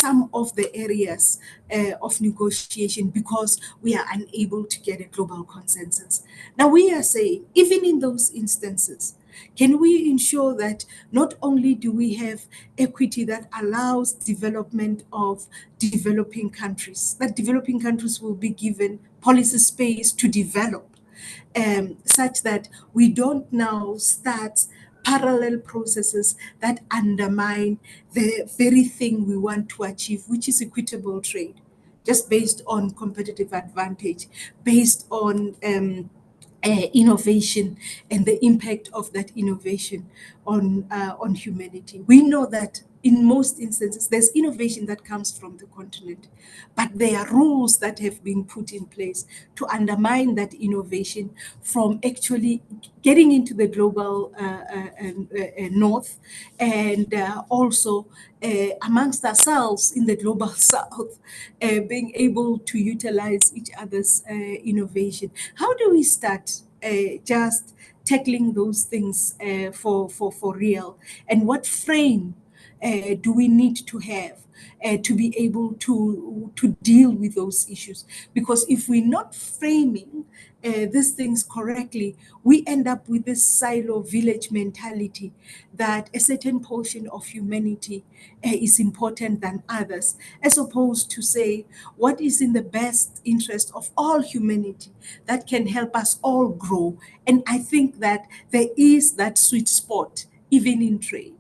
some of the areas of negotiation because we are unable to get a global consensus. Now we are saying, even in those instances, can we ensure that not only do we have equity that allows development of developing countries, that developing countries will be given policy space to develop, such that we don't now start parallel processes that undermine the very thing we want to achieve, which is equitable trade. just based on competitive advantage, based on innovation and the impact of that innovation on humanity. We know that in most instances, there's innovation that comes from the continent, but there are rules that have been put in place to undermine that innovation from actually getting into the global north, and also amongst ourselves in the global south, being able to utilize each other's innovation. How do we start just tackling those things for real? And what frame do we need to have to be able to deal with those issues? Because if we're not framing these things correctly, we end up with this silo village mentality that a certain portion of humanity is important than others, as opposed to say what is in the best interest of all humanity that can help us all grow. And I think that there is that sweet spot even in trade.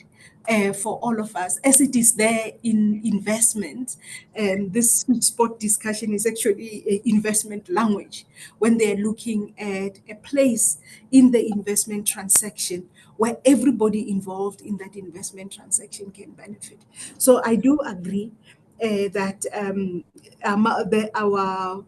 For all of us, as it is there in investment. And this sweet spot discussion is actually investment language when they're looking at a place in the investment transaction where everybody involved in that investment transaction can benefit. So I do agree that our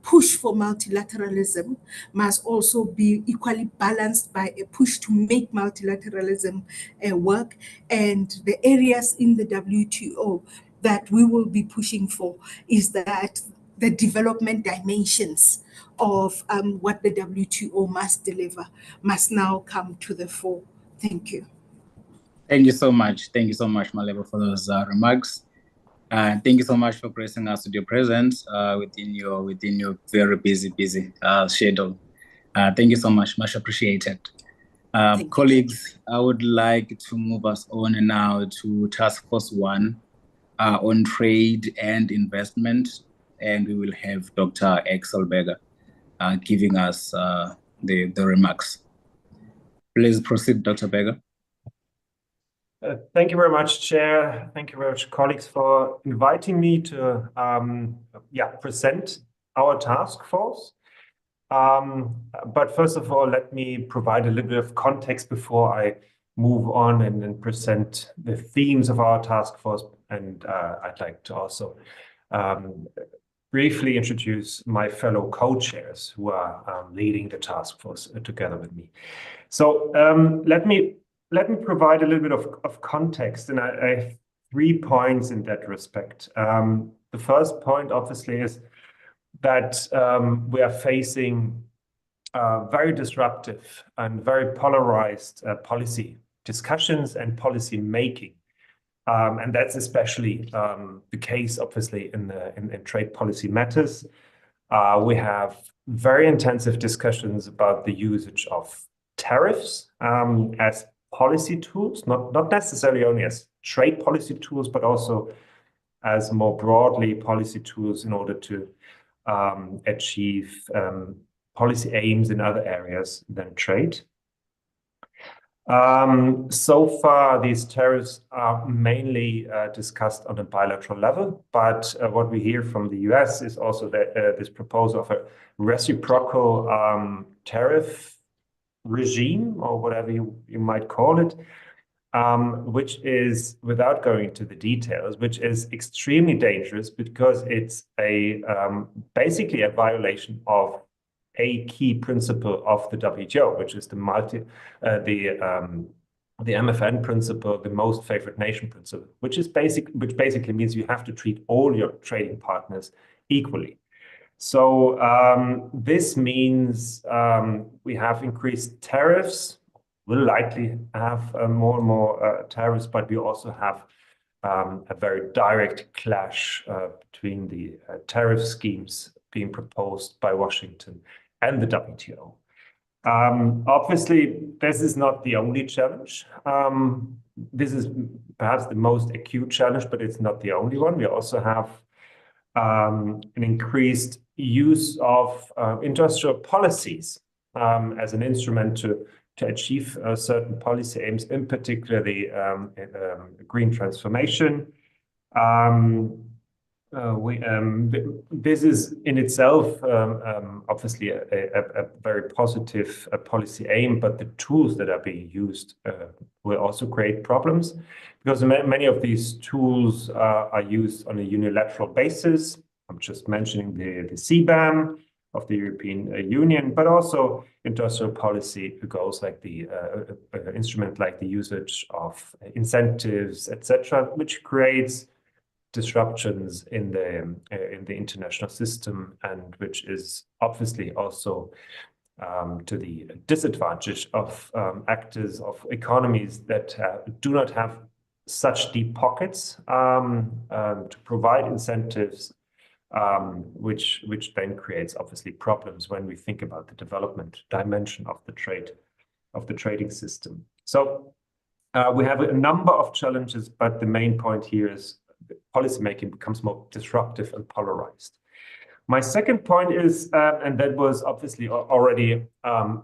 push for multilateralism must also be equally balanced by a push to make multilateralism work, and the areas in the WTO that we will be pushing for is that the development dimensions of what the WTO must deliver must now come to the fore. Thank you. Thank you so much. Thank you so much, Malebo, for those remarks. Thank you so much for gracing us with your presence within your very busy schedule. Thank you so much appreciated. Colleagues, I would like to move us on now to Task Force 1 on trade and investment, and we will have Dr. Axel Berger giving us the remarks. Please proceed, Dr. Berger. Thank you very much, Chair. Thank you very much, colleagues, for inviting me to present our task force. But first of all, let me provide a little bit of context before I move on and present the themes of our task force. And I'd like to also briefly introduce my fellow co-chairs who are leading the task force together with me. So let me provide a little bit of context, and I have 3 points in that respect. The first point, obviously, is that we are facing very disruptive and very polarized policy discussions and policy making. And that's especially the case, obviously, in trade policy matters. We have very intensive discussions about the usage of tariffs as policy tools, not necessarily only as trade policy tools, but also as more broadly policy tools in order to achieve policy aims in other areas than trade. So far, these tariffs are mainly discussed on a bilateral level, but what we hear from the US is also that this proposal of a reciprocal tariff regime, or whatever you might call it, which is, without going into the details, which is extremely dangerous because it's basically a violation of a key principle of the WTO, which is the MFN principle, the most favored nation principle, which basically means you have to treat all your trading partners equally. So this means we have increased tariffs. We'll likely have more and more tariffs, but we also have a very direct clash between the tariff schemes being proposed by Washington and the WTO. Obviously, this is not the only challenge. This is perhaps the most acute challenge, but it's not the only one. We also have an increased use of industrial policies as an instrument to achieve certain policy aims, in particular the green transformation. this is in itself obviously a very positive policy aim, but the tools that are being used will also create problems, because many of these tools are used on a unilateral basis. I'm just mentioning the CBAM of the European Union, but also industrial policy goals like the instrument like the usage of incentives, etc., which creates disruptions in the international system, and which is obviously also to the disadvantage of actors, of economies that do not have such deep pockets to provide incentives, which then creates obviously problems when we think about the development dimension of the trading system. So we have a number of challenges, but the main point here is policymaking becomes more disruptive and polarized. My second point is, and that was obviously already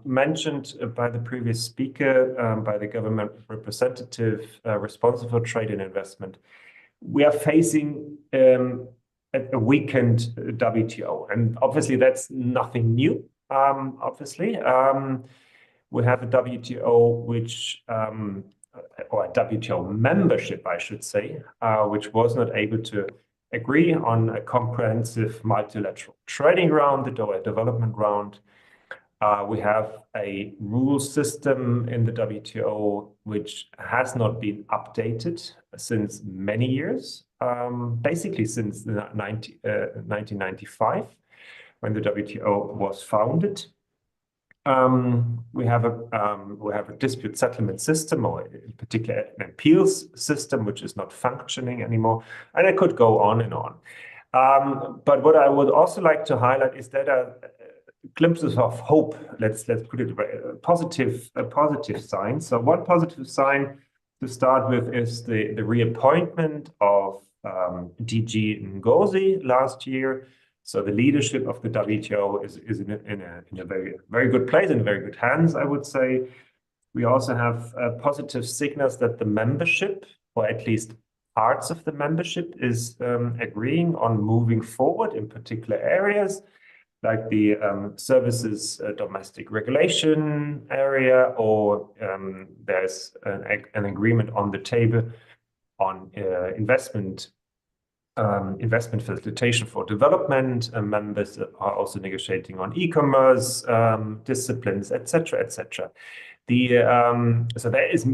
mentioned by the previous speaker, by the government representative responsible for trade and investment, we are facing a weakened WTO, and obviously that's nothing new. Obviously, we have a WTO which or a WTO membership, I should say, which was not able to agree on a comprehensive multilateral trading round, the Doha Development Round. We have a rule system in the WTO which has not been updated since many years, basically since 1995, when the WTO was founded. We have a dispute settlement system, or in particular an appeals system, which is not functioning anymore, and I could go on and on. But what I would also like to highlight is that glimpses of hope. Let's put it a positive sign. So one positive sign to start with is the reappointment of DG Ngozi last year. So the leadership of the WTO is in a very good place, in very good hands, I would say. We also have positive signals that the membership, or at least parts of the membership, is agreeing on moving forward in particular areas, like the services domestic regulation area, or there's an agreement on the table on investment facilitation for development. Members are also negotiating on e-commerce disciplines, etc., etc. So there is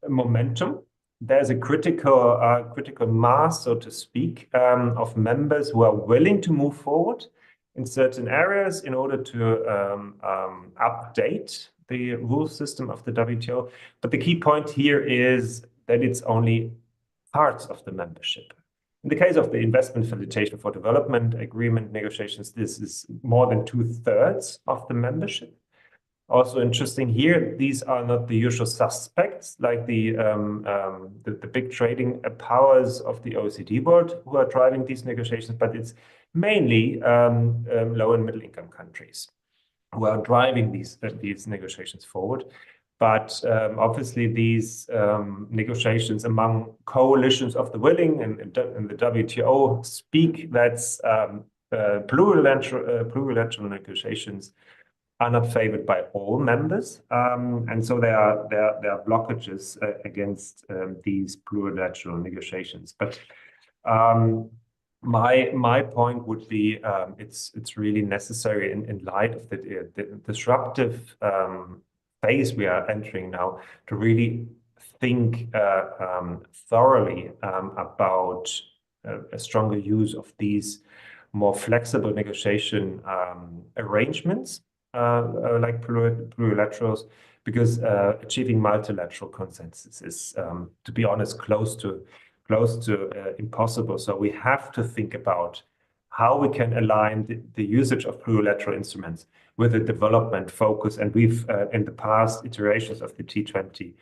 momentum. There's a critical mass, so to speak, of members who are willing to move forward in certain areas in order to update the rule system of the WTO. But the key point here is that it's only parts of the membership. In the case of the investment facilitation for development agreement negotiations, this is more than 2/3 of the membership. Also interesting here, these are not the usual suspects, like the big trading powers of the OECD world who are driving these negotiations, but it's mainly low and middle income countries who are driving these negotiations forward. But obviously these negotiations among coalitions of the willing and the WTO speak that's plurilateral negotiations are not favored by all members, and so there are blockages against these plurilateral negotiations. But my point would be it's really necessary in light of the disruptive phase we are entering now to really think thoroughly about a stronger use of these more flexible negotiation arrangements like plurilaterals, because achieving multilateral consensus is, to be honest, close to impossible. So we have to think about how we can align the usage of plurilateral instruments with the development focus. And we've, in the past iterations of the T20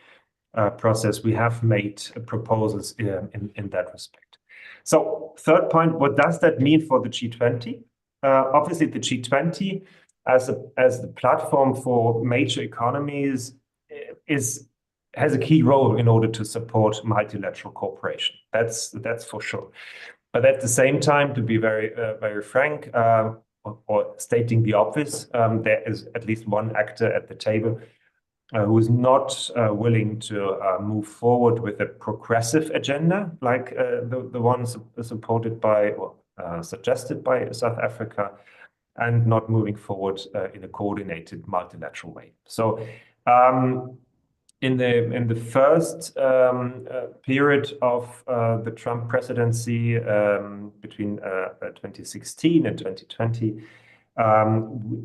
process, we have made proposals in that respect. So third point, what does that mean for the G20? Obviously, the G20 as the platform for major economies has a key role in order to support multilateral cooperation. That's for sure. But at the same time, to be very frank, or stating the obvious, there is at least one actor at the table who is not willing to move forward with a progressive agenda like the one supported by or suggested by South Africa, and not moving forward in a coordinated multilateral way. So in the first period of the Trump presidency between 2016 and 2020,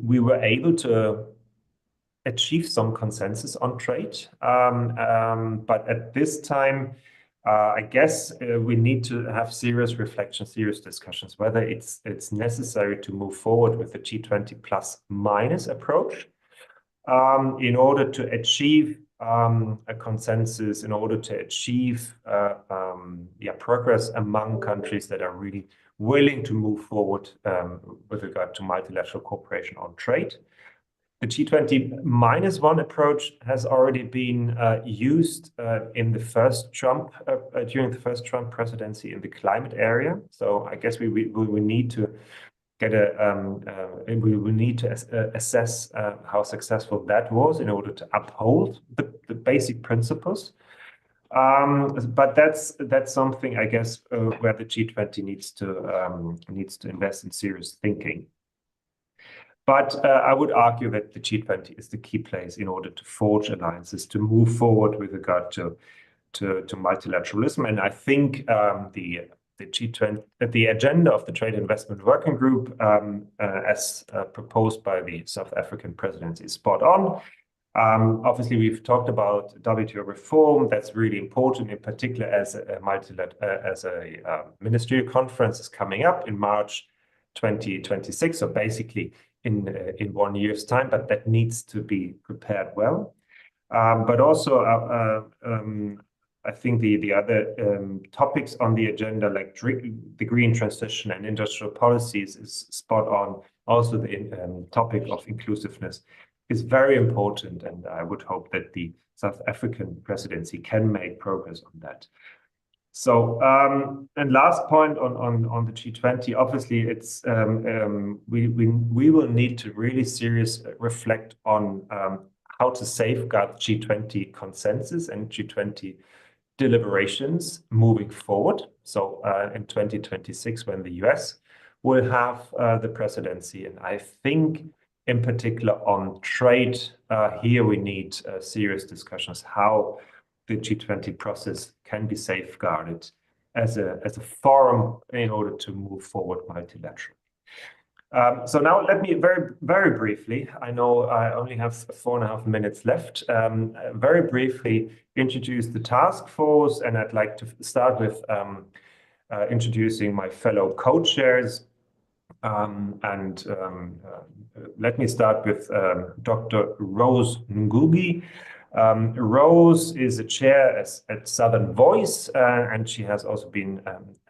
we were able to achieve some consensus on trade. But at this time, I guess we need to have serious reflection, serious discussions, whether it's necessary to move forward with the G20 plus minus approach in order to achieve a consensus, in order to achieve progress among countries that are really willing to move forward with regard to multilateral cooperation on trade. The G20 minus one approach has already been used in the first Trump during the first Trump presidency in the climate area. So I guess we need to get we will need to assess how successful that was in order to uphold the basic principles. But that's something, I guess, where the G20 needs to invest in serious thinking. But I would argue that the G20 is the key place in order to forge alliances, to move forward with regard to multilateralism. And I think the G20, the agenda of the Trade Investment Working Group, as proposed by the South African presidency, is spot on. Obviously, we've talked about WTO reform. That's really important, in particular as a ministerial conference is coming up in March 2026. So basically in 1 year's time, but that needs to be prepared well. But also, I think the other topics on the agenda, like the green transition and industrial policies, is spot on. Also, the topic of inclusiveness is very important, and I would hope that the South African presidency can make progress on that. So, and last point on the G20, obviously, it's we will need to really seriously reflect on how to safeguard G20 consensus and G20 deliberations moving forward. So, in 2026, when the US will have the presidency, and I think in particular on trade, here we need serious discussions how the G20 process can be safeguarded as a forum in order to move forward multilaterally. So now let me very briefly, I know I only have 4.5 minutes left, very briefly introduce the task force, and I'd like to start with introducing my fellow co-chairs. Let me start with Dr. Rose Ngugi. Rose is a chair at Southern Voice, and she has also been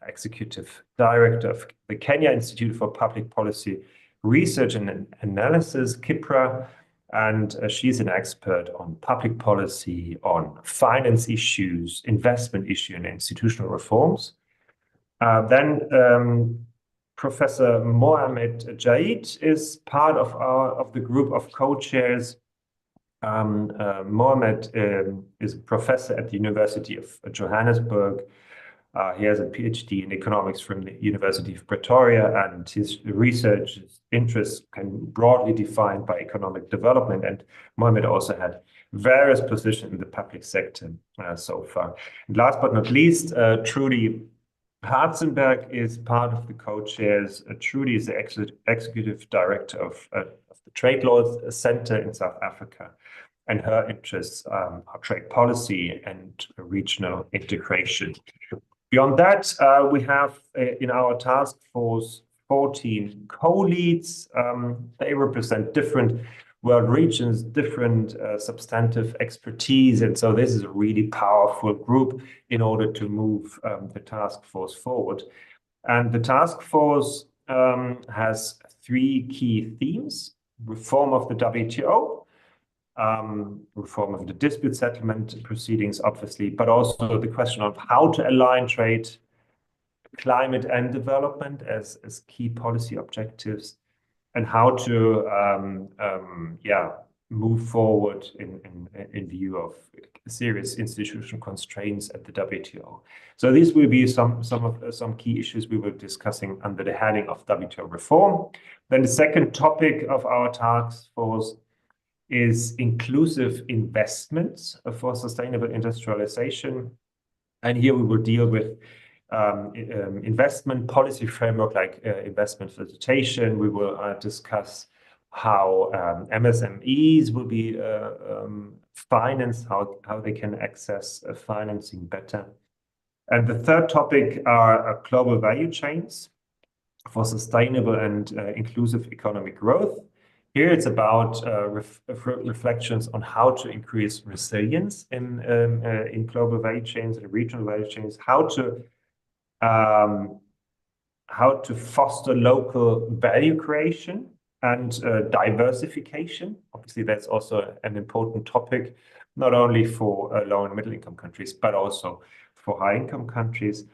executive director of the Kenya Institute for Public Policy Research and Analysis, KIPRA, and she's an expert on public policy, on finance issues, investment issue, and institutional reforms. Then Professor Mohamed Jaid is part of the group of co-chairs. Mohamed is a professor at the University of Johannesburg. He has a PhD in economics from the University of Pretoria, and his research interests can be broadly defined by economic development. And Mohamed also had various positions in the public sector so far. And last but not least, Trudy Hartzenberg is part of the co-chairs. Trudy is the executive director of the Trade Law Center in South Africa, and her interests are trade policy and regional integration. Beyond that, we have in our task force 14 co-leads. They represent different world regions, different substantive expertise. And so this is a really powerful group in order to move the task force forward. And the task force has 3 key themes: reform of the WTO, reform of the dispute settlement proceedings, obviously, but also the question of how to align trade, climate and development as key policy objectives, and how to move forward in view of serious institutional constraints at the WTO. So these will be some key issues we will be discussing under the heading of WTO reform. Then the second topic of our task force is inclusive investments for sustainable industrialization. And here we will deal with investment policy framework like investment facilitation. We will discuss how MSMEs will be financed, how they can access financing better. And the third topic are global value chains for sustainable and inclusive economic growth. Here it's about reflections on how to increase resilience in global value chains and regional value chains, how to foster local value creation and diversification. Obviously, that's also an important topic, not only for low and middle income countries, but also for high income countries.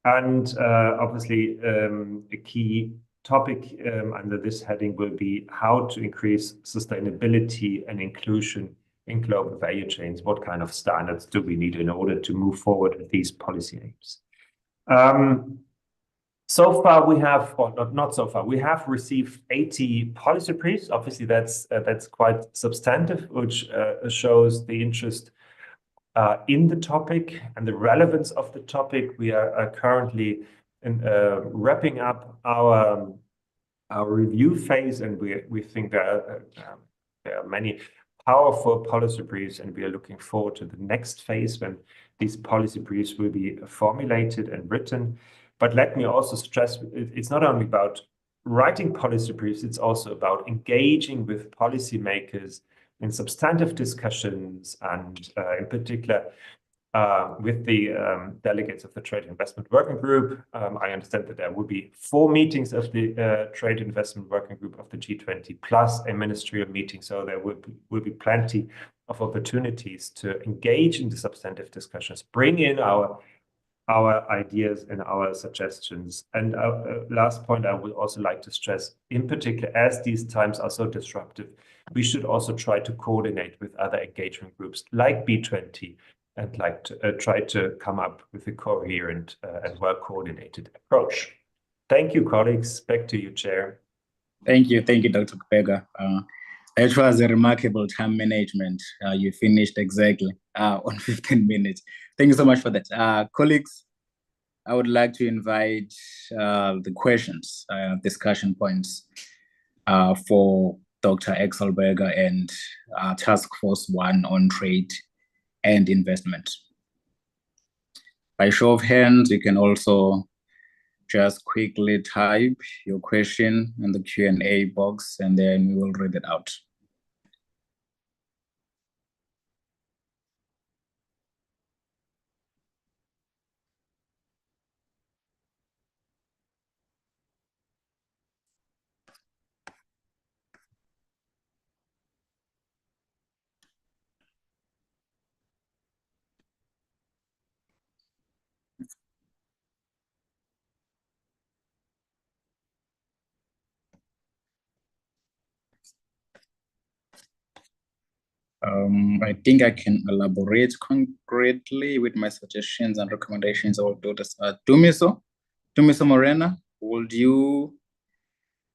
And obviously, a key topic under this heading will be how to increase sustainability and inclusion in global value chains. What kind of standards do we need in order to move forward with these policy aims? So far we have, or not so far, we have received 80 policy briefs. Obviously, that's quite substantive, which shows the interest in the topic and the relevance of the topic. We are currently wrapping up our review phase, and we think there are many powerful policy briefs, and we are looking forward to the next phase when these policy briefs will be formulated and written. But let me also stress, it's not only about writing policy briefs, it's also about engaging with policymakers in substantive discussions, and in particular with the delegates of the Trade Investment Working Group. I understand that there will be 4 meetings of the Trade Investment Working Group of the G20 plus a ministerial meeting. So there will be plenty of opportunities to engage in the substantive discussions, bring in our ideas and our suggestions. And last point, I would also like to stress, in particular, as these times are so disruptive, we should also try to coordinate with other engagement groups like B20 and like to try to come up with a coherent and well-coordinated approach. Thank you, colleagues. Back to you, Chair. Thank you, Dr. Kubega. It was a remarkable time management. You finished exactly on 15 minutes. Thank you so much for that. Colleagues, I would like to invite the questions, discussion points for Dr. Exelberger and Task Force 1 on trade and investment. By show of hands, you can also just quickly type your question in the Q&A box, and then we will read it out. I think I can elaborate concretely with my suggestions and recommendations. I will do this. Dumiso Morena, would you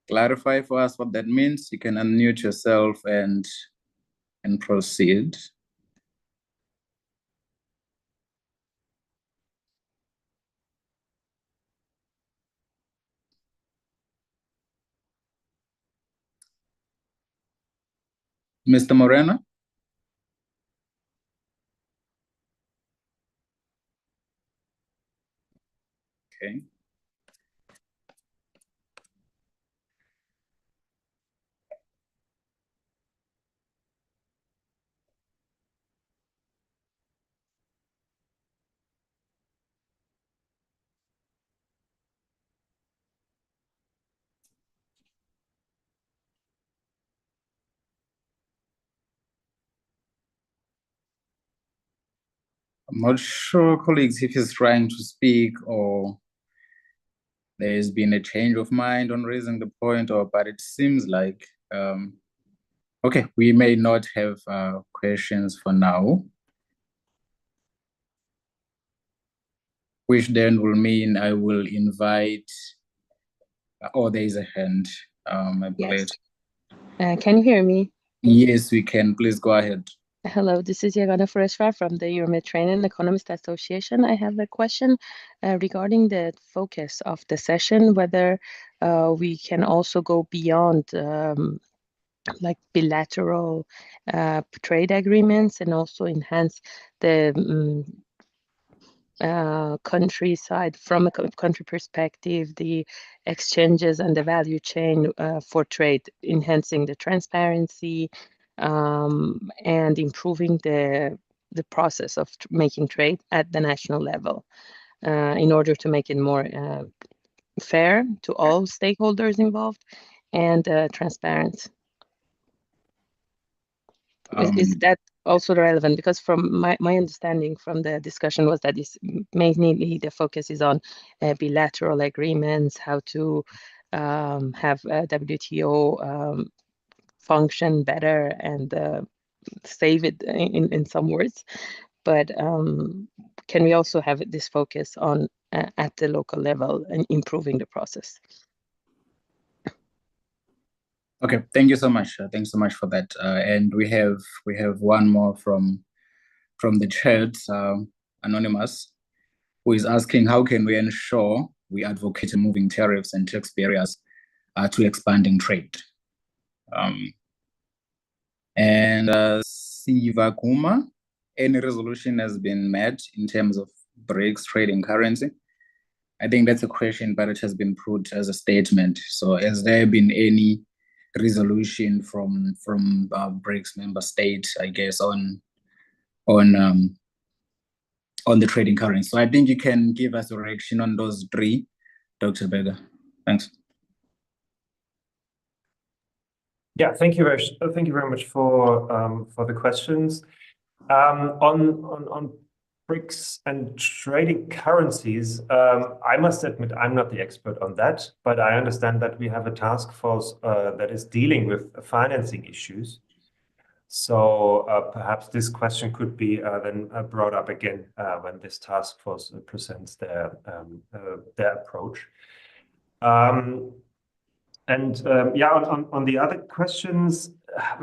clarify for us what that means? You can unmute yourself and proceed. Mr. Morena? Okay. I'm not sure, colleagues, if he's trying to speak or there's been a change of mind on raising the point, but it seems like, okay, we may not have questions for now, which then will mean I will invite, oh, there is a hand, I believe. Yes. Can you hear me? Yes, we can. Please go ahead. Hello, this is Yagana Fresra from the Euro-Mediterranean Economist Association. I have a question regarding the focus of the session, whether we can also go beyond like bilateral trade agreements and also enhance the countryside from a country perspective, the exchanges and the value chain for trade, enhancing the transparency and improving the process of making trade at the national level in order to make it more fair to all stakeholders involved and transparent. Is that also relevant? Because from my understanding from the discussion was that this mainly the focus is on bilateral agreements, how to have WTO function better and save it in some words. But can we also have this focus on at the local level and improving the process? Okay, thank you so much. Thanks so much for that. And we have one more from the chat, Anonymous, who is asking, how can we ensure we advocate moving tariffs and tax barriers to expanding trade? And Siva Kuma, any resolution has been met in terms of BRICS trading currency? I think that's a question, but it has been put as a statement. So has there been any resolution from BRICS member states, I guess, on the trading currency? So I think you can give us a reaction on those three, Dr. Berger. Thanks. Yeah, thank you very much for the questions. On BRICS and trading currencies, I must admit I'm not the expert on that, but I understand that we have a task force that is dealing with financing issues. So perhaps this question could be then brought up again when this task force presents their approach. Yeah, on the other questions,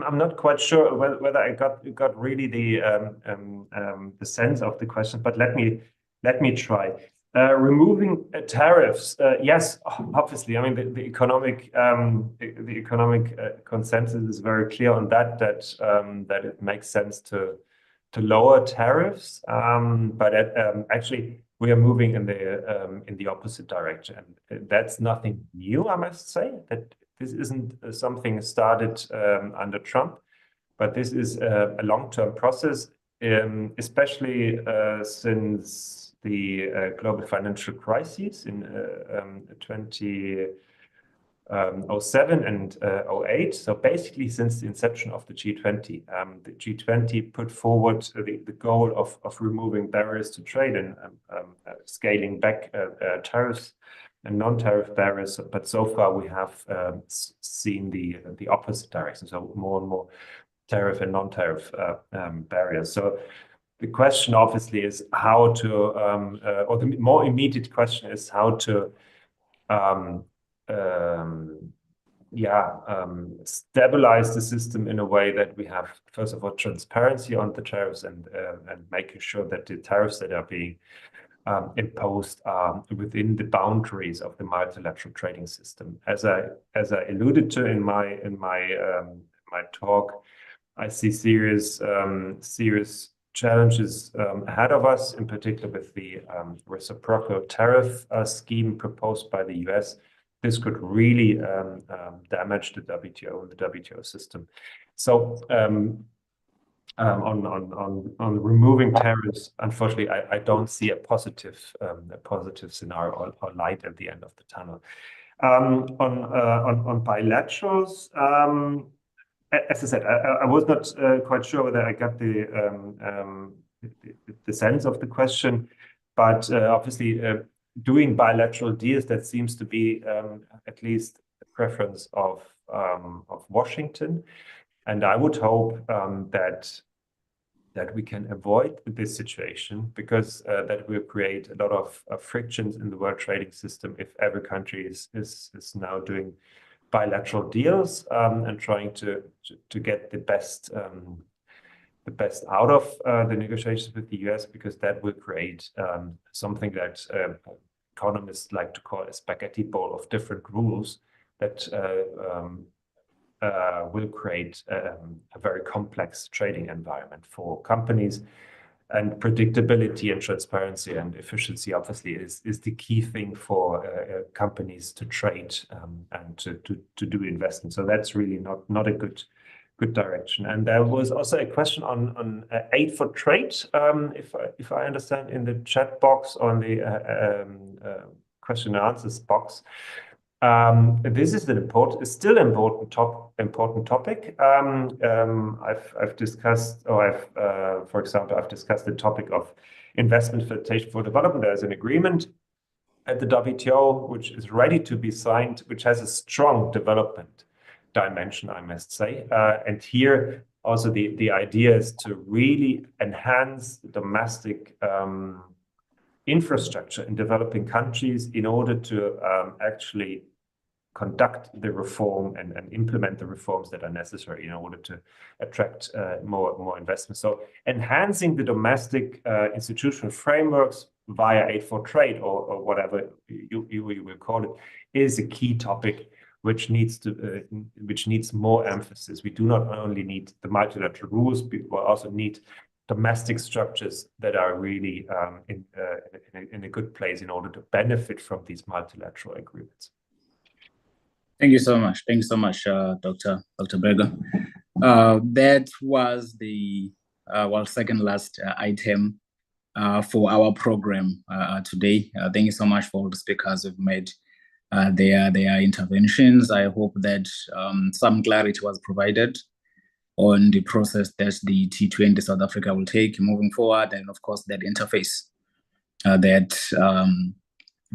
I'm not quite sure whether I got really the sense of the question, but let me try. Removing tariffs, yes, obviously. I mean, the economic consensus is very clear on that it makes sense to lower tariffs, but actually we are moving in the opposite direction. That's nothing new, I must say. That this isn't something started under Trump, but this is a long-term process, especially since the global financial crisis in 2007 and 08. So basically, since the inception of the G20, the G20 put forward the goal of removing barriers to trade and scaling back tariffs and non-tariff barriers. But so far, we have seen the opposite direction. So more and more tariff and non-tariff barriers. So the question obviously is how to, or the more immediate question is how to, stabilize the system in a way that we have, first of all, transparency on the tariffs and making sure that the tariffs that are being imposed are within the boundaries of the multilateral trading system. As I alluded to in my talk, I see serious challenges ahead of us, in particular with the reciprocal tariff scheme proposed by the US. This could really damage the WTO and the WTO system. So on removing tariffs, unfortunately, I don't see a positive scenario or light at the end of the tunnel. On bilaterals, as I said, I was not quite sure whether I got the sense of the question, but obviously doing bilateral deals. That seems to be at least the preference of Washington. And I would hope that we can avoid this situation, because that will create a lot of frictions in the world trading system if every country is now doing bilateral deals and trying to get the best out of the negotiations with the US, because that will create something that economists like to call a spaghetti bowl of different rules that will create a very complex trading environment for companies. And predictability and transparency and efficiency obviously is the key thing for companies to trade and to do investment. So that's really not a good direction. And there was also a question on aid for trade, if I understand, in the chat box, on the question and answers box. This is still important topic. I've discussed, for example, I've discussed the topic of investment facilitation for development. There's an agreement at the WTO which is ready to be signed, which has a strong development dimension, I must say. And here also the idea is to really enhance the domestic infrastructure in developing countries in order to actually conduct the reform and implement the reforms that are necessary in order to attract more investment. So enhancing the domestic institutional frameworks via aid for trade or whatever you will call it is a key topic which needs more emphasis. We do not only need the multilateral rules, but we also need domestic structures that are really in a good place in order to benefit from these multilateral agreements. Thank you so much. Thank you so much, Dr. Berger. That was the second last item for our program today. Thank you so much for all the speakers who've made their interventions. I hope that some clarity was provided on the process that the T20 South Africa will take moving forward, and of course that interface that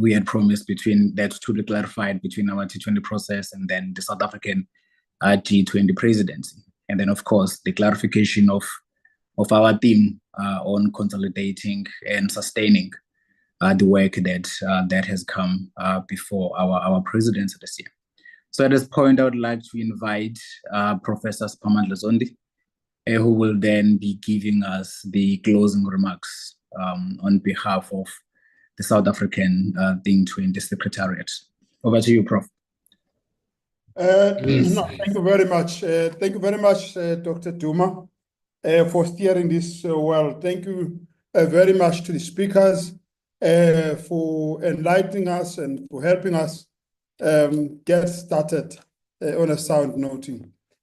we had promised to be clarified between our T20 process and then the South African G20 presidency. And then of course the clarification of our theme on consolidating and sustaining the work that has come before our presidency this year. So at this point, I would like to invite Professor Spamandla Zondi, who will then be giving us the closing remarks on behalf of the South African T20 Secretariat. Over to you, Prof. Thank you very much. Thank you very much, Dr. Duma, for steering this well. Thank you very much to the speakers for enlightening us and for helping us get started on a sound note.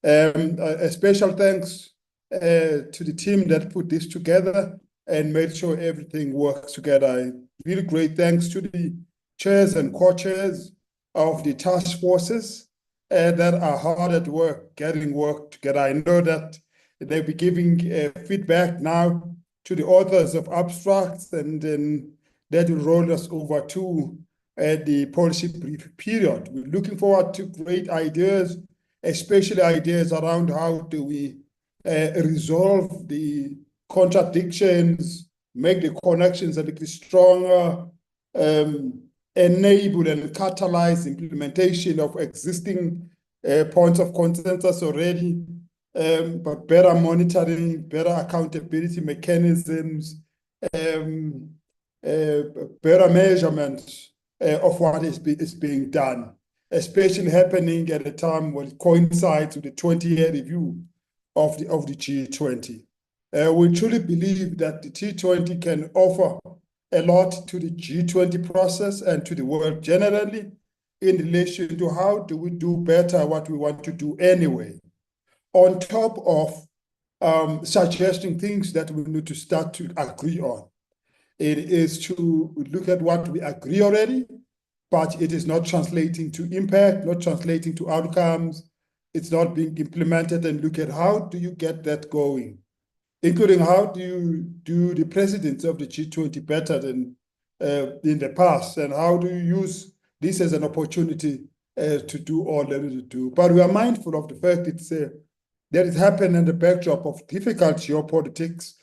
A special thanks to the team that put this together and made sure everything works together. Really great thanks to the chairs and co-chairs of the task forces that are hard at work, getting work together. I know that they'll be giving feedback now to the authors of abstracts, and then that will roll us over to the policy brief period. We're looking forward to great ideas, especially ideas around how do we resolve the contradictions, make the connections a little stronger, enable and catalyze implementation of existing points of consensus already, but better monitoring, better accountability mechanisms, better measurement of what is being done, especially happening at a time when it coincides with the 20-year review of the G20. We truly believe that the T20 can offer a lot to the G20 process and to the world generally in relation to how do we do better what we want to do anyway, on top of suggesting things that we need to start to agree on. It is to look at what we agree already, but it is not translating to impact, not translating to outcomes. It's not being implemented, and look at how do you get that going, including how do you do the presidents of the G20 better than in the past, and how do you use this as an opportunity to do all that we do. But we are mindful of the fact that it happened in the backdrop of difficult geopolitics,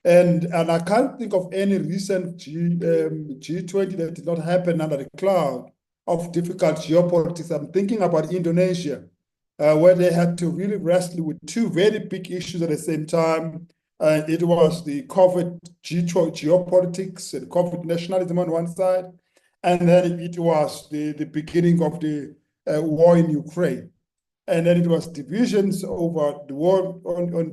and I can't think of any recent G20 that did not happen under the cloud of difficult geopolitics. I'm thinking about Indonesia, where they had to really wrestle with two very big issues at the same time. It was the COVID geopolitics and COVID nationalism on one side, and then it was the beginning of the war in Ukraine. And then it was divisions over the war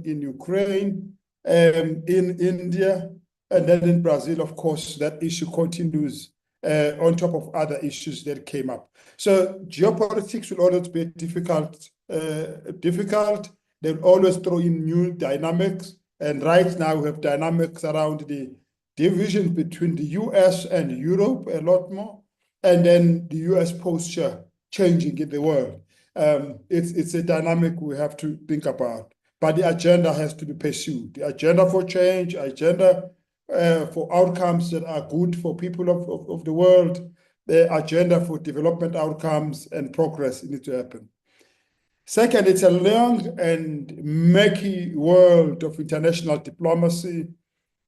in Ukraine, in India, and then in Brazil, of course, that issue continues on top of other issues that came up. So geopolitics will always be difficult. They'll always throw in new dynamics. And right now we have dynamics around the division between the US and Europe a lot more, and then the US posture changing in the world. It's a dynamic we have to think about, but the agenda has to be pursued. The agenda for change, agenda for outcomes that are good for people of the world, the agenda for development outcomes and progress needs to happen. Second, it's a long and murky world of international diplomacy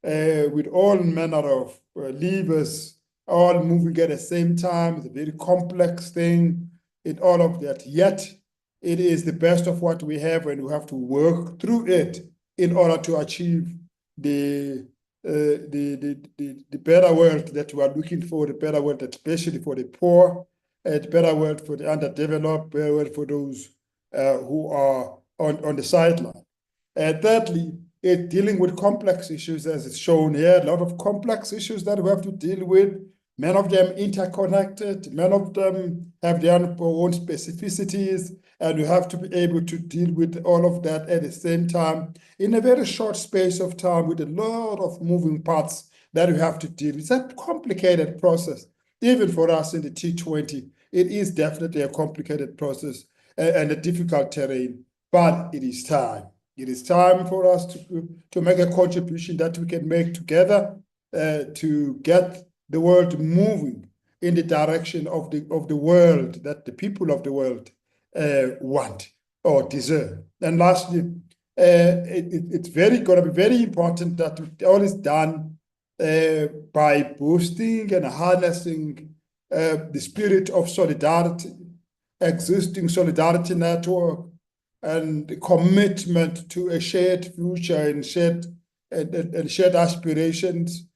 with all manner of levers all moving at the same time. It's a very complex thing in all of that. Yet, it is the best of what we have, and we have to work through it in order to achieve the better world that we are looking for, the better world especially for the poor, the better world for the underdeveloped, better world for those who are on the sideline. Thirdly, dealing with complex issues, as it's shown here, a lot of complex issues that we have to deal with, many of them interconnected, many of them have their own specificities, and we have to be able to deal with all of that at the same time in a very short space of time with a lot of moving parts that we have to deal with. It's a complicated process. Even for us in the T20, it is definitely a complicated process and a difficult terrain, but it is time. It is time for us to make a contribution that we can make together to get the world moving in the direction of the world that the people of the world want or deserve. And lastly, it's going to be very important that all is done by boosting and harnessing the spirit of solidarity, existing solidarity network, and the commitment to a shared future and shared aspirations,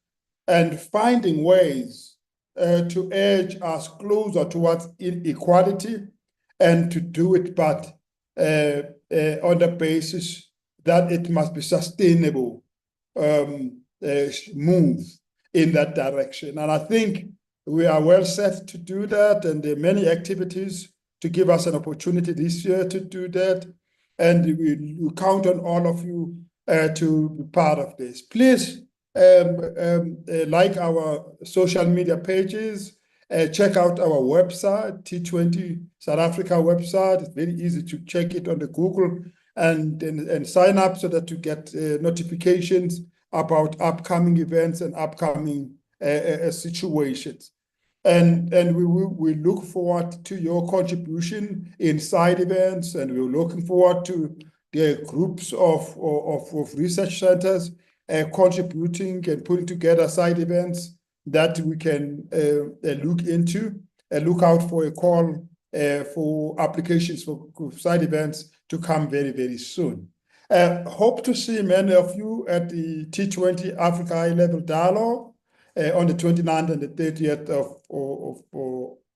and finding ways to edge us closer towards equality, and to do it, but on the basis that it must be sustainable move in that direction. And I think we are well set to do that, and there are many activities to give us an opportunity this year to do that. And we count on all of you to be part of this. Please like our social media pages, check out our website, T20 South Africa website. It's very easy to check it on the Google and sign up so that you get notifications about upcoming events and upcoming situations. And we look forward to your contribution in side events, and we're looking forward to the groups of research centers contributing and putting together side events that we can look into and look out for a call for applications for side events to come very, very soon. Hope to see many of you at the T20 Africa High-Level Dialogue on the 29th and the 30th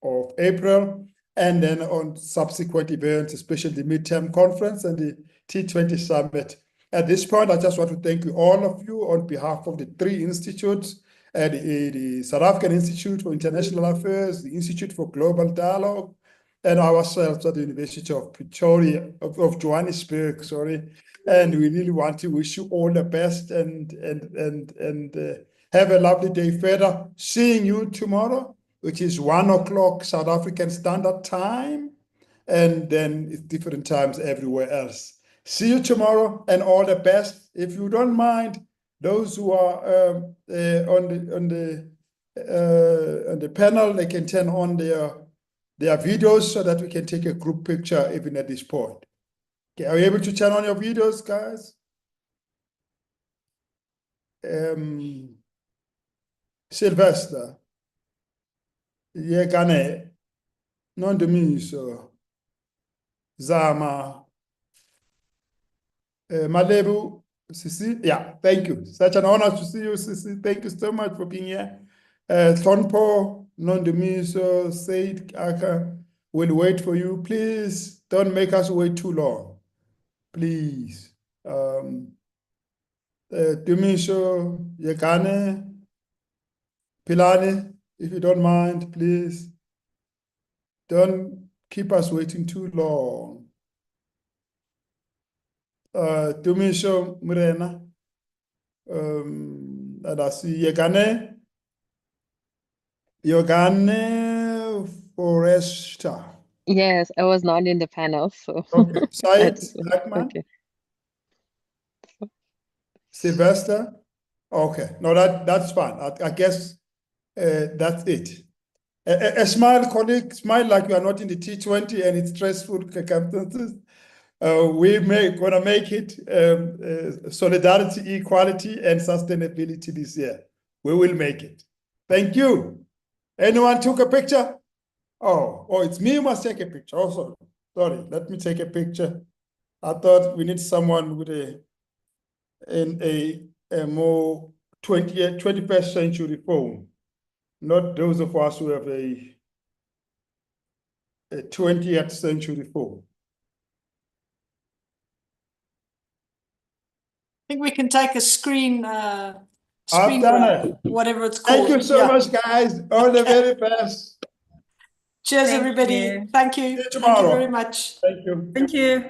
of April, and then on subsequent events, especially the midterm conference and the T20 Summit. At this point, I just want to thank you, all of you, on behalf of the three institutes, the South African Institute for International Affairs, the Institute for Global Dialogue, and ourselves at the University of Pretoria, of Johannesburg, sorry. And we really want to wish you all the best and have a lovely day further. Seeing you tomorrow, which is 1 o'clock South African Standard Time, and then it's different times everywhere else. See you tomorrow, and all the best. If you don't mind, those who are on the the panel, they can turn on their videos so that we can take a group picture even at this point. Okay, are you able to turn on your videos, guys? Sylvester, Yekane, Nondumiso, Zama, Malebu, Sisi. Yeah, thank you. Such an honor to see you, Sisi. Thank you so much for being here. Tonpo, Nondumiso, Said Aka, we'll wait for you. Please don't make us wait too long. Please. Dumiso, Yekane, Pilani, if you don't mind, please. Don't keep us waiting too long. Dumiso Murena, and I see Yekane Foresta. Yes, I was not in the panel, so Okay, Syed that's Blackman, okay. Sylvester. Okay, no, that's fine. I guess that's it. A smile, colleague, smile like you are not in the T20 and it's stressful circumstances. Gonna make it solidarity, equality, and sustainability this year. We will make it. Thank you. Anyone took a picture? Oh, it's me who must take a picture. Also, sorry, let me take a picture. I thought we need someone with a more 21st century phone, not those of us who have a 20th century phone. I think we can take a screen I've grab, done it. whatever it's called. Thank you so much, guys. All the very best. Cheers, Thank everybody. you. Thank you. See you Thank you very tomorrow. much. Thank you. Thank you.